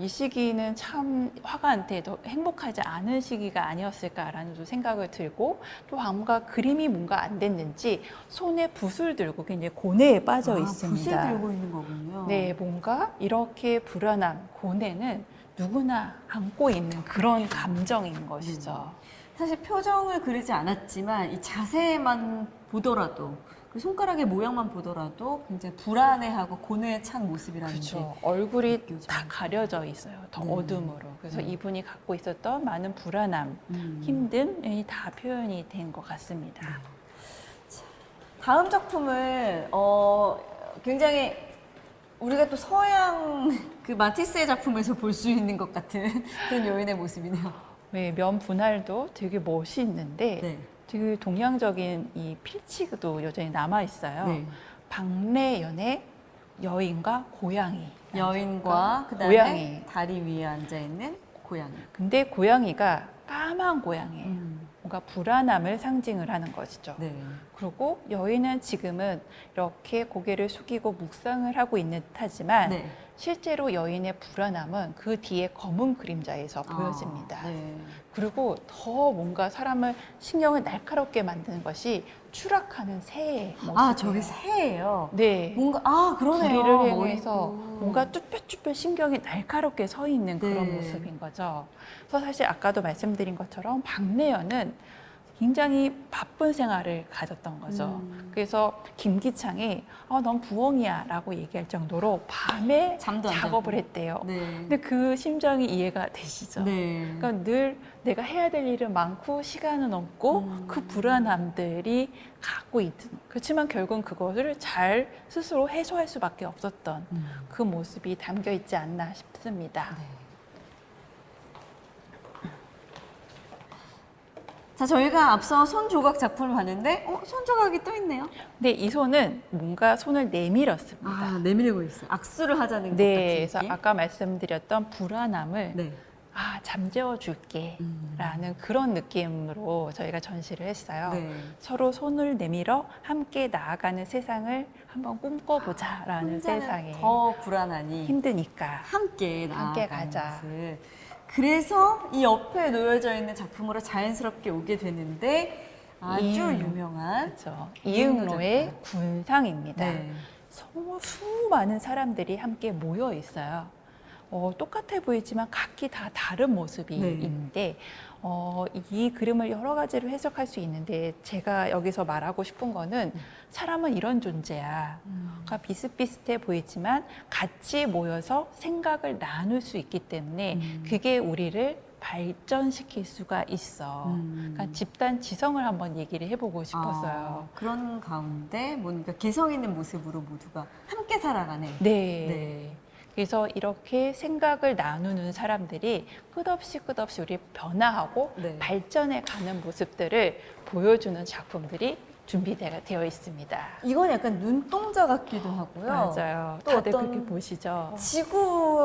Speaker 2: 이 시기는 참 화가한테도 행복하지 않은 시기가 아니었을까라는 또 생각을 들고 또 뭔가 그림이 뭔가 안 됐는지 손에 붓을 들고 굉장히 고뇌에 빠져 있습니다.
Speaker 1: 붓을 들고 있는 거군요.
Speaker 2: 네, 뭔가 이렇게 불안함, 고뇌는 누구나 안고 있는 그런 감정인 것이죠.
Speaker 1: 사실 표정을 그리지 않았지만 이 자세만 보더라도 그 손가락의 모양만 보더라도 굉장히 불안해하고 고뇌에 찬 모습이라는
Speaker 2: 그렇죠.
Speaker 1: 게
Speaker 2: 얼굴이
Speaker 1: 느껴져요.
Speaker 2: 다 가려져 있어요. 더
Speaker 1: 네.
Speaker 2: 어둠으로. 그래서
Speaker 1: 네.
Speaker 2: 이분이 갖고 있었던 많은 불안함, 힘듦이 다 표현이 된 것 같습니다.
Speaker 1: 다음 작품은 굉장히 우리가 또 서양 그 마티스의 작품에서 볼 수 있는 것 같은 그런 여인의 모습이네요.
Speaker 2: 네, 면 분할도 되게 멋있는데
Speaker 1: 네.
Speaker 2: 되게 동양적인 이 필치도 여전히 남아 있어요.
Speaker 1: 네.
Speaker 2: 박래연의 여인과 고양이.
Speaker 1: 여인과 그다음에
Speaker 2: 고양이.
Speaker 1: 다리 위에 앉아 있는 고양이.
Speaker 2: 근데 고양이가 까만 고양이에요. 뭔가 불안함을 상징을 하는 것이죠.
Speaker 1: 네.
Speaker 2: 그리고 여인은 지금은 이렇게 고개를 숙이고 묵상을 하고 있는 듯하지만
Speaker 1: 네.
Speaker 2: 실제로 여인의 불안함은 그 뒤에 검은 그림자에서 보여집니다.
Speaker 1: 네.
Speaker 2: 그리고 더 뭔가 사람을 신경을 날카롭게 만드는 것이 추락하는 새의 모습이에요.
Speaker 1: 아, 저게 새예요.
Speaker 2: 네.
Speaker 1: 뭔가 그러네요.
Speaker 2: 부리를
Speaker 1: 머리
Speaker 2: 향해서
Speaker 1: 있고.
Speaker 2: 뭔가 쭈뼛쭈뼛 신경이 날카롭게 서 있는 그런
Speaker 1: 네.
Speaker 2: 모습인 거죠. 그래서 사실 아까도 말씀드린 것처럼 박래연은 굉장히 바쁜 생활을 가졌던 거죠. 그래서 김기창이 넌 부엉이야 라고 얘기할 정도로 밤에
Speaker 1: 잠도 안
Speaker 2: 작업을
Speaker 1: 자고.
Speaker 2: 했대요.
Speaker 1: 네.
Speaker 2: 근데 그 심정이 이해가 되시죠?
Speaker 1: 네.
Speaker 2: 그러니까 늘 내가 해야 될 일은 많고 시간은 없고 그 불안함들이 갖고 있든 그렇지만 결국은 그것을 잘 스스로 해소할 수밖에 없었던 그 모습이 담겨 있지 않나 싶습니다.
Speaker 1: 네. 자, 저희가 앞서 손 조각 작품을 봤는데, 손 조각이 또 있네요.
Speaker 2: 근데 이 손은 뭔가 손을 내밀었습니다.
Speaker 1: 아, 내밀고 있어요. 악수를 하자는 것
Speaker 2: 네,
Speaker 1: 같은
Speaker 2: 그래서
Speaker 1: 느낌?
Speaker 2: 아까 말씀드렸던 불안함을
Speaker 1: 네.
Speaker 2: 잠재워 줄게 라는 그런 느낌으로 저희가 전시를 했어요.
Speaker 1: 네.
Speaker 2: 서로 손을 내밀어 함께 나아가는 세상을 한번 꿈꿔보자 라는
Speaker 1: 혼자는
Speaker 2: 세상에
Speaker 1: 더 불안하니
Speaker 2: 힘드니까
Speaker 1: 함께
Speaker 2: 함께
Speaker 1: 나아가는
Speaker 2: 가자.
Speaker 1: 모습. 그래서 이 옆에 놓여져 있는 작품으로 자연스럽게 오게 되는데 아주
Speaker 2: 이응로.
Speaker 1: 유명한
Speaker 2: 그렇죠.
Speaker 1: 이응로
Speaker 2: 이응로의
Speaker 1: 작가.
Speaker 2: 군상입니다.
Speaker 1: 네.
Speaker 2: 수많은 사람들이 함께 모여 있어요. 똑같아 보이지만 각기 다 다른 모습이
Speaker 1: 네.
Speaker 2: 있는데 이 그림을 여러 가지로 해석할 수 있는데 제가 여기서 말하고 싶은 거는 사람은 이런 존재야. 그러니까 비슷비슷해 보이지만 같이 모여서 생각을 나눌 수 있기 때문에 그게 우리를 발전시킬 수가 있어. 그러니까 집단 지성을 한번 얘기를 해보고 싶었어요.
Speaker 1: 그런 가운데 뭔가 개성 있는 모습으로 모두가 함께 살아가는.
Speaker 2: 네.
Speaker 1: 네.
Speaker 2: 그래서 이렇게 생각을 나누는 사람들이 끝없이 우리 변화하고
Speaker 1: 네.
Speaker 2: 발전해 가는 모습들을 보여주는 작품들이 준비되어 있습니다.
Speaker 1: 이건 약간 눈동자 같기도 하고요.
Speaker 2: 맞아요.
Speaker 1: 또
Speaker 2: 다들
Speaker 1: 어떤
Speaker 2: 그렇게 보시죠.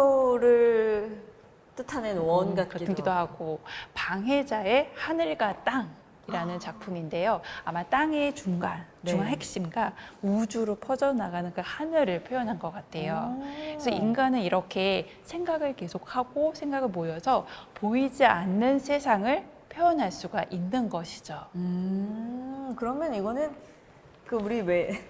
Speaker 1: 지구를 뜻하는 원 같기도
Speaker 2: 하고 방해자의 하늘과 땅이라는 작품인데요. 아마 땅의 중간
Speaker 1: 네.
Speaker 2: 핵심과 우주로 퍼져나가는 그 하늘을 표현한 것 같아요. 그래서 인간은 이렇게 생각을 계속하고 생각을 모여서 보이지 않는 세상을 표현할 수가 있는 것이죠.
Speaker 1: 그러면 이거는 그 우리 왜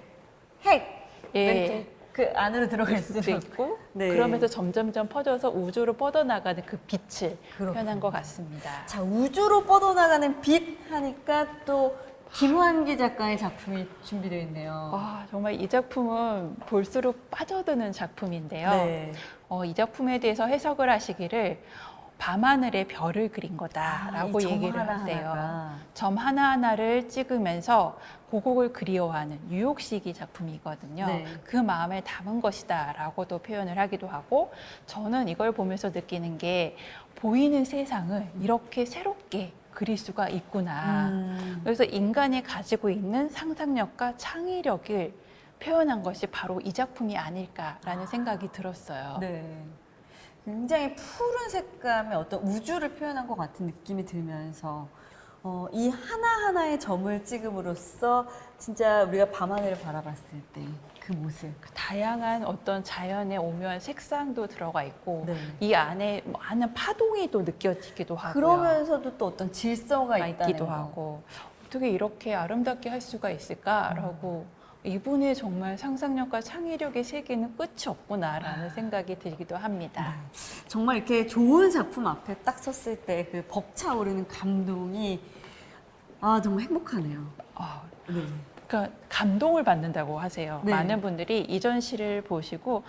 Speaker 1: 핵 멘트 그 안으로 들어갈 수도
Speaker 2: 수도
Speaker 1: 있고
Speaker 2: 있고
Speaker 1: 네.
Speaker 2: 그러면서 점점점 퍼져서 우주로 뻗어나가는 그 빛을
Speaker 1: 그렇군요.
Speaker 2: 표현한 것 같습니다.
Speaker 1: 자, 우주로 뻗어나가는 빛 하니까 또 김환기 작가의 작품이 준비되어 있네요.
Speaker 2: 정말 이 작품은 볼수록 빠져드는 작품인데요.
Speaker 1: 네.
Speaker 2: 이 작품에 대해서 해석을 하시기를 밤하늘에 별을 그린 거다라고
Speaker 1: 이점
Speaker 2: 얘기를
Speaker 1: 하나하나가.
Speaker 2: 하세요. 점 하나하나를 찍으면서 고국을 그리워하는 뉴욕시기 작품이거든요.
Speaker 1: 네.
Speaker 2: 그 마음을 담은 것이다라고도 표현을 하기도 하고 저는 이걸 보면서 느끼는 게 보이는 세상을 이렇게 새롭게 그릴 수가 있구나. 그래서 인간이 가지고 있는 상상력과 창의력을 표현한 것이 바로 이 작품이 아닐까라는 생각이 들었어요.
Speaker 1: 네. 굉장히 푸른 색감의 어떤 우주를 표현한 것 같은 느낌이 들면서 이 하나하나의 점을 찍음으로써 진짜 우리가 밤하늘을 바라봤을 때 그 모습.
Speaker 2: 다양한 어떤 자연의 오묘한 색상도 들어가 있고
Speaker 1: 네.
Speaker 2: 이 안에 많은 파동이 또 느껴지기도 하고요.
Speaker 1: 그러면서도 또 어떤 질서가 있다는
Speaker 2: 있기도
Speaker 1: 거.
Speaker 2: 하고 어떻게 이렇게 아름답게 할 수가 있을까라고 이분의 정말 상상력과 창의력의 세계는 끝이 없구나라는 생각이 들기도 합니다.
Speaker 1: 정말 이렇게 좋은 작품 앞에 딱 섰을 때 그 벅차오르는 감동이 정말 행복하네요. 네.
Speaker 2: 그러니까 감동을 받는다고 하세요.
Speaker 1: 네.
Speaker 2: 많은 분들이 이 전시를 보시고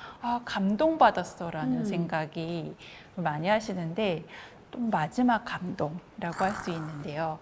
Speaker 2: 감동받았어라는 생각이 많이 하시는데 또 마지막 감동이라고 할 수 있는데요.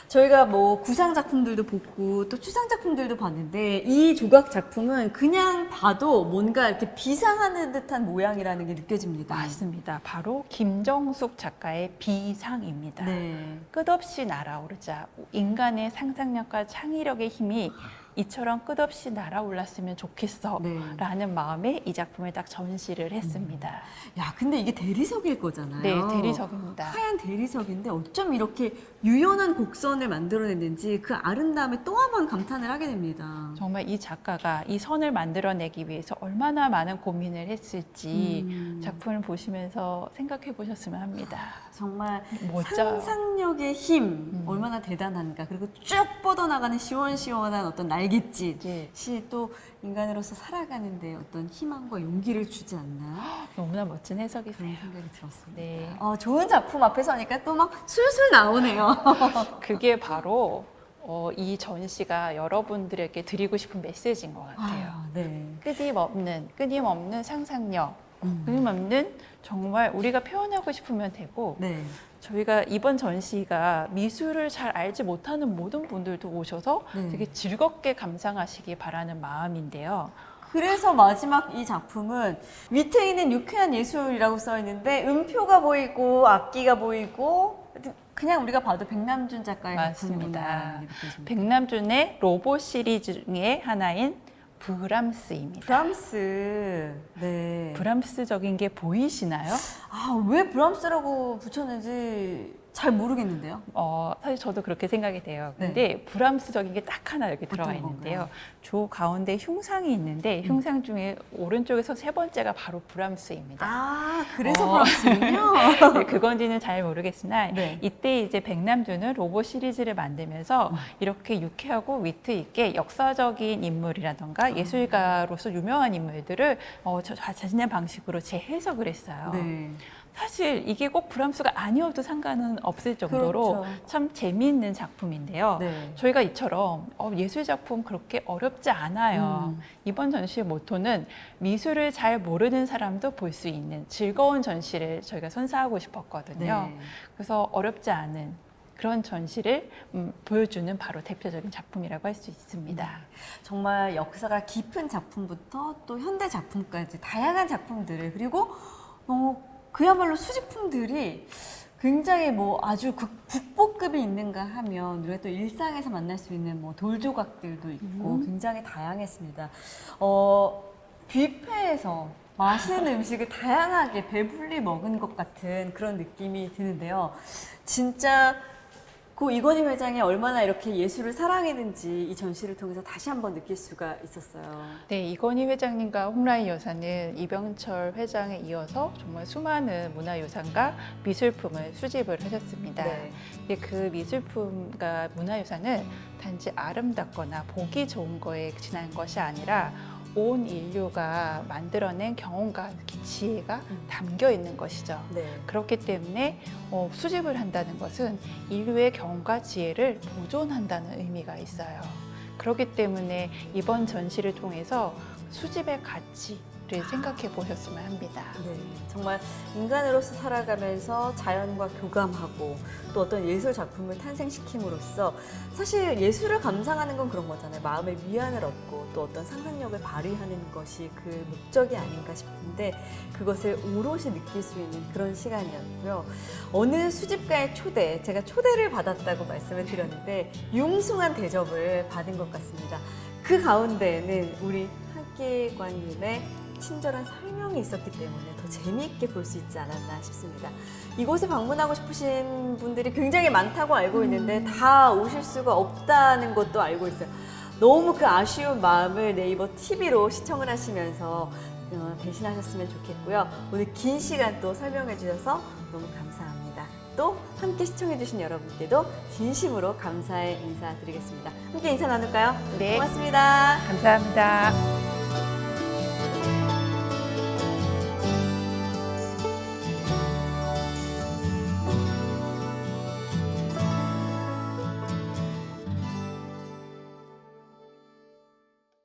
Speaker 1: 저희가 뭐 구상 작품들도 보고 또 추상 작품들도 봤는데 이 조각 작품은 그냥 봐도 뭔가 이렇게 비상하는 듯한 모양이라는 게 느껴집니다.
Speaker 2: 맞습니다. 바로 김정숙 작가의 비상입니다.
Speaker 1: 네.
Speaker 2: 끝없이 날아오르자 인간의 상상력과 창의력의 힘이 이처럼 끝없이 날아올랐으면 좋겠어
Speaker 1: 네.
Speaker 2: 라는 마음에 이 작품을 딱 전시를 했습니다.
Speaker 1: 야, 근데 이게 대리석일 거잖아요.
Speaker 2: 네, 대리석입니다.
Speaker 1: 하얀 대리석인데 어쩜 이렇게 유연한 곡선을 만들어냈는지 그 아름다움에 또 한 번 감탄을 하게 됩니다.
Speaker 2: 정말 이 작가가 이 선을 만들어내기 위해서 얼마나 많은 고민을 했을지 작품을 보시면서 생각해 보셨으면 합니다.
Speaker 1: 정말
Speaker 2: 멋져요.
Speaker 1: 상상력의 힘 얼마나 대단한가. 그리고 쭉 뻗어나가는 시원시원한 어떤 날갯짓이
Speaker 2: 네.
Speaker 1: 또 인간으로서 살아가는데 어떤 희망과 용기를 주지 않나
Speaker 2: 너무나 멋진 해석이세요.
Speaker 1: 그런 생각이 들었습니다.
Speaker 2: 네.
Speaker 1: 좋은 작품 앞에서 하니까 또 막 술술 나오네요.
Speaker 2: 그게 바로 이 전시가 여러분들에게 드리고 싶은 메시지인 것 같아요.
Speaker 1: 네.
Speaker 2: 끊임없는 상상력, 끊임없는 정말 우리가 표현하고 싶으면 되고
Speaker 1: 네.
Speaker 2: 저희가 이번 전시가 미술을 잘 알지 못하는 모든 분들도 오셔서
Speaker 1: 네.
Speaker 2: 되게 즐겁게 감상하시기 바라는 마음인데요.
Speaker 1: 그래서 마지막 이 작품은 밑에 있는 유쾌한 예술이라고 써 있는데 음표가 보이고 악기가 보이고 그냥 우리가 봐도 백남준 작가의
Speaker 2: 맞습니다.
Speaker 1: 작품이구나라는 게 느껴집니다.
Speaker 2: 백남준의 로봇 시리즈 중에 하나인 브람스입니다.
Speaker 1: 브람스. 네.
Speaker 2: 브람스적인 게 보이시나요?
Speaker 1: 아, 왜 브람스라고 붙였는지 잘 모르겠는데요.
Speaker 2: 사실 저도 그렇게 생각이 돼요. 근데 브람스적인 게 딱 하나 여기 들어가
Speaker 1: 어떤
Speaker 2: 있는데요.
Speaker 1: 건가요?
Speaker 2: 조 가운데 흉상이 있는데 흉상 중에 오른쪽에서 세 번째가 바로 브람스입니다.
Speaker 1: 아, 그래서 브람스군요.
Speaker 2: 네, 그건지는 잘 모르겠으나
Speaker 1: 네.
Speaker 2: 이때 이제 백남준은 로봇 시리즈를 만들면서 이렇게 유쾌하고 위트 있게 역사적인 인물이라던가 예술가로서 유명한 인물들을 자신의 방식으로 재해석을 했어요.
Speaker 1: 네.
Speaker 2: 사실 이게 꼭 브람스가 아니어도 상관은 없을 정도로
Speaker 1: 그렇죠.
Speaker 2: 참 재미있는 작품인데요.
Speaker 1: 네.
Speaker 2: 저희가 이처럼 예술 작품 그렇게 어렵지 않아요. 이번 전시의 모토는 미술을 잘 모르는 사람도 볼 수 있는 즐거운 전시를 저희가 선사하고 싶었거든요.
Speaker 1: 네.
Speaker 2: 그래서 어렵지 않은 그런 전시를 보여주는 바로 대표적인 작품이라고 할 수 있습니다.
Speaker 1: 정말 역사가 깊은 작품부터 또 현대 작품까지 다양한 작품들을 그리고 그야말로 수집품들이 굉장히 아주 국보급이 있는가 하면 우리가 또 일상에서 만날 수 있는 돌조각들도 있고 굉장히 다양했습니다. 뷔페에서 맛있는 음식을 다양하게 배불리 먹은 것 같은 그런 느낌이 드는데요. 진짜 고 이건희 회장이 얼마나 이렇게 예술을 사랑했는지 이 전시를 통해서 다시 한번 느낄 수가 있었어요.
Speaker 2: 네, 이건희 회장님과 홍라희 여사는 이병철 회장에 이어서 정말 수많은 문화유산과 미술품을 수집을 하셨습니다.
Speaker 1: 네.
Speaker 2: 그 미술품과 문화유산은 단지 아름답거나 보기 좋은 거에 지난 것이 아니라 온 인류가 만들어낸 경험과 지혜가 담겨 있는 것이죠.
Speaker 1: 네.
Speaker 2: 그렇기 때문에 수집을 한다는 것은 인류의 경험과 지혜를 보존한다는 의미가 있어요. 그렇기 때문에 이번 전시를 통해서 수집의 가치를 생각해 보셨으면 합니다.
Speaker 1: 네, 정말 인간으로서 살아가면서 자연과 교감하고 또 어떤 예술 작품을 탄생시킴으로써 사실 예술을 감상하는 건 그런 거잖아요. 마음의 위안을 얻고 또 어떤 상상력을 발휘하는 것이 그 목적이 아닌가 싶은데 그것을 오롯이 느낄 수 있는 그런 시간이었고요. 어느 수집가의 초대, 제가 초대를 받았다고 말씀을 드렸는데 융숭한 대접을 받은 것 같습니다. 그 가운데에는 우리 한기관님의 친절한 설명이 있었기 때문에 더 재미있게 볼 수 있지 않았나 싶습니다. 이곳에 방문하고 싶으신 분들이 굉장히 많다고 알고 있는데 다 오실 수가 없다는 것도 알고 있어요. 너무 그 아쉬운 마음을 네이버 TV로 시청을 하시면서 대신하셨으면 좋겠고요. 오늘 긴 시간 또 설명해 주셔서 너무 감사합니다. 또 함께 시청해 주신 여러분께도 진심으로 감사의 인사드리겠습니다. 함께 인사 나눌까요?
Speaker 2: 네.
Speaker 1: 고맙습니다.
Speaker 2: 감사합니다.